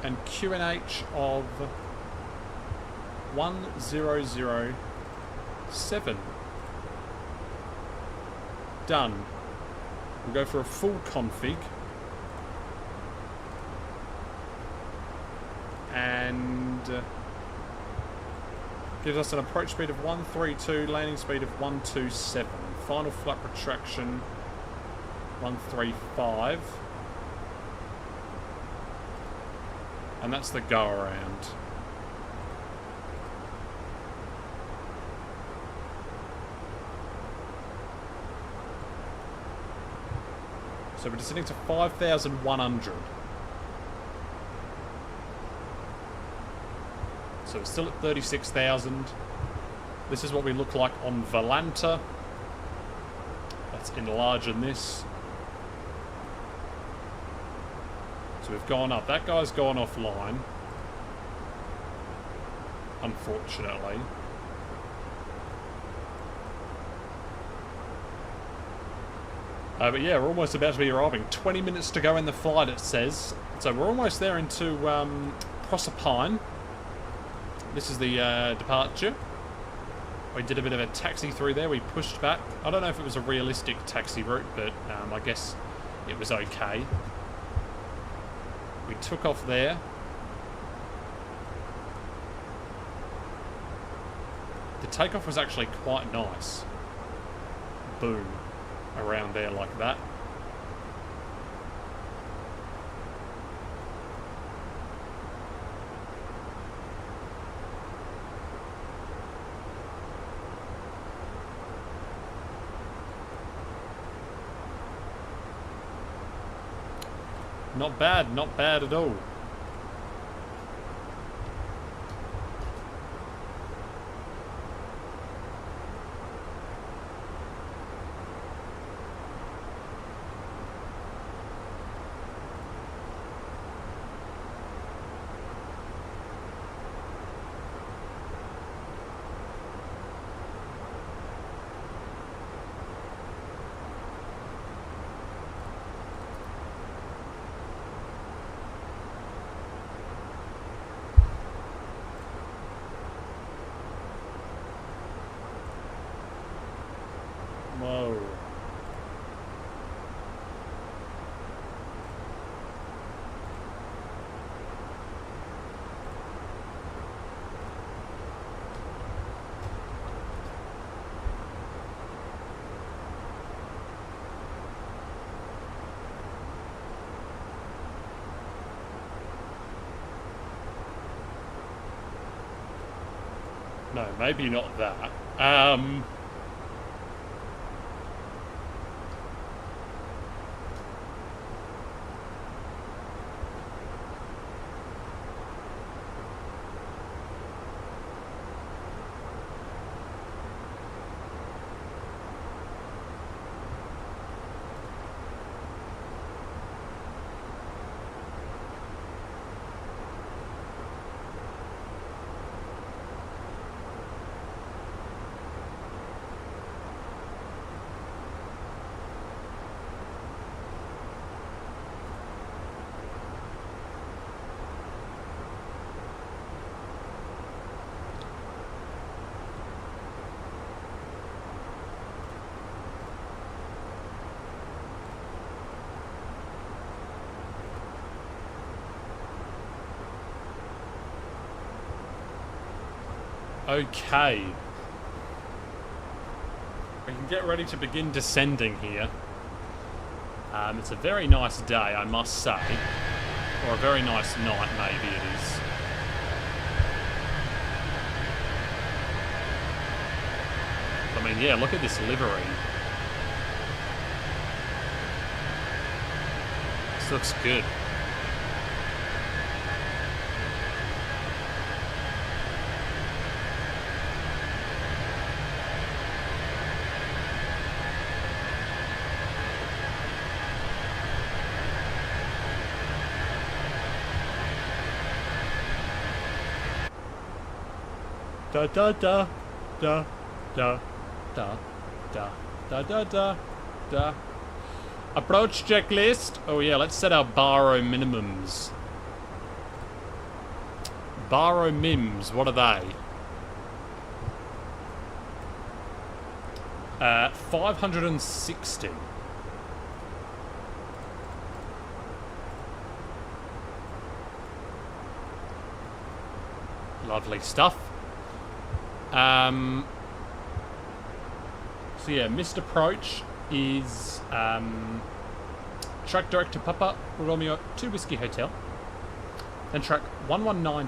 And QNH of 1007. Done. We'll go for a full config. And gives us an approach speed of 132, landing speed of 127. Final flap retraction 135. And that's the go around. So we're descending to 5,100. So we're still at 36,000. This is what we look like on Volanta. Let's enlarge in this. So we've gone up. That guy's gone offline. unfortunately. But yeah, we're almost about to be arriving. 20 minutes to go in the flight, it says. So we're almost there into Proserpine. This is the departure. We did a bit of a taxi through there. We pushed back. I don't know if it was a realistic taxi route, but I guess it was okay. We took off there. The takeoff was actually quite nice. Boom. Around there like that. Not bad at all. Whoa. No, maybe not that. Okay. We can get ready to begin descending here. It's a very nice day, I must say. Or a very nice night, maybe it is. I mean, yeah, look at this livery. This looks good. Da da da da da da da da da da da. Approach checklist. Oh yeah, let's set our baro minimums. Baro mims, what are they? 560. Lovely stuff. So yeah, missed approach is track direct to Papa Romeo 2 Whiskey Hotel. Then track 119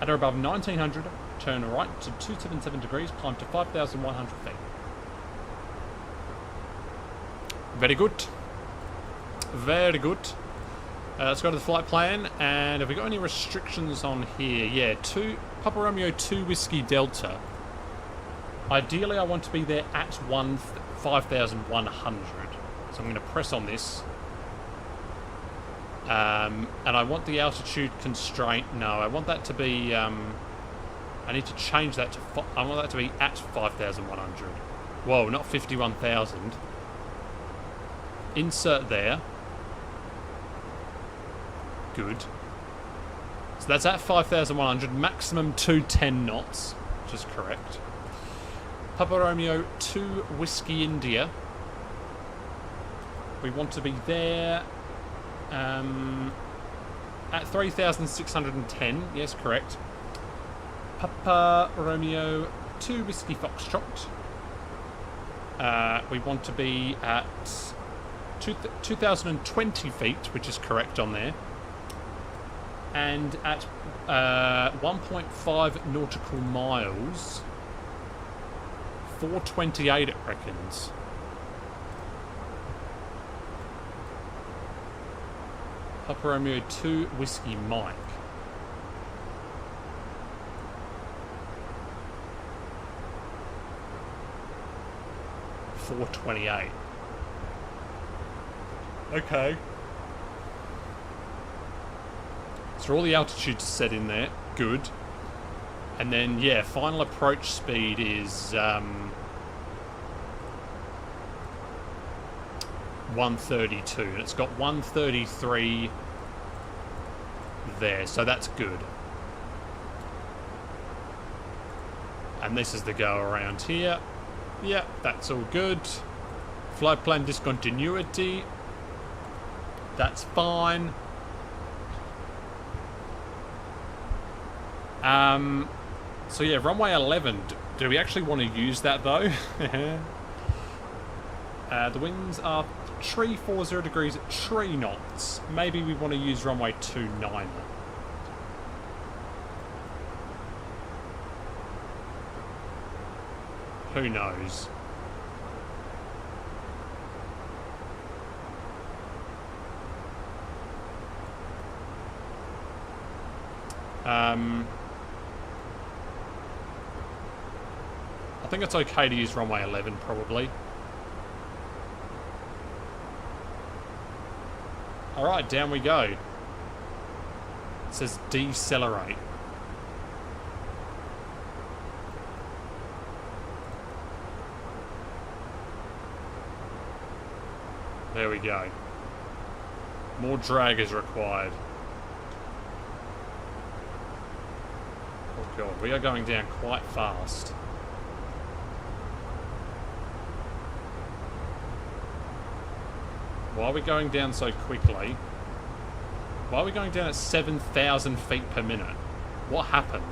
at or above 1900, turn right to 277 degrees, climb to 5,100 feet. Very good. Very good. Let's go to the flight plan, and have we got any restrictions on here? Yeah, Papa Romeo 2 Whiskey Delta. Ideally, I want to be there at 5,100. So I'm going to press on this. And I want the altitude constraint. No, I want that to be I need to change that to... I want that to be at 5,100. Whoa, not 51,000. Insert there. Good. So that's at 5,100. Maximum 210 knots, which is correct. Papa Romeo 2 Whiskey India. We want to be there at 3,610. Yes, correct. Papa Romeo 2 Whiskey Foxtrot. We want to be at 2,020 feet, which is correct on there. And at 1.5 nautical miles. 428 it reckons. Papa Romeo 2 Whiskey Mike. $428. Okay. So all the altitudes set in there. Good. And then, yeah, final approach speed is 132. And it's got 133 there, so that's good. And this is the go around here. Yeah, that's all good. Flight plan discontinuity. That's fine. So yeah, runway 11. Do we actually want to use that though? The winds are 340 degrees at 3 knots. Maybe we want to use runway 29. Who knows? I think it's okay to use runway 11 probably. Alright, down we go. It says decelerate. There we go. More drag is required. Oh god, we are going down quite fast. Why are we going down so quickly? Why are we going down at 7,000 feet per minute? What happened?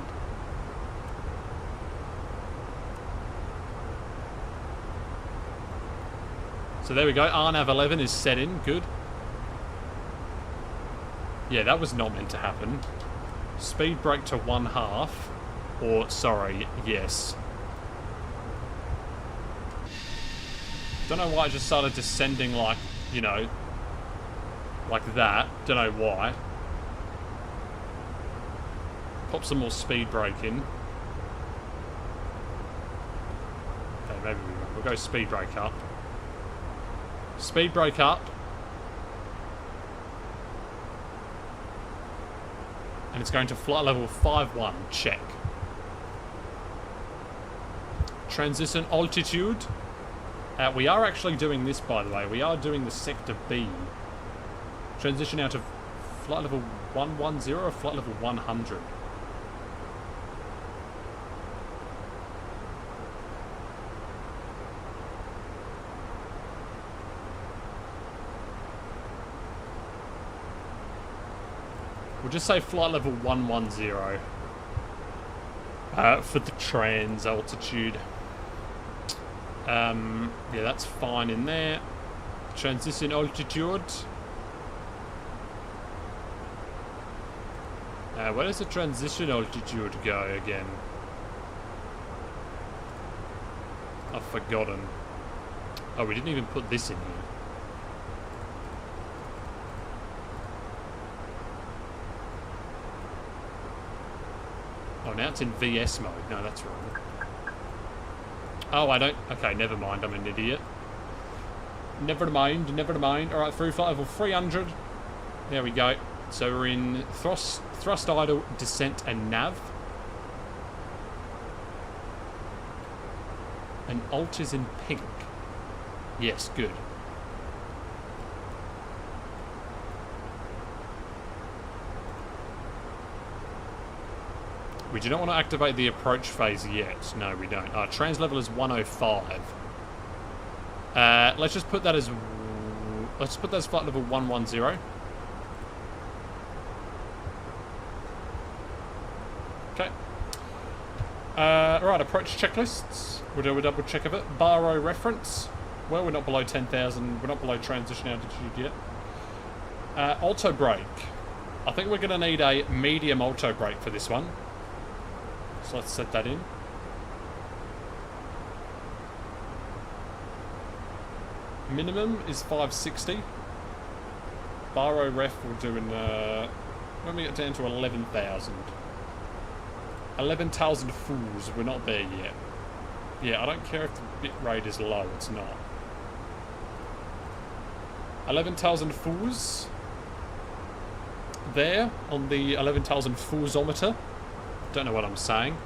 So there we go, RNAV 11 is set in, good. Yeah, that was not meant to happen. Speed brake to 1/2. Or, sorry, yes. Don't know why I just started descending like, you know, like that. Don't know why. Pop some more speed brake in. Okay, maybe we won't. We'll go speed brake up. Speed brake up. And it's going to flight level 5-1. Check. Transition altitude. We are actually doing this, by the way. We are doing the sector B. Transition out of flight level 110 or flight level 100. We'll just say flight level 110 for the trans altitude. Yeah, that's fine in there. Transition altitude. Where does the transition altitude go again? I've forgotten. Oh, we didn't even put this in here. Oh, now it's in VS mode. No, that's wrong. Oh, I don't... Okay, never mind. I'm an idiot. Never mind, never mind. Alright, through flight level 300. There we go. So we're in thrust idle, descent, and nav. And alt is in pink. Yes, good. We do not want to activate the approach phase yet. No, we don't. Our trans level is 105. Let's just put that as... Let's put that as flight level 110. Okay. Right, approach checklists. We'll do a double check of it. Baro reference. Well, we're not below 10,000. We're not below transition altitude yet. Auto brake. I think we're going to need a medium auto brake for this one. So let's set that in. Minimum is 560. Baro ref will do in, when we get down to 11,000. 11,000 fools, we're not there yet. Yeah, I don't care if the bit rate is low, it's not. 11,000 fools. There, on the 11,000 foolsometer. Don't know what I'm saying.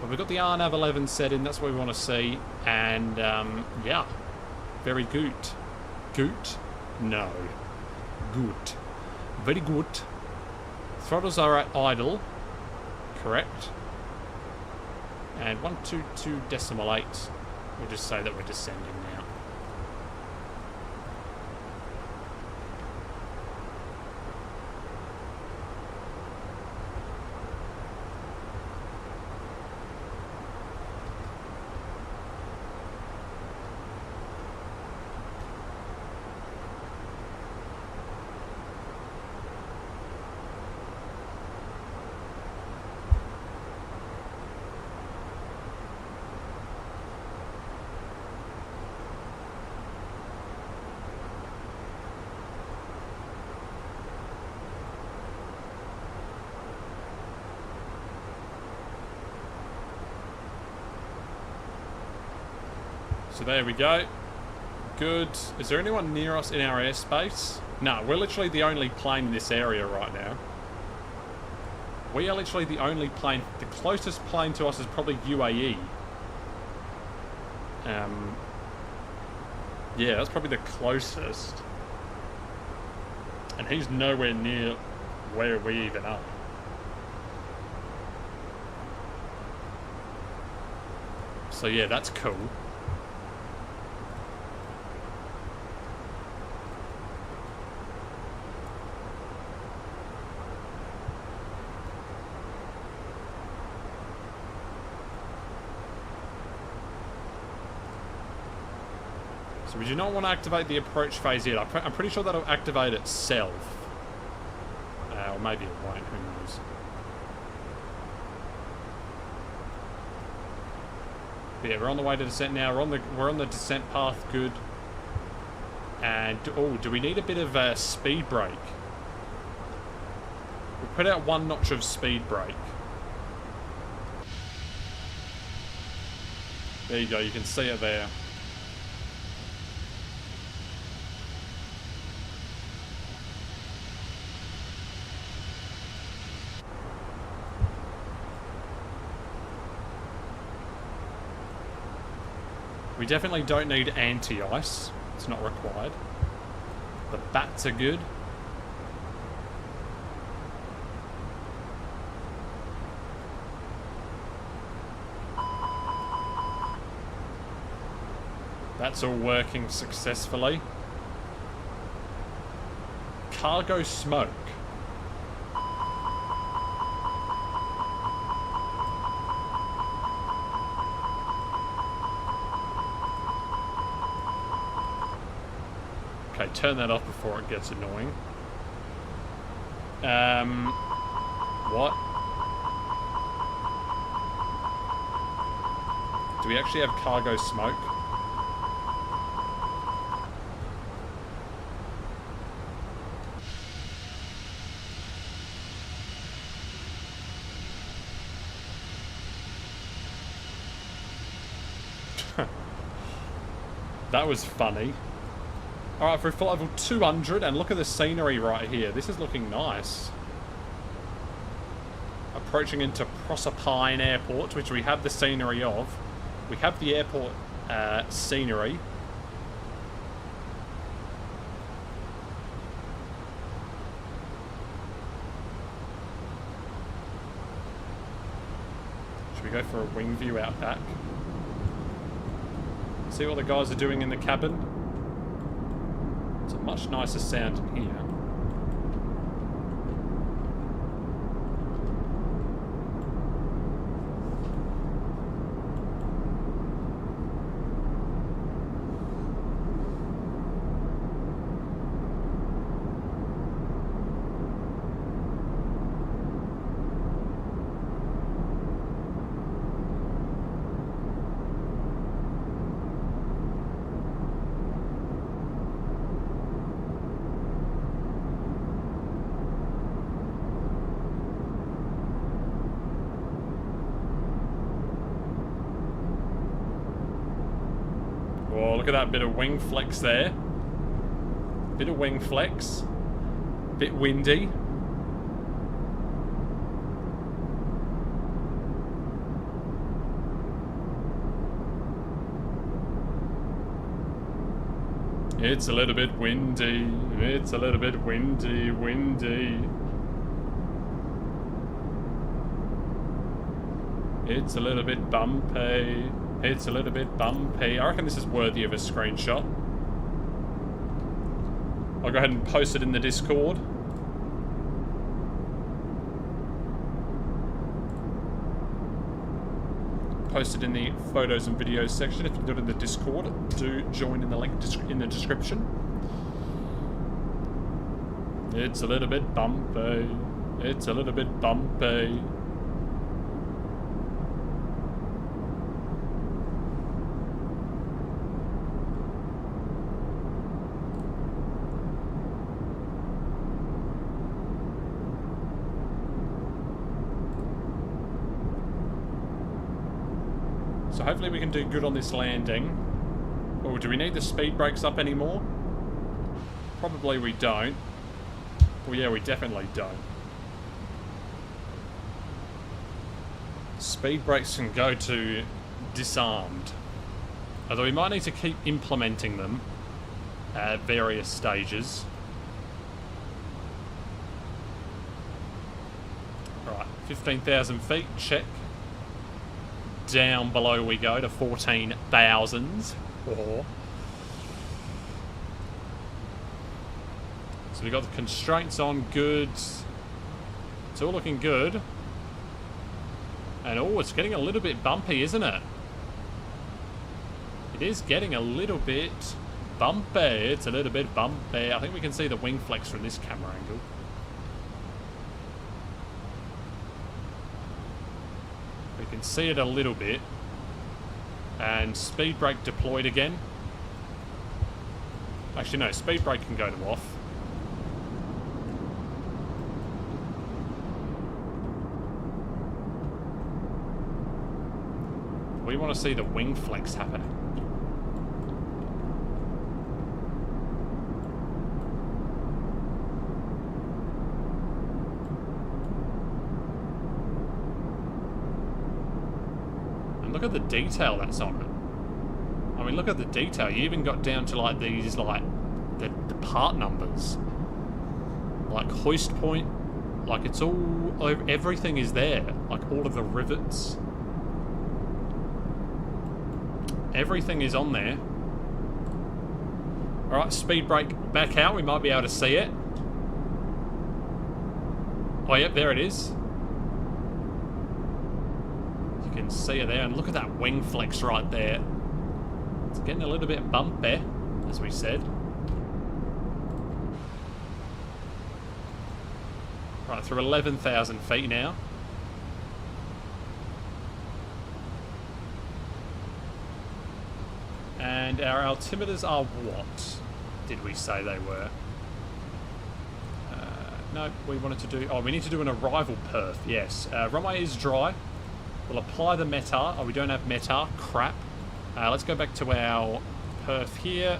But we've got the RNAV 11 set in, that's what we want to see. And, yeah. Very good. Good? No. Good. Very good. Throttles are at idle. Correct. And 122.8. We'll just say that we're descending now. So there we go. Good. Is there anyone near us in our airspace? No, we're literally the only plane in this area right now. We are literally the only plane. The closest plane to us is probably UAE. Yeah, that's probably the closest. And he's nowhere near where we even are. So yeah, that's cool. So we do not want to activate the approach phase yet. I'm pretty sure that'll activate itself. Or maybe it won't, who knows. But yeah, we're on the way to descent now. We're on the descent path, good. And oh, do we need a bit of a speed brake? We'll put out one notch of speed brake. There you go, you can see it there. We definitely don't need anti-ice. It's not required. The bats are good. That's all working successfully. Cargo smoke. Okay, turn that off before it gets annoying. What? Do we actually have cargo smoke? That was funny. Alright, for flight level 200, and look at the scenery right here. This is looking nice. Approaching into Proserpine Airport, which we have the scenery of. We have the airport scenery. Should we go for a wing view out back? See what the guys are doing in the cabin? It's a much nicer sound in here. Oh, look at that bit of wing flex there. Bit of wing flex. Bit windy. It's a little bit windy. It's a little bit windy, windy. It's a little bit bumpy. It's a little bit bumpy. I reckon this is worthy of a screenshot. I'll go ahead and post it in the Discord. Post it in the photos and videos section. If you're not in the Discord, do join in the link in the description. It's a little bit bumpy. It's a little bit bumpy. So hopefully we can do good on this landing. Oh, do we need the speed brakes up anymore? Probably we don't. Well, yeah, we definitely don't. Speed brakes can go to disarmed. Although we might need to keep implementing them at various stages. Right, 15,000 feet, check. Down below we go to 14,000s. Oh. So we got the constraints on, good. It's all looking good. And oh, it's getting a little bit bumpy, isn't it? It is getting a little bit bumpy. It's a little bit bumpy. I think we can see the wing flex from this camera angle. We can see it a little bit. And speed brake deployed again. Actually no, speed brake can go to off. We want to see the wing flex happening. Look at the detail that's on it. I mean, look at the detail. You even got down to like these, like the part numbers, like hoist point. Like it's all, everything is there. Like all of the rivets, everything is on there. All right, speed brake back out. We might be able to see it. Oh, yep, there it is. Can see it there, and look at that wing flex right there. It's getting a little bit bumpy, as we said. Right, through 11,000 feet now. And our altimeters are what did we say they were? No, we wanted to do... Oh, we need to do an arrival perf, yes. Runway is dry. We'll apply the METAR. Oh, we don't have METAR. Crap. Let's go back to our perf here.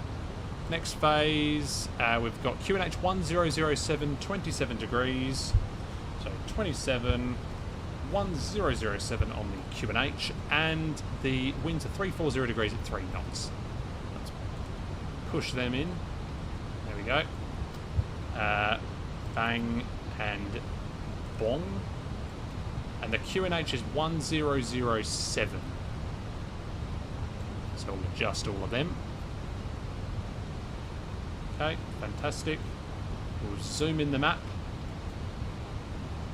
Next phase, we've got QNH 1007, 27 degrees. So 27. 1007 on the QNH, and the winds are 340 degrees at 3 knots. Let's push them in. There we go. Bang and bong. And the QNH is 1007. So we'll adjust all of them. Okay, fantastic. We'll zoom in the map.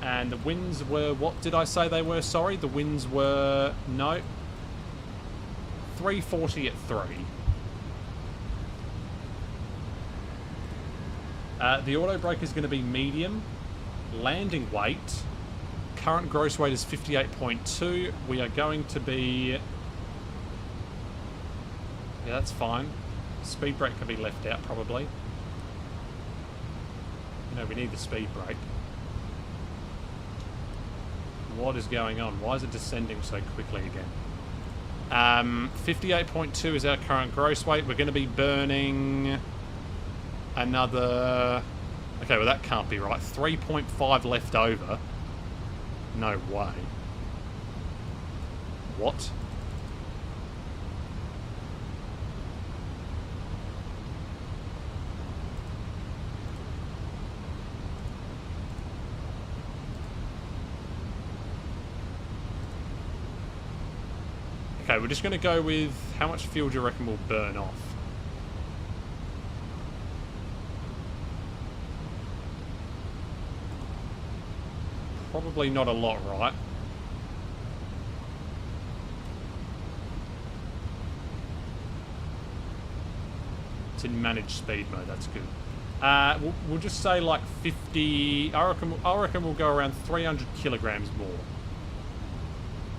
And the winds were, what did I say they were? Sorry, the winds were, no, 340 at 3. The auto brake is going to be medium. Landing weight, current gross weight is 58.2. We are going to be, yeah, that's fine. Speed brake can be left out probably. You know, we need the speed brake. What is going on? Why is it descending so quickly again? 58.2 is our current gross weight. We're going to be burning another... Okay, well that can't be right. 3.5 left over. No way. What? Okay, we're just going to go with how much fuel do you reckon will burn off? Probably not a lot, right? It's in managed speed mode, that's good. We'll just say like 50... I reckon we'll go around 300 kilograms more.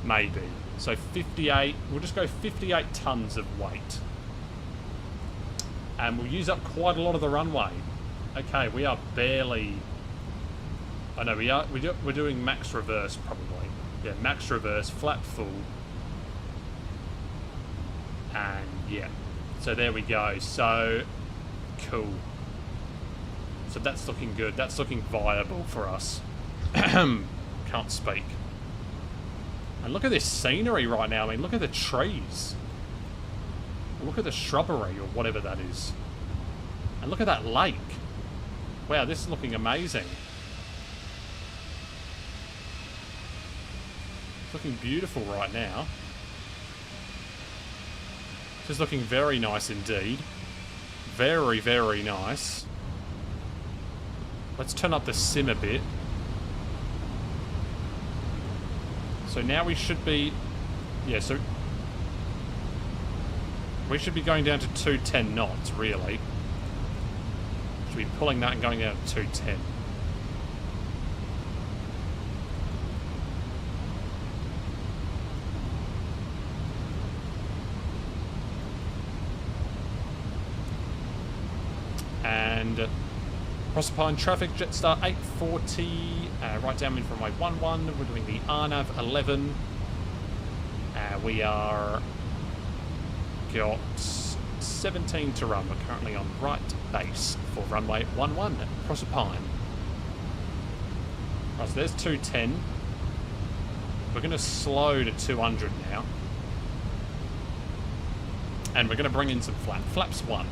Maybe. So 58, we'll just go 58 tons of weight. And we'll use up quite a lot of the runway. Okay, we are barely... I know, we're doing max reverse probably. Yeah, max reverse, flap full. And yeah, so there we go. So, cool. So that's looking good. That's looking viable for us. Can't speak. And look at this scenery right now. I mean, look at the trees. Look at the shrubbery or whatever that is. And look at that lake. Wow, this is looking amazing. It's looking beautiful right now. This is looking very nice indeed. Very, very nice. Let's turn up the sim a bit. So now we should be... Yeah, so... We should be going down to 210 knots, really. Should be pulling that and going down to 210. And... Proserpine traffic, Jetstar 840, right downwind from runway 11, we're doing the RNAV 11. We are got 17 to run, we're currently on right base for runway 11, Proserpine. Right, so there's 210. We're going to slow to 200 now. And we're going to bring in some flaps 1.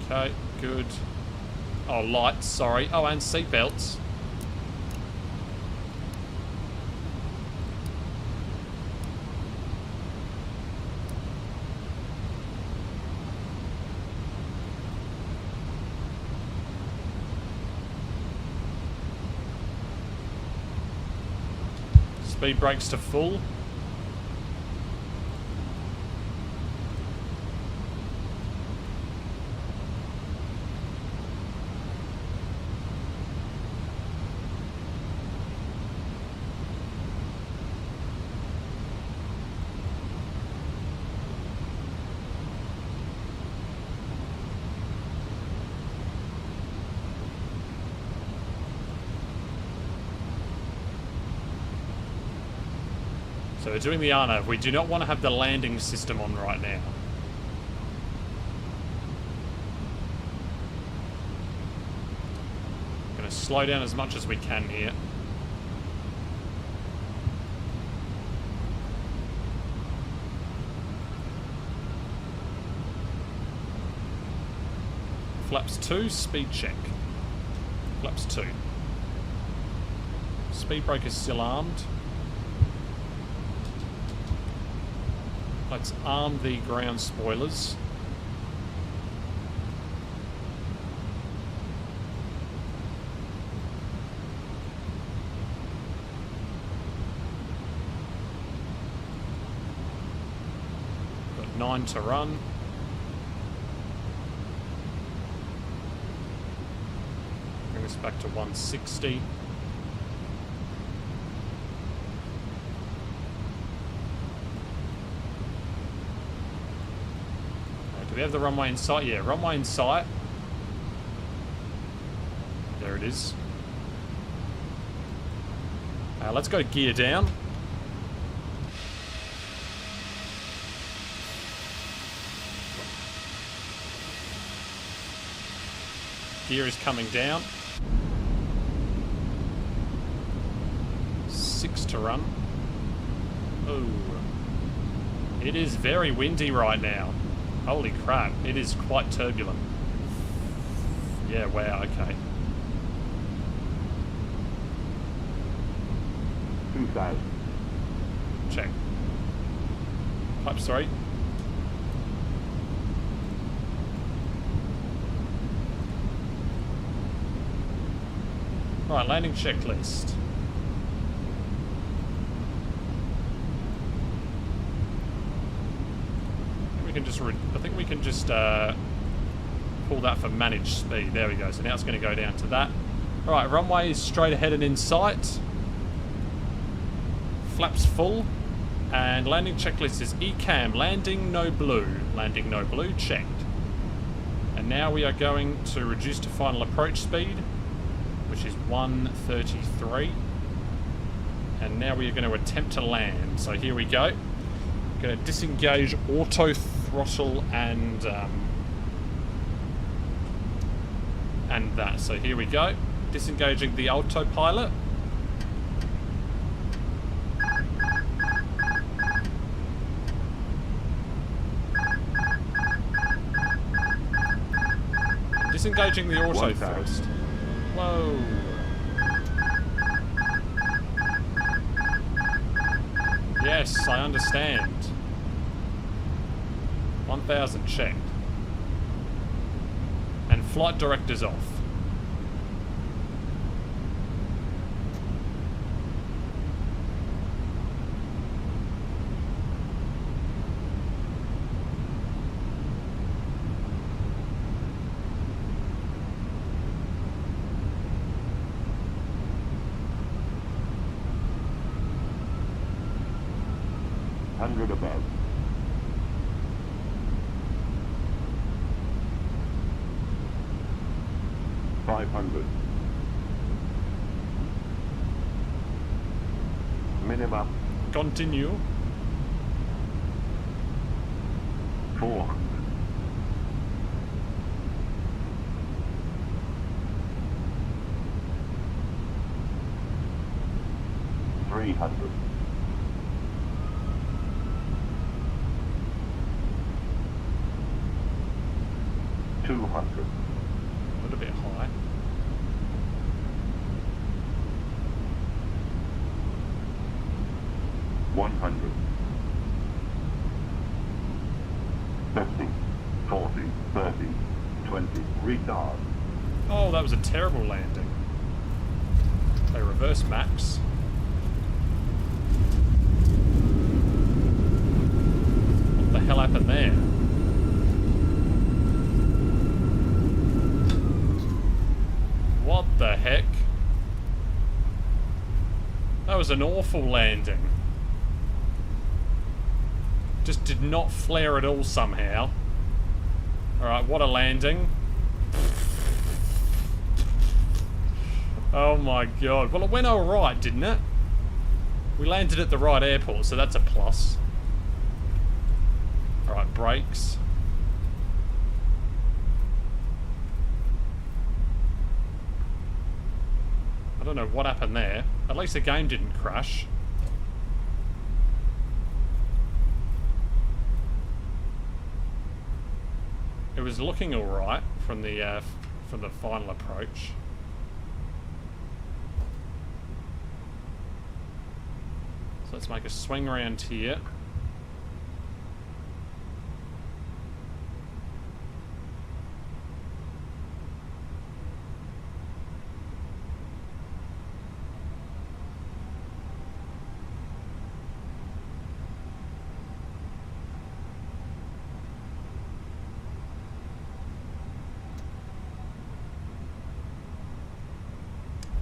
Okay, good. Oh, lights, sorry. Oh, and seatbelts. Speed brakes to full. So we're doing the RNAV. We do not want to have the landing system on right now. Going to slow down as much as we can here. Flaps 2, speed check. Flaps 2. Speed brake is still armed. Let's arm the ground spoilers. Got 9 to run. Bring us back to 160. Do we have the runway in sight? Yeah, runway in sight. There it is. Let's go gear down. Gear is coming down. 6 to run. Oh. It is very windy right now. Holy crap, it is quite turbulent. Yeah, wow, okay. 2000. Check. Flaps 3. Right, landing checklist. I think we can just pull that for managed speed. There we go. So now it's going to go down to that. All right, runway is straight ahead and in sight. Flaps full. And landing checklist is ECAM, landing no blue. Landing no blue, checked. And now we are going to reduce to final approach speed, which is 133. And now we are going to attempt to land. So here we go. Going to disengage auto throttle and that. So here we go. Disengaging the autopilot. Disengaging the auto thrust. Whoa. Yes, I understand. 1000 checked. And flight director's off. Above. 500. Minimum. Continue. 400. 300. 200. A little bit high. 100. 50. 40. 30. 20. Retard. Oh, that was a terrible landing. Okay, reverse max. What the hell happened there? What the heck? That was an awful landing. Just did not flare at all somehow. Alright, what a landing. Oh my god. Well, it went alright, didn't it? We landed at the right airport, so that's a plus. Alright, brakes. I don't know what happened there. At least the game didn't crash. It was looking alright from the final approach. So let's make a swing around here.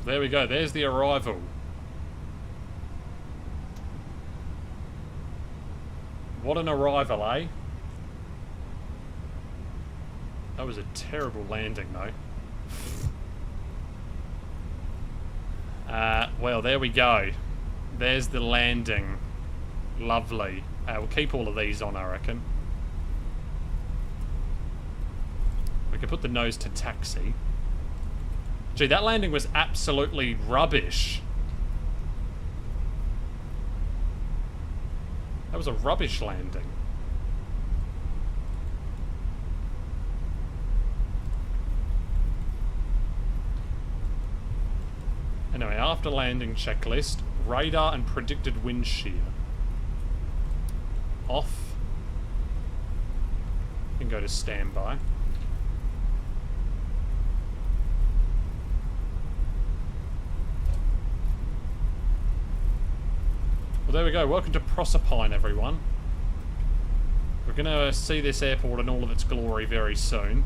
There we go, there's the arrival. What an arrival, eh? That was a terrible landing, though. Well, there we go. There's the landing. Lovely. We'll keep all of these on, I reckon. We can put the nose to taxi. Gee, that landing was absolutely rubbish. That was a rubbish landing. Anyway, after landing checklist, radar and predicted wind shear. Off. You can go to standby. Well, there we go. Welcome to Proserpine, everyone. We're going to see this airport in all of its glory very soon.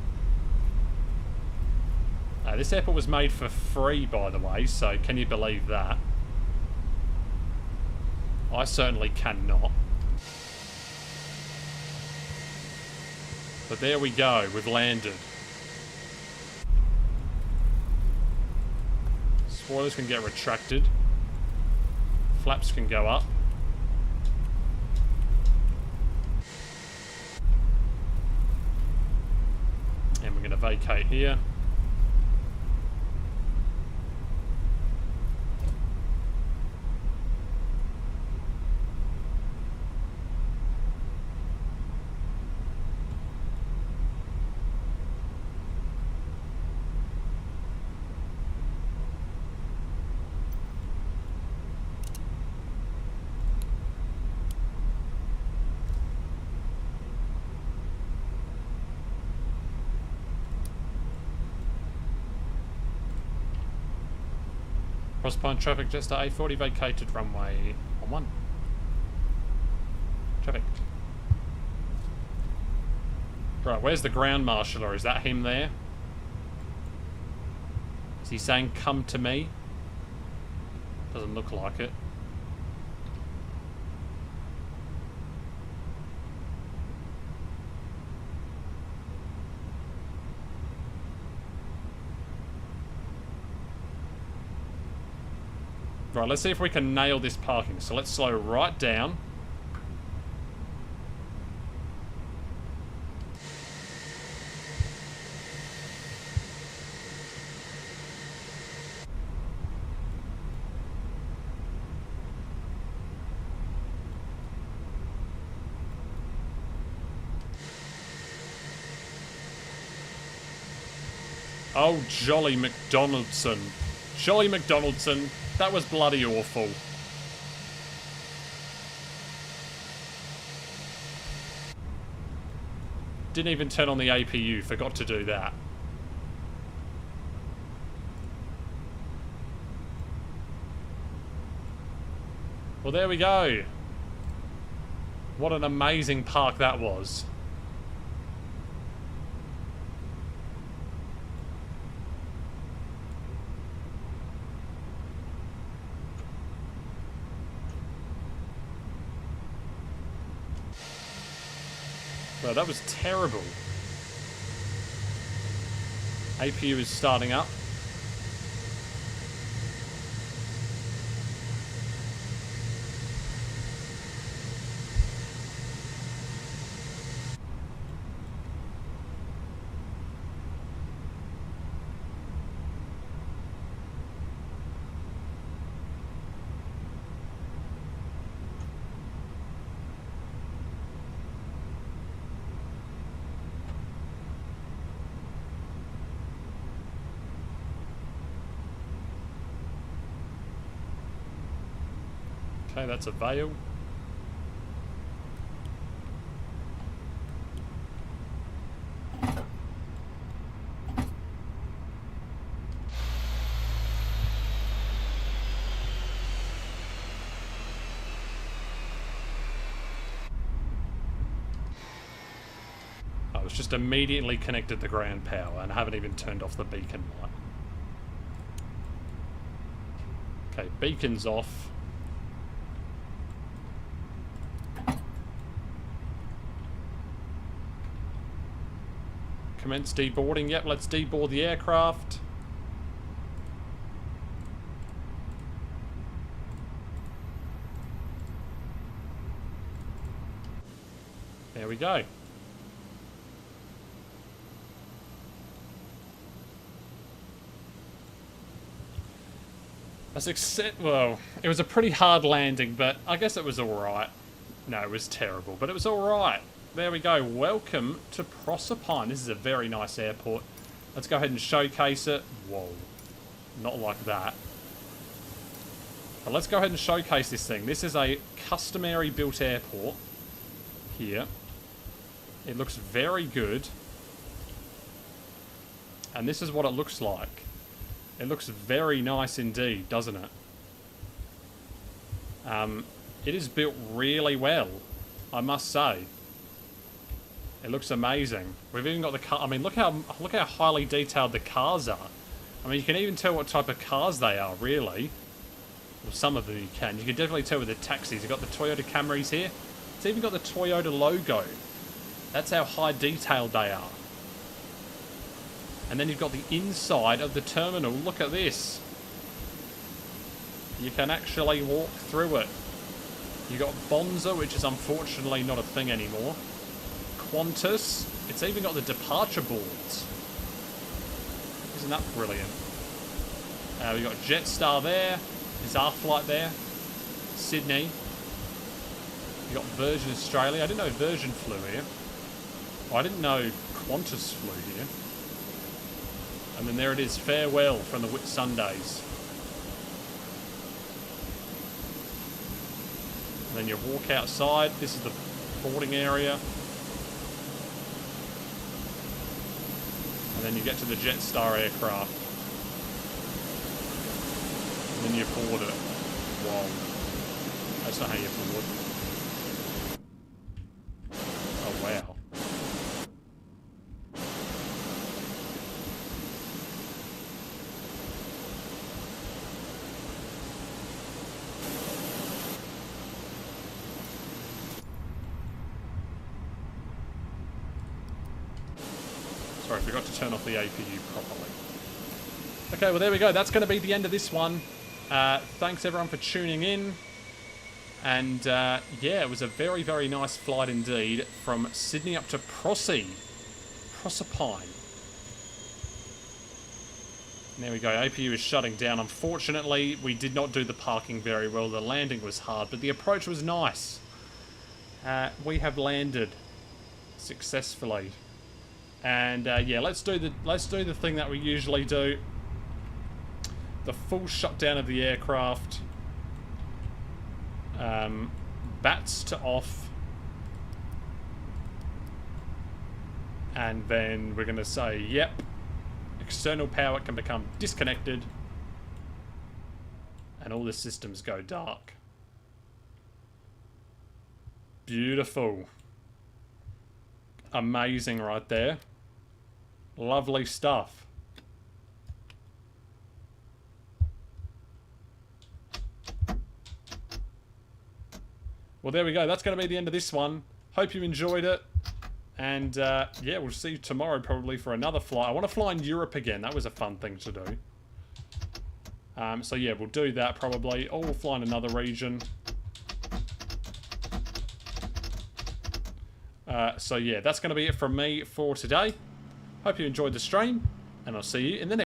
This airport was made for free, by the way, so can you believe that? I certainly cannot. But there we go. We've landed. Spoilers can get retracted. Flaps can go up. And we're going to vacate here. Proserpine traffic, Jetstar A40 vacated runway 11. Traffic. Right, where's the ground marshaller? Is that him there? Is he saying come to me? Doesn't look like it. Right, let's see if we can nail this parking. So let's slow right down. Oh, Jolly McDonaldson. Jolly McDonaldson. That was bloody awful. Didn't even turn on the APU, forgot to do that. Well, there we go. What an amazing park that was. Well, that was terrible. APU is starting up. Okay, that's a veil. I was just immediately connected to ground power and I haven't even turned off the beacon light. Okay, beacon's off. Commence deboarding. Yep, let's deboard the aircraft. There we go. Well, it was a pretty hard landing, but I guess it was alright. No, it was terrible, but it was alright. There we go. Welcome to Proserpine. This is a very nice airport. Let's go ahead and showcase it. Whoa. Not like that. But let's go ahead and showcase this thing. This is a customary built airport here. It looks very good. And this is what it looks like. It looks very nice indeed, doesn't it? It is built really well, I must say. It looks amazing. We've even got the car. I mean, look how highly detailed the cars are. I mean, you can even tell what type of cars they are, really. Well, some of them you can. You can definitely tell with the taxis. You've got the Toyota Camrys here. It's even got the Toyota logo. That's how high detailed they are. And then you've got the inside of the terminal. Look at this. You can actually walk through it. You've got Bonza, which is unfortunately not a thing anymore. Qantas. It's even got the departure boards. Isn't that brilliant? We've got Jetstar there. There's our flight there. Sydney. You've got Virgin Australia. I didn't know Virgin flew here. Oh, I didn't know Qantas flew here. And then there it is, farewell from the Whitsundays. And then you walk outside. This is the boarding area. And then you get to the Jetstar aircraft. And then you board it. Wow. That's not how you board. Oh, wow. Sorry, I forgot to turn off the APU properly. Okay, well there we go. That's going to be the end of this one. Thanks everyone for tuning in. And yeah, it was a very, very nice flight indeed from Sydney up to Proserpine. There we go. APU is shutting down. Unfortunately, we did not do the parking very well. The landing was hard, but the approach was nice. We have landed successfully. And yeah, let's do the thing that we usually do. The full shutdown of the aircraft. Bats to off. And then we're going to say, yep, external power can become disconnected. And all the systems go dark. Beautiful. Amazing right there. Lovely stuff. Well, there we go. That's going to be the end of this one. Hope you enjoyed it. And, yeah, we'll see you tomorrow probably for another flight. I want to fly in Europe again. That was a fun thing to do. So, yeah, we'll do that probably. Or we'll fly in another region. So, yeah, that's going to be it from me for today. Hope you enjoyed the stream. And I'll see you in the next